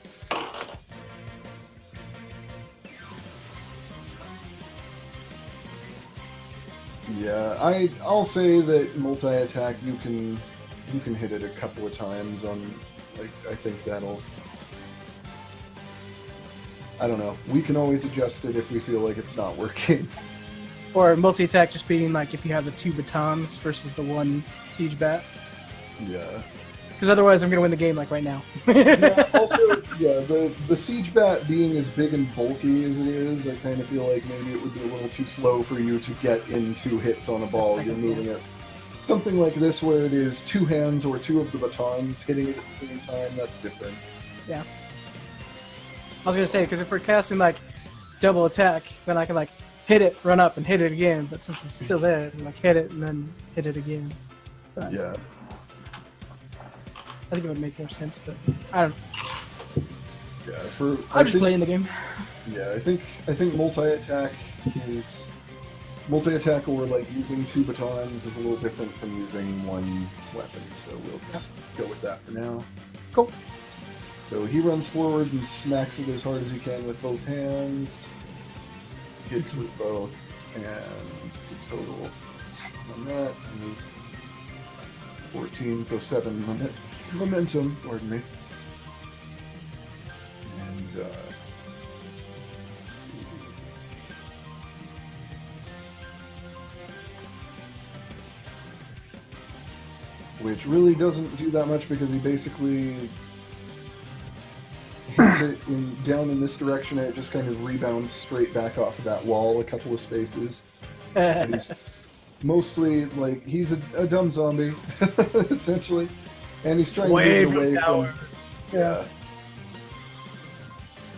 Yeah, I'll say that multi-attack you can hit it a couple of times on, like, I think that'll, I don't know. We can always adjust it if we feel like it's not working. Or multi-attack just being like if you have the 2 batons versus the 1 siege bat. Yeah. Because otherwise I'm going to win the game like right now. Also, yeah, the siege bat being as big and bulky as it is, I kind of feel like maybe it would be a little too slow for you to get in 2 hits on a ball. You're moving it. Something like this where it is 2 hands or 2 of the batons hitting it at the same time, that's different. Yeah. I was going to say, because if we're casting like double attack, then I can like hit it, run up, and hit it again. But since it's still there, I can like hit it and then hit it again. But yeah. I think it would make more sense, but I don't know. Yeah, I'm just playing the game. Yeah, I think multi-attack or like using 2 batons is a little different from using 1 weapon, so we'll just go with that for now. Cool. So he runs forward and smacks it as hard as he can with both hands. Hits with both, and the total on that is 14, so 7 momentum, pardon me. And which really doesn't do that much because he basically hits it down in this direction and it just kind of rebounds straight back off of that wall a couple of spaces. And he's mostly like he's a dumb zombie essentially, and he's trying to get away from yeah.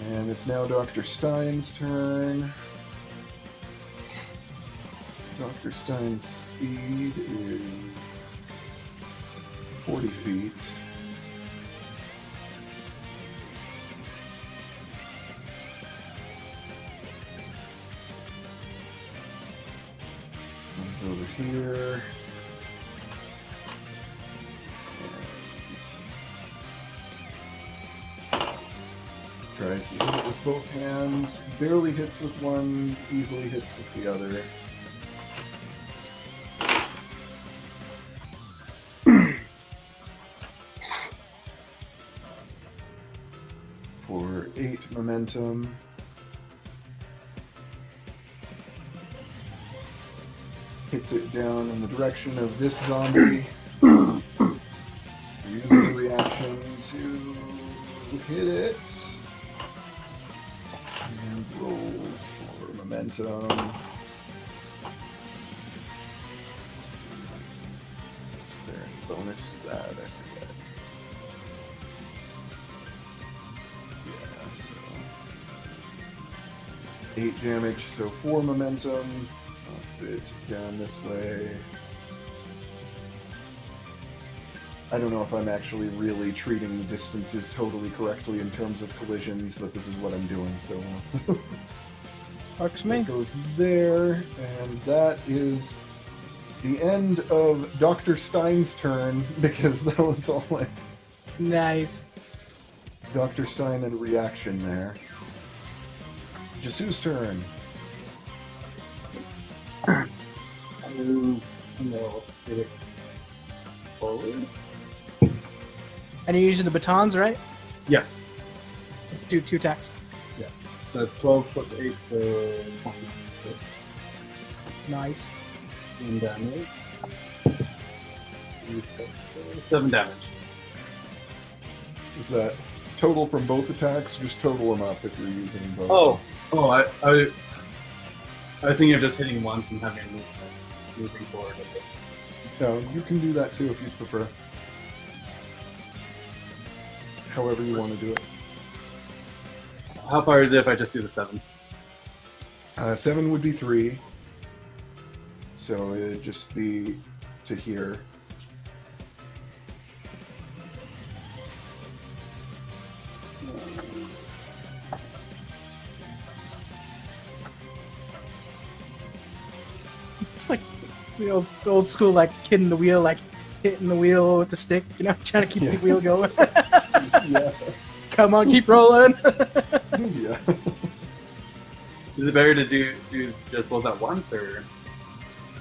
And it's now Dr. Stein's turn. Dr. Stein's speed is 40 feet. One's over here. Tries to hit it with both hands, barely hits with one, easily hits with the other. For 8 momentum. Hits it down in the direction of this zombie. Uses a reaction to hit it. And rolls for momentum. Is there any bonus to that? I forget. Yeah, so 8 damage, so 4 momentum. Knocks it down this way. I don't know if I'm actually really treating the distances totally correctly in terms of collisions, but this is what I'm doing, so... Works me. It goes there, and that is the end of Dr. Stein's turn, because that was all like... Nice. Dr. Stein and reaction there. Jasu's turn. No, get it forward. And you're using the batons, right? Yeah. Do 2 attacks. Yeah. That's 12 plus 8, so 26. Nice. 1 damage. 7 damage. Is that total from both attacks? Just total them up if you're using both. I was thinking of just hitting once and having moving forward. No, you can do that too if you prefer. However you want to do it. How far is it if I just do the 7? 7 would be 3. So it'd just be to here. It's like the old school, like kid in the wheel, like hitting the wheel with the stick, you know, trying to keep the wheel going. Yeah. Come on, keep rolling. Yeah. Is it better to do just both at once, or?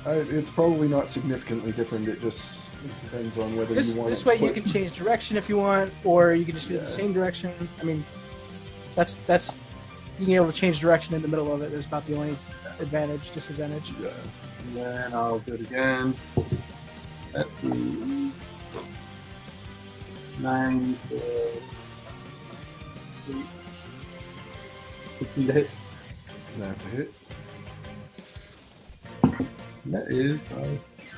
It's probably not significantly different. It just depends on whether you want. This way, you can change direction if you want, or you can just do the same direction. I mean, that's being able to change direction in the middle of it is about the only disadvantage. Yeah. And then I'll do it again. That's 9, 12, 8. 16 to hit. That's a hit. That is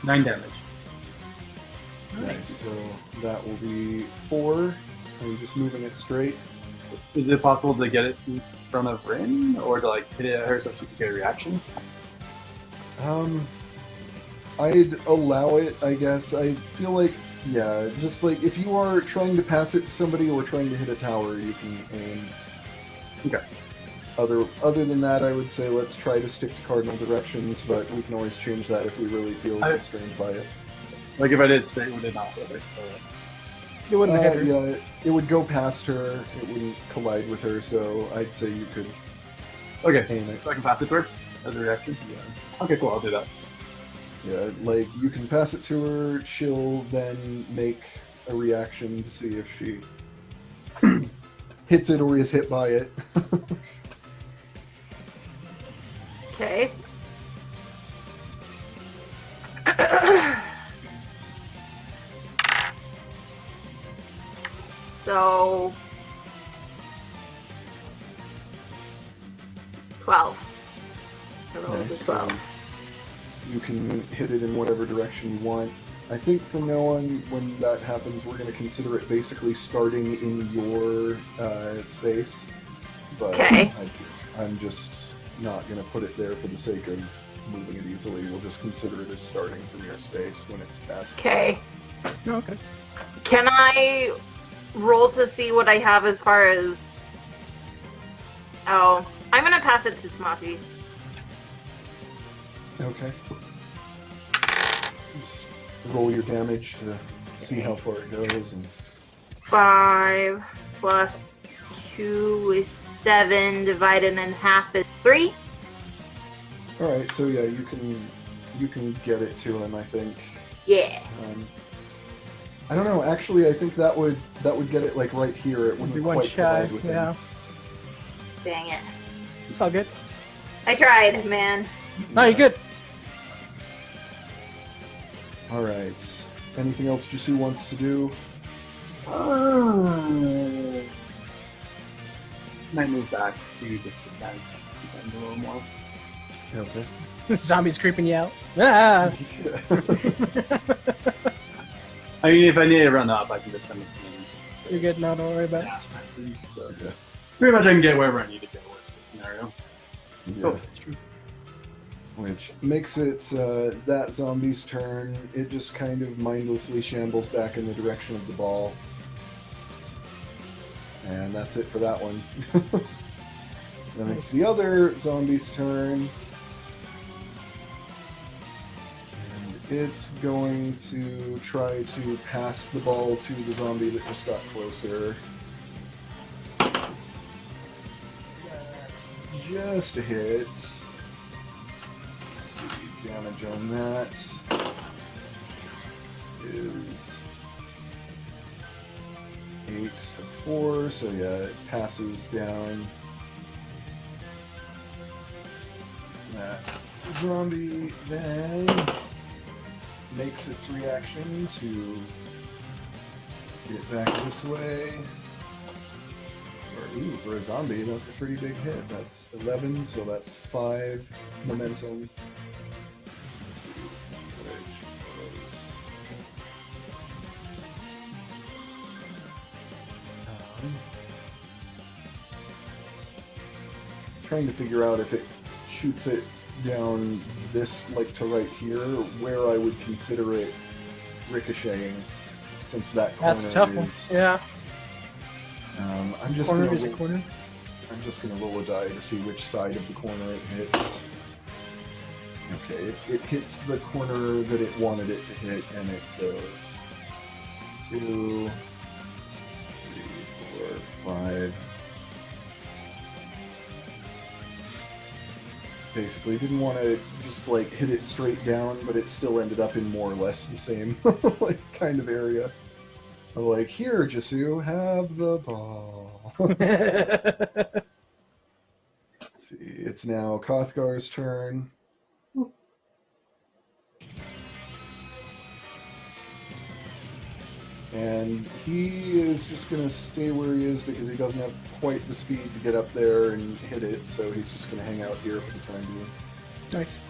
9 damage. Nice. So that will be 4. I'm just moving it straight. Is it possible to get it in front of Rin, or to like hit it at her so she can get a reaction? I'd allow it, I guess. I feel like, yeah, just like if you are trying to pass it to somebody or trying to hit a tower, you can aim. Okay. Other than that, I would say let's try to stick to cardinal directions, but we can always change that if we really feel constrained by it. Like if I did straight, would it not hit her? It wouldn't hit her. Yeah, it would go past her. It wouldn't collide with her, so I'd say you could Okay, aim it. so I can pass it to her as a reaction? Yeah. Okay, cool, I'll do that. Yeah, like you can pass it to her, she'll then make a reaction to see if she hits it or is hit by it. Okay. So 12. I rolled a Nice. 12. You can hit it in whatever direction you want. I think from now on, when that happens, we're going to consider it basically starting in your space. But Okay. I'm just not going to put it there for the sake of moving it easily. We'll just consider it as starting from your space when it's past. Okay. Oh, okay. Can I roll to see what I have as far as... Oh, I'm going to pass it to Tamati. Okay. Just roll your damage to see how far it goes. And 5 plus 2 is 7, divided in half is 3. all right, so yeah, you can get it to him. I think. Yeah. I don't know. Actually, I think that would get it like right here. It wouldn't Be one quite shy. collide with him. Yeah, Dang it. it's all good. I tried, man. No, you're good. All right. Anything else Jusu wants to do? Might move back to just defend a little more. Okay. Zombies creeping you out. Ah! I mean, if I need to run up, I can just kind of You're good. No, don't worry about it. dash my feet. So Okay. pretty much I can get wherever I need to get. Worst case scenario. Yeah. Oh, True. Which makes it that zombie's turn. It just kind of mindlessly shambles back in the direction of the ball. And that's it for that one. Then it's the other zombie's turn. And it's going to try to pass the ball to the zombie that just got closer. That's just a hit. Let's see, damage on that is 8, so 4, so yeah, it passes down. That zombie then makes its reaction to get it back this way. Ooh, for a zombie, that's a pretty big hit. That's 11, so that's 5 momentum. Let's see, which goes. Trying to figure out if it shoots it down this, like to right here, where I would consider it ricocheting, since that corner That's a tough one. is. Yeah. I'm just Corner gonna is a corner. I'm just gonna roll a die to see which side of the corner it hits. Okay, it hits the corner that it wanted it to hit, and it goes 2, 3, 4, 5. Basically, didn't want to just like hit it straight down, but it still ended up in more or less the same like kind of area. I'm like, here, Jisu, have the ball. Let's see, it's now Kothgar's turn. And he is just going to stay where he is because he doesn't have quite the speed to get up there and hit it, so he's just going to hang out here for the time being. Nice.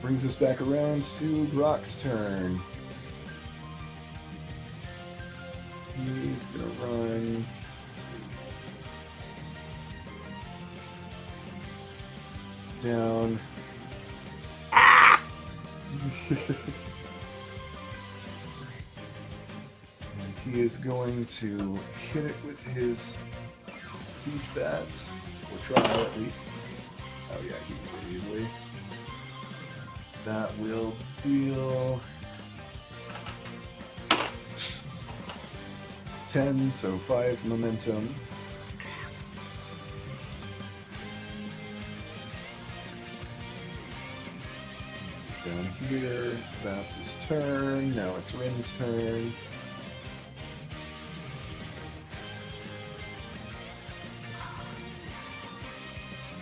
Brings us back around to Brock's turn. He's going to run... down. Ah! And he is going to hit it with his siege bat, or try at least. Oh yeah, he can do it easily. That will deal 10, so 5 momentum. Down here, that's his turn. Now it's Rin's turn.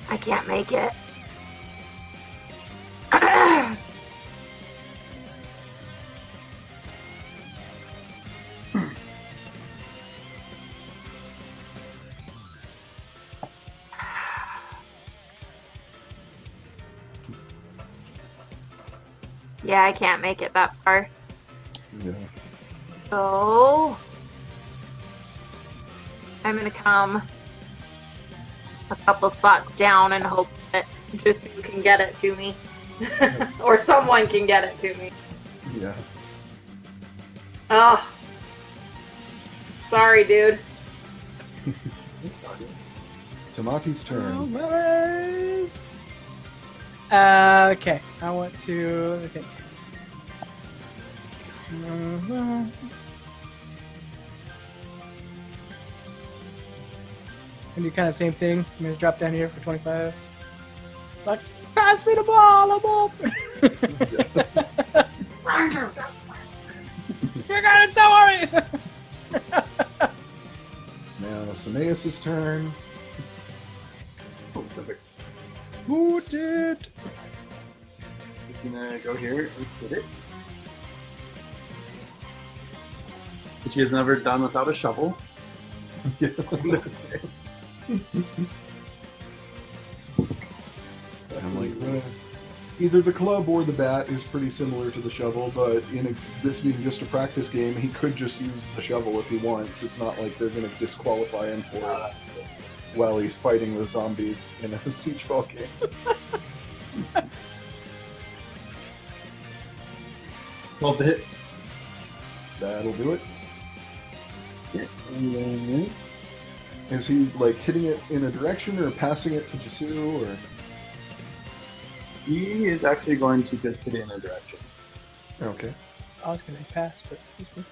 I can't make it. Yeah, I can't make it that far. Yeah. So I'm gonna come a couple spots down and hope that just you can get it to me. Or someone can get it to me. Yeah. Oh. Sorry, dude. Tomati's turn. Nice. Okay, I want to. Let me think. And do kind of same thing. I'm gonna drop down here for 25. Like, pass me the ball, I'm open. You got it, don't worry. It's now Sameas' turn. Oh, perfect. Who did? He's gonna go here and hit it. Which he has never done without a shovel. Yeah. I'm like, either the club or the bat is pretty similar to the shovel, but this being just a practice game, he could just use the shovel if he wants. It's not like they're going to disqualify him for it while he's fighting the zombies in a siege ball game. Well, the hit. That'll do it. And then Is he like hitting it in a direction or passing it to Jisu or? he is actually going to just hit it in a direction. Okay. I was gonna say pass, but he's good.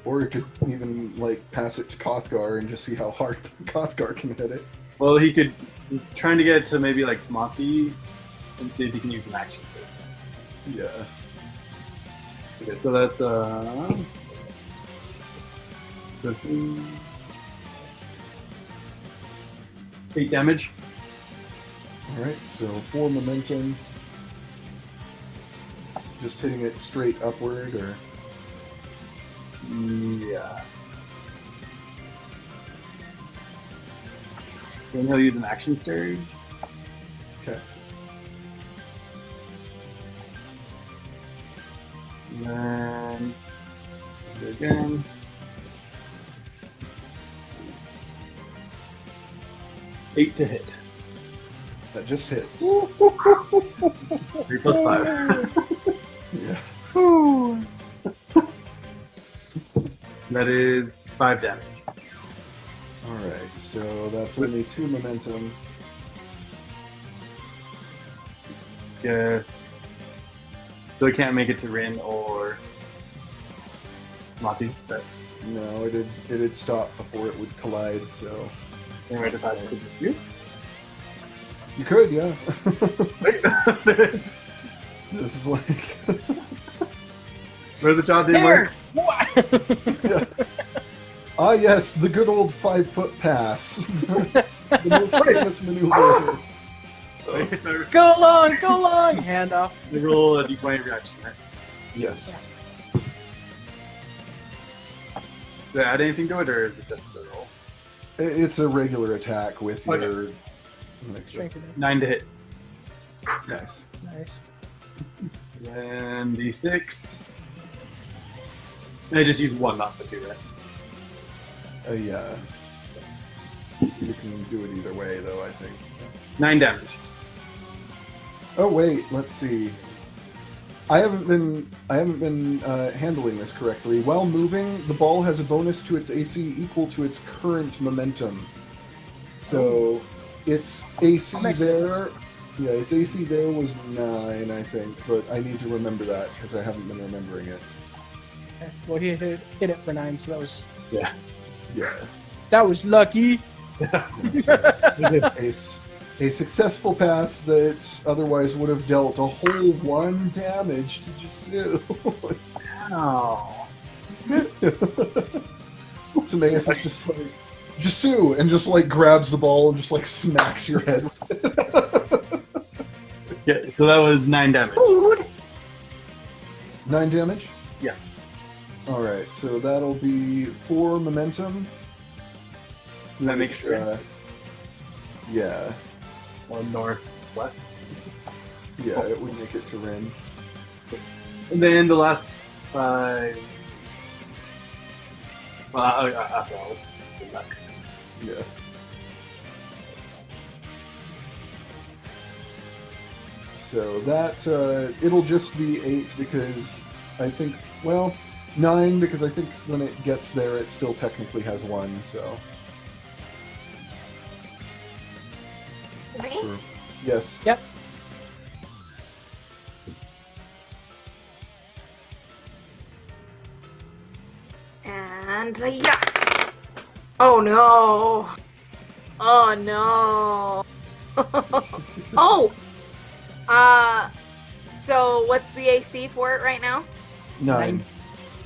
Or he could even like pass it to Kothgar and just see how hard Kothgar can hit it. Well, he could he's trying to get it to maybe like Tamati and see if he can use an action surge. Yeah. Okay, so that's 8 damage. Alright, so 4 momentum. Just hitting it straight upward, or Yeah. Then he'll use an action surge. okay. And then do it again. Eight to hit. That just hits. 3 plus 5. Yeah. Whew. That is 5 damage. Alright, so that's only 2 momentum. Yes. So it can't make it to Rin or Mati. But No, it had stopped before it would collide, so anyway, to pass it to just you. you could, yeah. Wait, that's it. This is like Where the shot didn't There! work. yeah. Ah yes, the good old 5-foot pass. The most famous maneuver. Go long, go long! Hand off. You roll a d20 reaction, right? Yes. Did I add anything to it, or is it just the roll? It's a regular attack with Okay. your... Strength of it. 9 to hit. Nice. Nice. Then d6. And I just use 1, not the 2, right? Yeah. You can do it either way, though, I think. 9 damage. Oh wait, let's see. I haven't been handling this correctly. While moving, the ball has a bonus to its AC equal to its current momentum. So its AC That makes there, sense. yeah, its AC there was 9, I think, but I need to remember that because I haven't been remembering it. Okay. Well, he hit it for 9, so Yeah. that was lucky. A successful pass that otherwise would have dealt a whole 1 damage to Jisu. Oh. Timaeus is just like, Jisu, and just like grabs the ball and just like smacks your head. Yeah, so that was 9 damage. 9 damage? Yeah. Alright, so that'll be 4 momentum. Does that make sure? Yeah. Or northwest. Yeah, it would make it to Rin. And then the last 5. Well, after all, good luck. Yeah. So that, it'll just be 8 because I think, well, 9 because I think when it gets there it still technically has 1, so. Me? Yes. Yep. And yeah. Oh no. Oh no. Oh. So what's the AC for it right now? 9.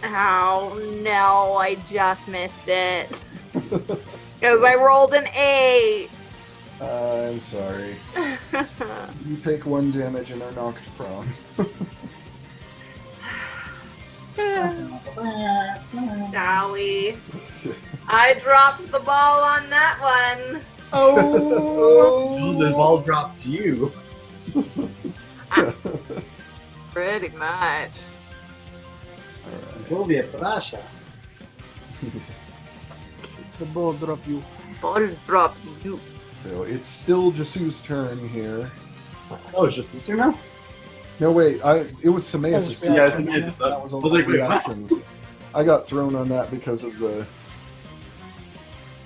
Oh no, I just missed it. Because I rolled an 8. I'm sorry. You take 1 damage and are knocked prone. Golly. I dropped the ball on that one. Oh! The ball dropped to you. Pretty much. Volvia Prasha. The ball dropped you. Ball dropped you. So it's still Jasu's turn here. Oh, it's just his turn now? No, wait, it was Timaeus' Oh, turn. Yeah, it's amazing. That was all I was the like, wait, what? reactions. I got thrown on that because of the...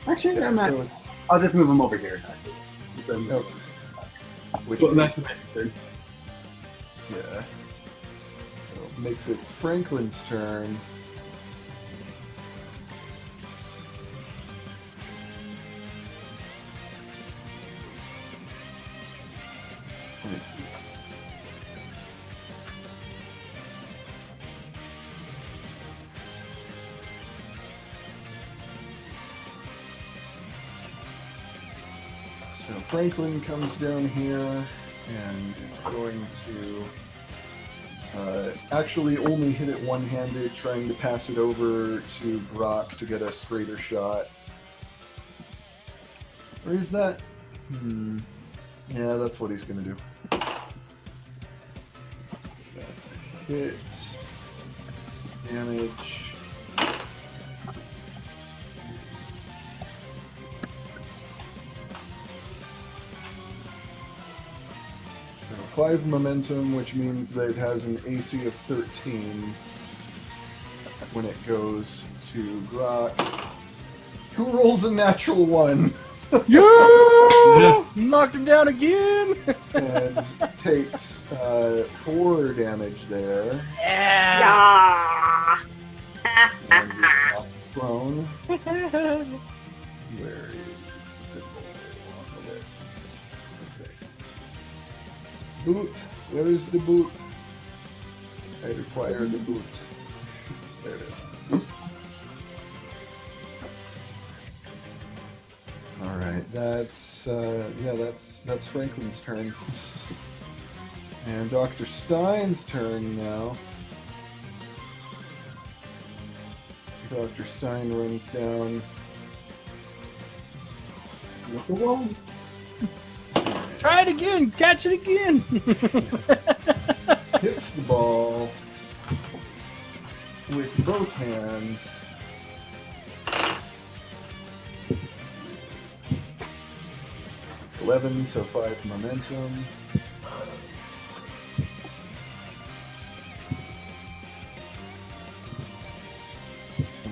Actually, I'm not. So it's... I'll just move him over here, actually. Then, Okay. Which well, makes, that's the next turn. yeah. So makes it Franklin's turn. Let me see. So Franklin comes down here and is going to Actually only hit it one-handed, trying to pass it over to Brock to get a straighter shot. Or is that... Yeah, that's what he's gonna do. That's a hit. Damage. So 5 momentum, which means that it has an AC of 13 when it goes to Grok, who rolls a natural 1. Yeah! Knocked him down again! And takes 4 damage there. Yeah. And he's knocked prone. Where is the symbol on the list? Okay. Boot. Where is the boot? I require the boot. There it is. All right, that's Franklin's turn, and Dr. Stein's turn now. Dr. Stein runs down. Try it again! Catch it again! Hits the ball with both hands. $11, so 5 momentum.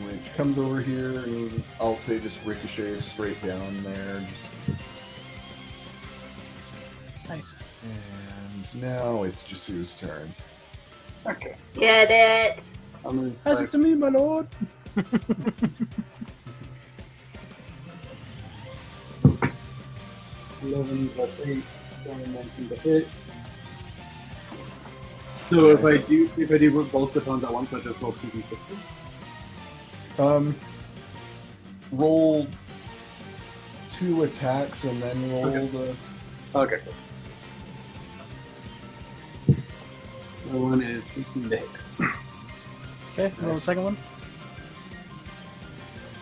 Which comes over here and I'll say just ricochets straight down there. Just... Nice. And now it's Jasu's turn. Okay. Get it. I'm gonna Pass it to me, my lord. 11 plus 8, 19 to hit. So if I do both batons at once, I just roll 2d50. Roll 2 attacks and then roll Okay. the... Okay, cool. The one is 18 to hit. Okay, roll the second one.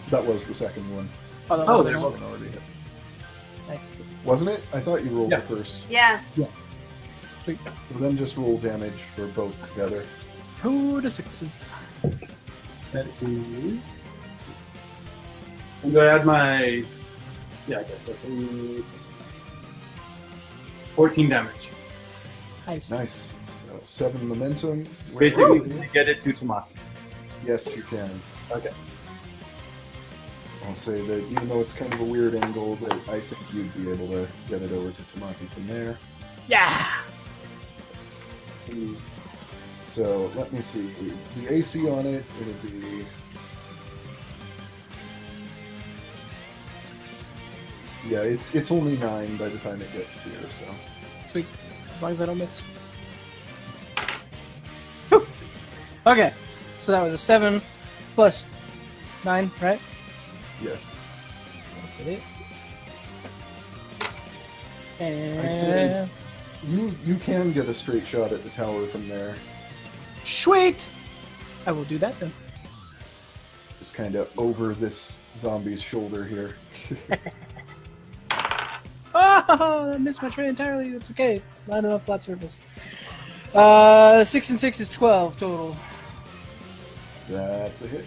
That was the second one. Oh, that was the there's second one. One already hit. Nice. Wasn't it? I thought you rolled Yeah. the first. Yeah. Sweet. So then just roll damage for both together. 2 to 6s. That is... And do I add my... Yeah, I guess so. 14 damage. Nice. Nice. So 7 momentum. Basically, to get it to Tamati. Yes, you can. Okay. I'll say that even though it's kind of a weird angle, that I think you'd be able to get it over to Tamati from there. Yeah! So let me see. The AC on it, it'll be... Yeah, it's only 9 by the time it gets here, so... Sweet. As long as I don't miss. Whew. Okay, so that was a 7 plus 9, right? Yes. So that's it. I'd say- And... You can get a straight shot at the tower from there. Sweet! I will do that then. Just kind of over this zombie's shoulder here. Oh, I missed my tray entirely. That's okay. Landed on flat surface. 6 and 6 is 12 total. That's a hit.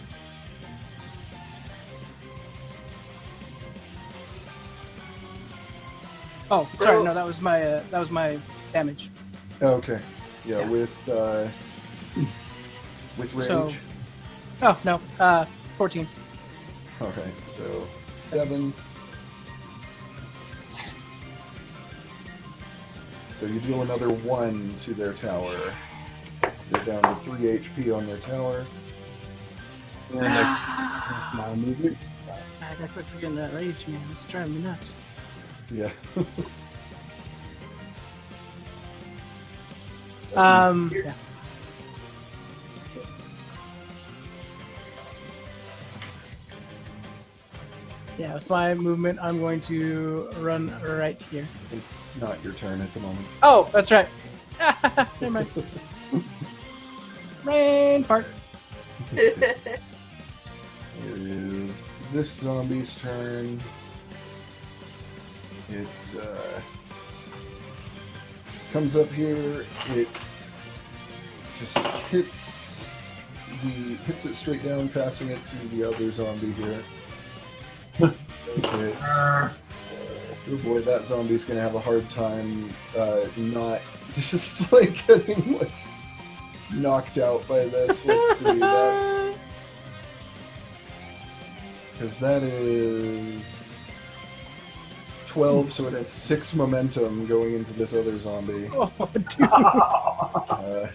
Oh, sorry. No, that was my damage. Okay. Yeah, Yeah. with range. So- Oh no. 14. Okay, so 7. So you deal another 1 to their tower. They're down to 3 HP on their tower. And that's my movement. I quit forgetting that rage, man. It's driving me nuts. Yeah. Yeah. Yeah, with my movement, I'm going to run right here. It's not your turn at the moment. Oh, that's right. Never mind. Rain fart. It is this zombie's turn. It's comes up here. It just hits it straight down, passing it to the other zombie here. Those hits. Oh boy, that zombie's gonna have a hard time not just like getting like knocked out by this. Let's see, that's because that is 12, so it has 6 momentum going into this other zombie. Oh, dude.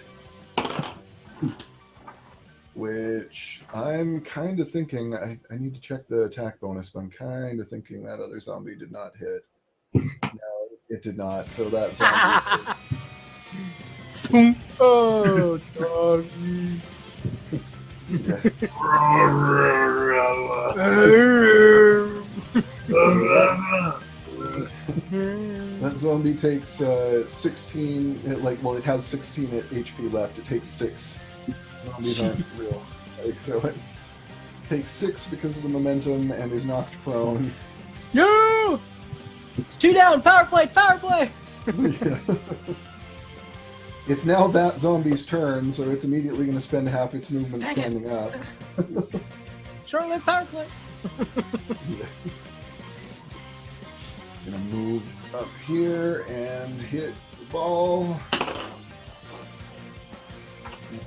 Which I'm kind of thinking, I need to check the attack bonus, but I'm kind of thinking that other zombie did not hit. No, it did not, so that zombie Thump. Oh, doggy. That zombie takes 16, it has 16 HP left, it takes 6. Zombies aren't real. So it takes 6 because of the momentum and is knocked prone. Yo! It's 2 down, power play, power play! Yeah. It's now that zombie's turn, so it's immediately going to spend half its movement standing up. Short-lived power play! Gonna move up here and hit the ball.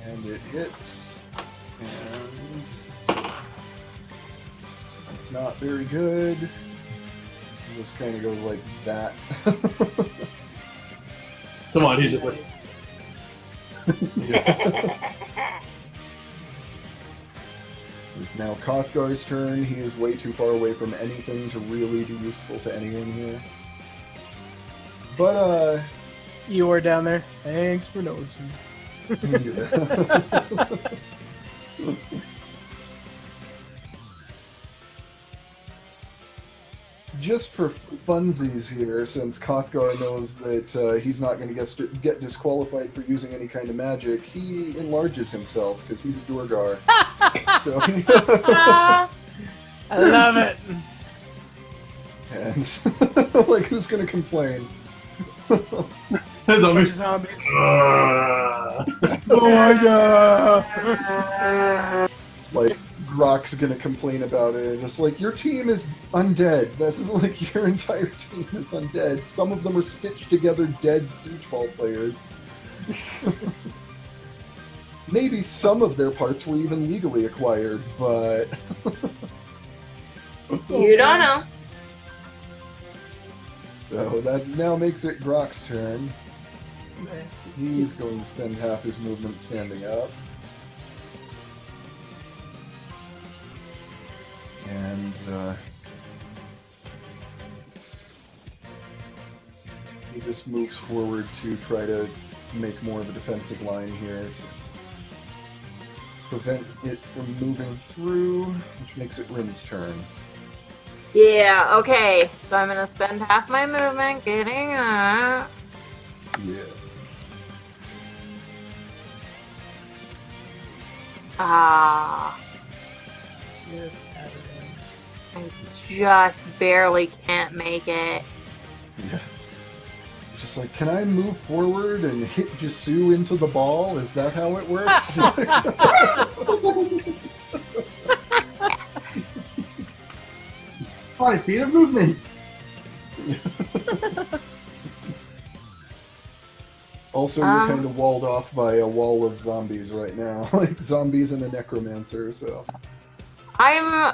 And it hits. And it's not very good. It just kind of goes like that. Come on, he's just like... It's now Kothgar's turn. He is way too far away from anything to really be useful to anyone here. But, You are down there. Thanks for noticing. Just for funsies here, since Kothgar knows that he's not going to get disqualified for using any kind of magic, he enlarges himself because he's a Durgar. So I love it. And like, who's going to complain? Zombies. Zombies. Like, Grok's gonna complain about it, and it's like, your team is undead. That's like, your entire team is undead. Some of them are stitched together dead Siege Ball players. Maybe some of their parts were even legally acquired, but... You don't know. So that now makes it Grok's turn. He's going to spend half his movement standing up. And he just moves forward to try to make more of a defensive line here to prevent it from moving through, which makes it Rin's turn. Yeah, okay. So I'm gonna spend half my movement getting up. Yeah. Ah. Just out of range. I just barely can't make it. Yeah. Just like, can I move forward and hit Jisoo into the ball? Is that how it works? 5 feet of movement! Also, you're kind of walled off by a wall of zombies right now. Like, zombies and a necromancer, so... I'm...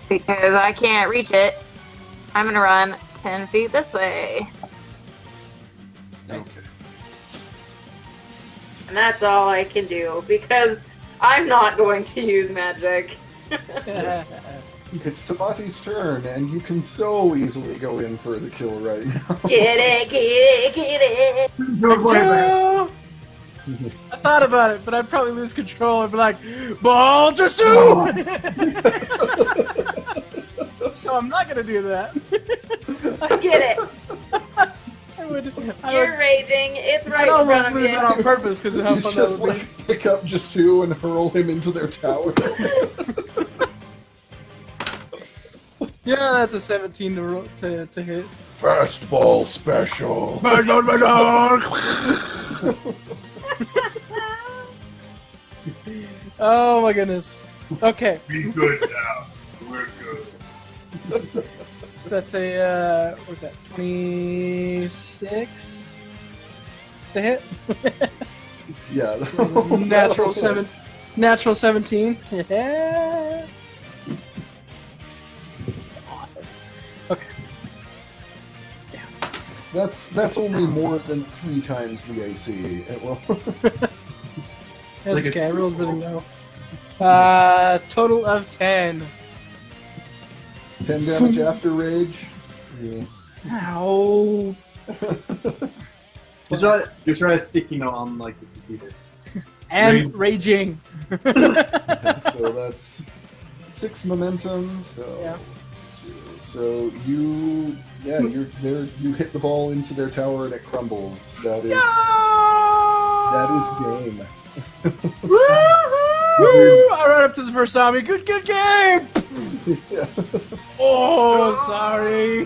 Because I can't reach it, I'm gonna run 10 feet this way. Nice. And that's all I can do, because I'm not going to use magic. It's Tamati's turn, and you can so easily go in for the kill right now. Get it, get it, get it! No! I thought about it, but I'd probably lose control and be like, Ball Jisoo! so I'm not gonna do that. Get it. You're raging. It's right I'd in almost front of lose you. that on purpose because of how You fun that just would be. like pick up Jasu and hurl him into their tower. Yeah, that's a 17 to hit. Fastball special. Oh my goodness. Okay. Be good now. We're good. So that's a, what's that, 26 to hit? Yeah. Natural 17. Yeah. Awesome. Okay. That's only more than 3 times the AC. Well, That's Like okay, I rolled really low. Total of 10. 10 damage after rage. Yeah. Ow. Just try a sticky note on like the computer. And raging. So that's 6 momentum. So Yeah. so you hit the ball into their tower and it crumbles. That is game. Woo! I ran up to the first zombie. Good game! Yeah. Oh, sorry.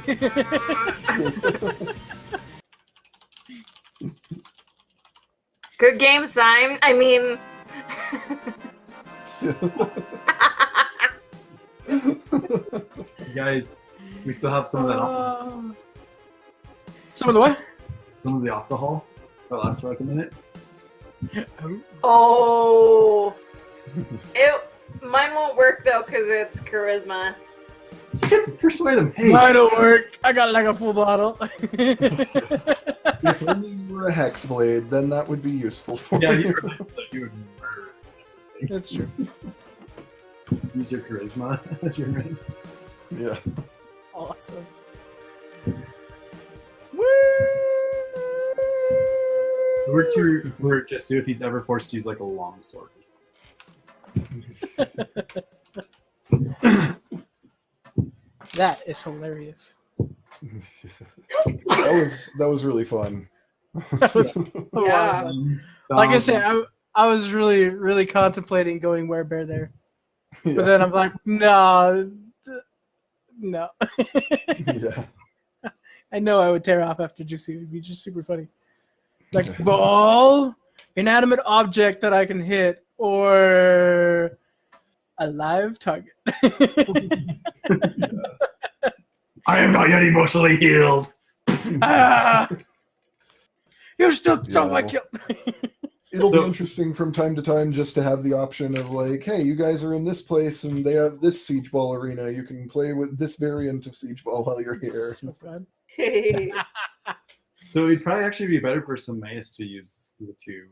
Good game, Simon. I mean, Guys, we still have some of that alcohol. Some of the what? Some of the alcohol that lasts for like a minute. oh, mine won't work though because it's charisma. You can persuade them. Hey, Mine'll work. I got like a full bottle. If only you were a hexblade, then that would be useful for yeah, you. you would murder. That's true. Use your charisma as your main. Yeah. Awesome. It works for just see if he's ever forced to use like a long sword. That is hilarious. that was really fun. That was a lot Yeah. of fun. Like I said, I was really contemplating going werebear there, Yeah. but then I'm like, no. Yeah. I know I would tear off after Juicy. It would be just super funny. Like ball, inanimate object that I can hit, or a live target. I am not yet emotionally healed. Ah! You still Yeah. don't like it. It'll be interesting from time to time just to have the option of like, hey, you guys are in this place and they have this siege ball arena. You can play with this variant of siege ball while you're here. So fun. So it'd probably actually be better for Semaeus to use the 2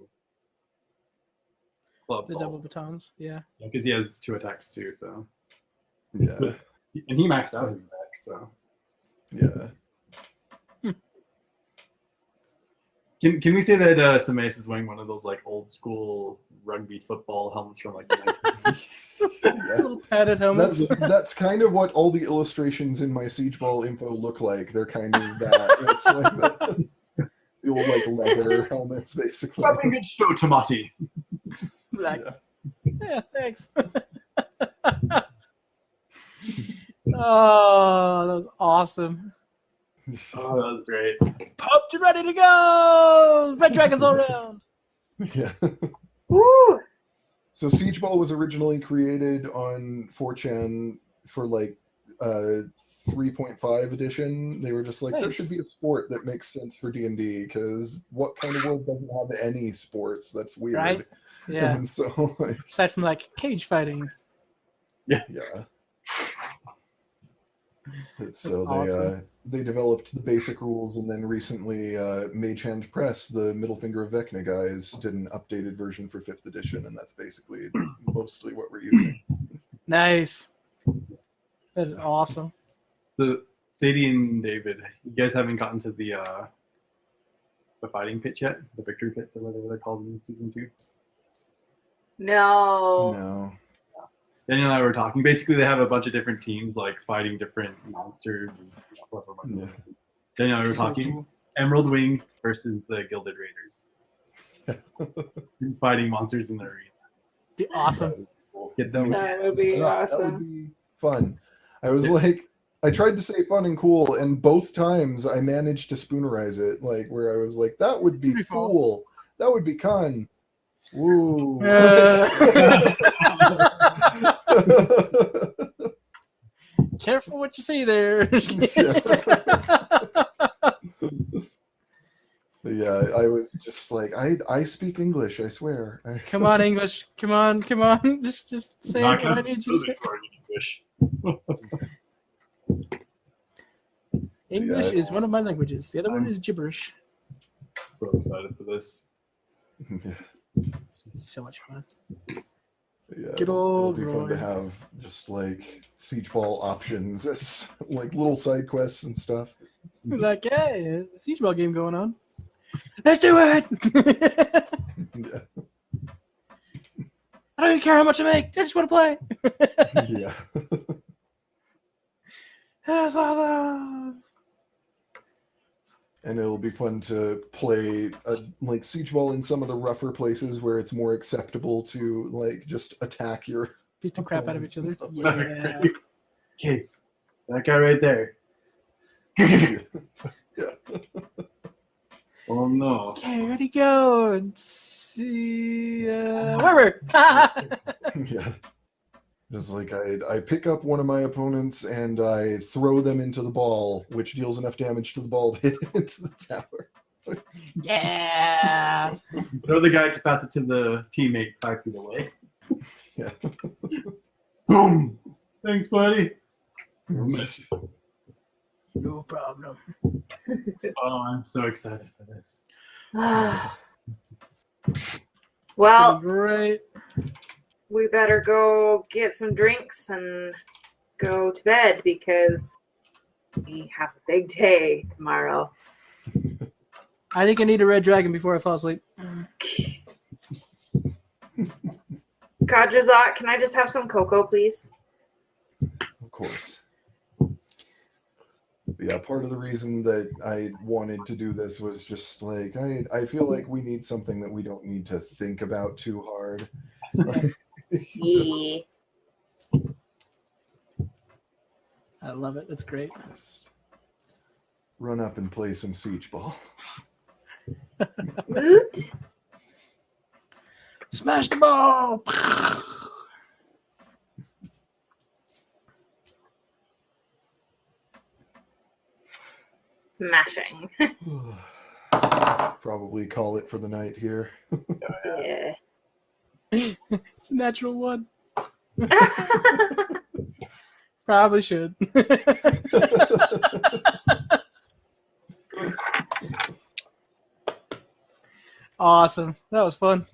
club The balls. double batons, yeah. Because he has 2 attacks too, so. Yeah. And he maxed out his deck, so. Yeah. Can we say that Semaeus is wearing one of those like old school rugby football helmets from like the 1990s? Little padded helmets. That's kind of what all the illustrations in my siege ball info look like. They're kind of that. It's like the old like leather helmets, basically. Fucking good show, Tamati. Like, Yeah. yeah, thanks. Oh, that was awesome. Oh, that was great. Pumped and ready to go! Red Dragons all around! Yeah. Woo! So Siege Ball was originally created on 4chan for like 3.5 edition. They were just like, there Nice. should be a sport that makes sense for D&D, because what kind of world doesn't have any sports? That's weird. Right? Yeah. And so, like, Aside from like cage fighting. yeah. So awesome. they developed the basic rules, and then recently Mage Hand Press, the Middle Finger of Vecna guys, did an updated version for 5th edition, and that's basically mostly what we're using. Nice. That is awesome. So Sadie and David, you guys haven't gotten to the fighting pit yet? The victory pits or whatever they're called in season 2? No. No. Daniel and I were talking. Basically, they have a bunch of different teams, like fighting different monsters and stuff. Yeah. Daniel and I were So talking. cool. Emerald Wing versus the Gilded Raiders. Fighting monsters in the arena. Be awesome. Get them. That would be That would awesome. be fun. I was like, I tried to say fun and cool, and both times I managed to spoonerize it, like where I was like, that would be Pretty fun. cool. That would be con. Woo. Careful what you say there. Yeah, I was just like, I speak English, I swear. Come on, English. Come on. Just say Not what I gonna need you to say. English. English Yeah. is one of my languages. The other one is gibberish. So excited for this. It's so much fun. Yeah, Good old it'll be fun to Roy. have just like siege ball options as like little side quests and stuff. Like, hey, there's a Siege Ball game going on. Let's do it! Yeah. I don't even care how much I make. I just want to play. Yeah. That's awesome. And it'll be fun to play like siege ball in some of the rougher places where it's more acceptable to like just attack your Beat the crap out of each other. Stuff Yeah. Okay, that guy right there. Oh no. Okay, ready, go. And see. Wherever. Yeah. Just like I pick up one of my opponents and I throw them into the ball, which deals enough damage to the ball to hit it into the tower. Yeah. Throw the guy to pass it to the teammate 5 feet away. Yeah. Boom. Thanks, buddy. No problem. Oh, I'm so excited for this. Well, Great. we better go get some drinks and go to bed because we have a big day tomorrow. I think I need a red dragon before I fall asleep. Kajazat, can I just have some cocoa, please? Of course. Yeah, part of the reason that I wanted to do this was just like I feel like we need something that we don't need to think about too hard. Yeah. I love it. It's great. Just run up and play some siege ball. Woot. Smash the ball. Smashing. Probably call it for the night here. Yeah. It's a natural one. Probably should. Awesome. That was fun.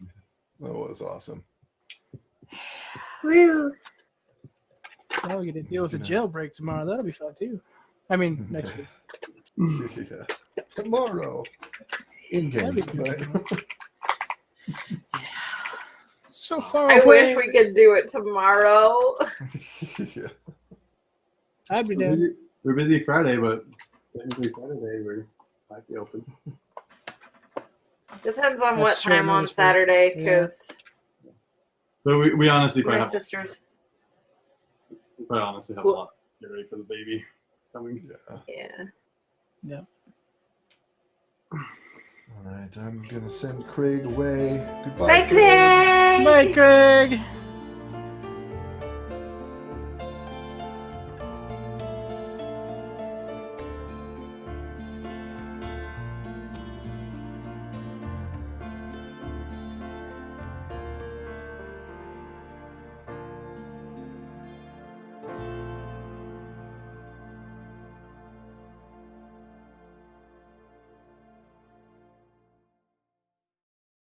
That was awesome. Woo. Now we get to deal with a jailbreak tomorrow. That'll be fun too. I mean, next week. Yeah. Tomorrow. In game. That'd be good. So far I away. wish we could do it tomorrow. Yeah. I'd be down. We're busy Friday, but technically Saturday we might be open. Depends on That's what short time on notice, Saturday, yeah. because But we honestly my quite have, sisters. we quite honestly have a lot to get ready for the baby coming. Yeah. Yeah. Yeah. All right, I'm gonna send Craig away. Goodbye. Bye, Craig. Bye, Craig.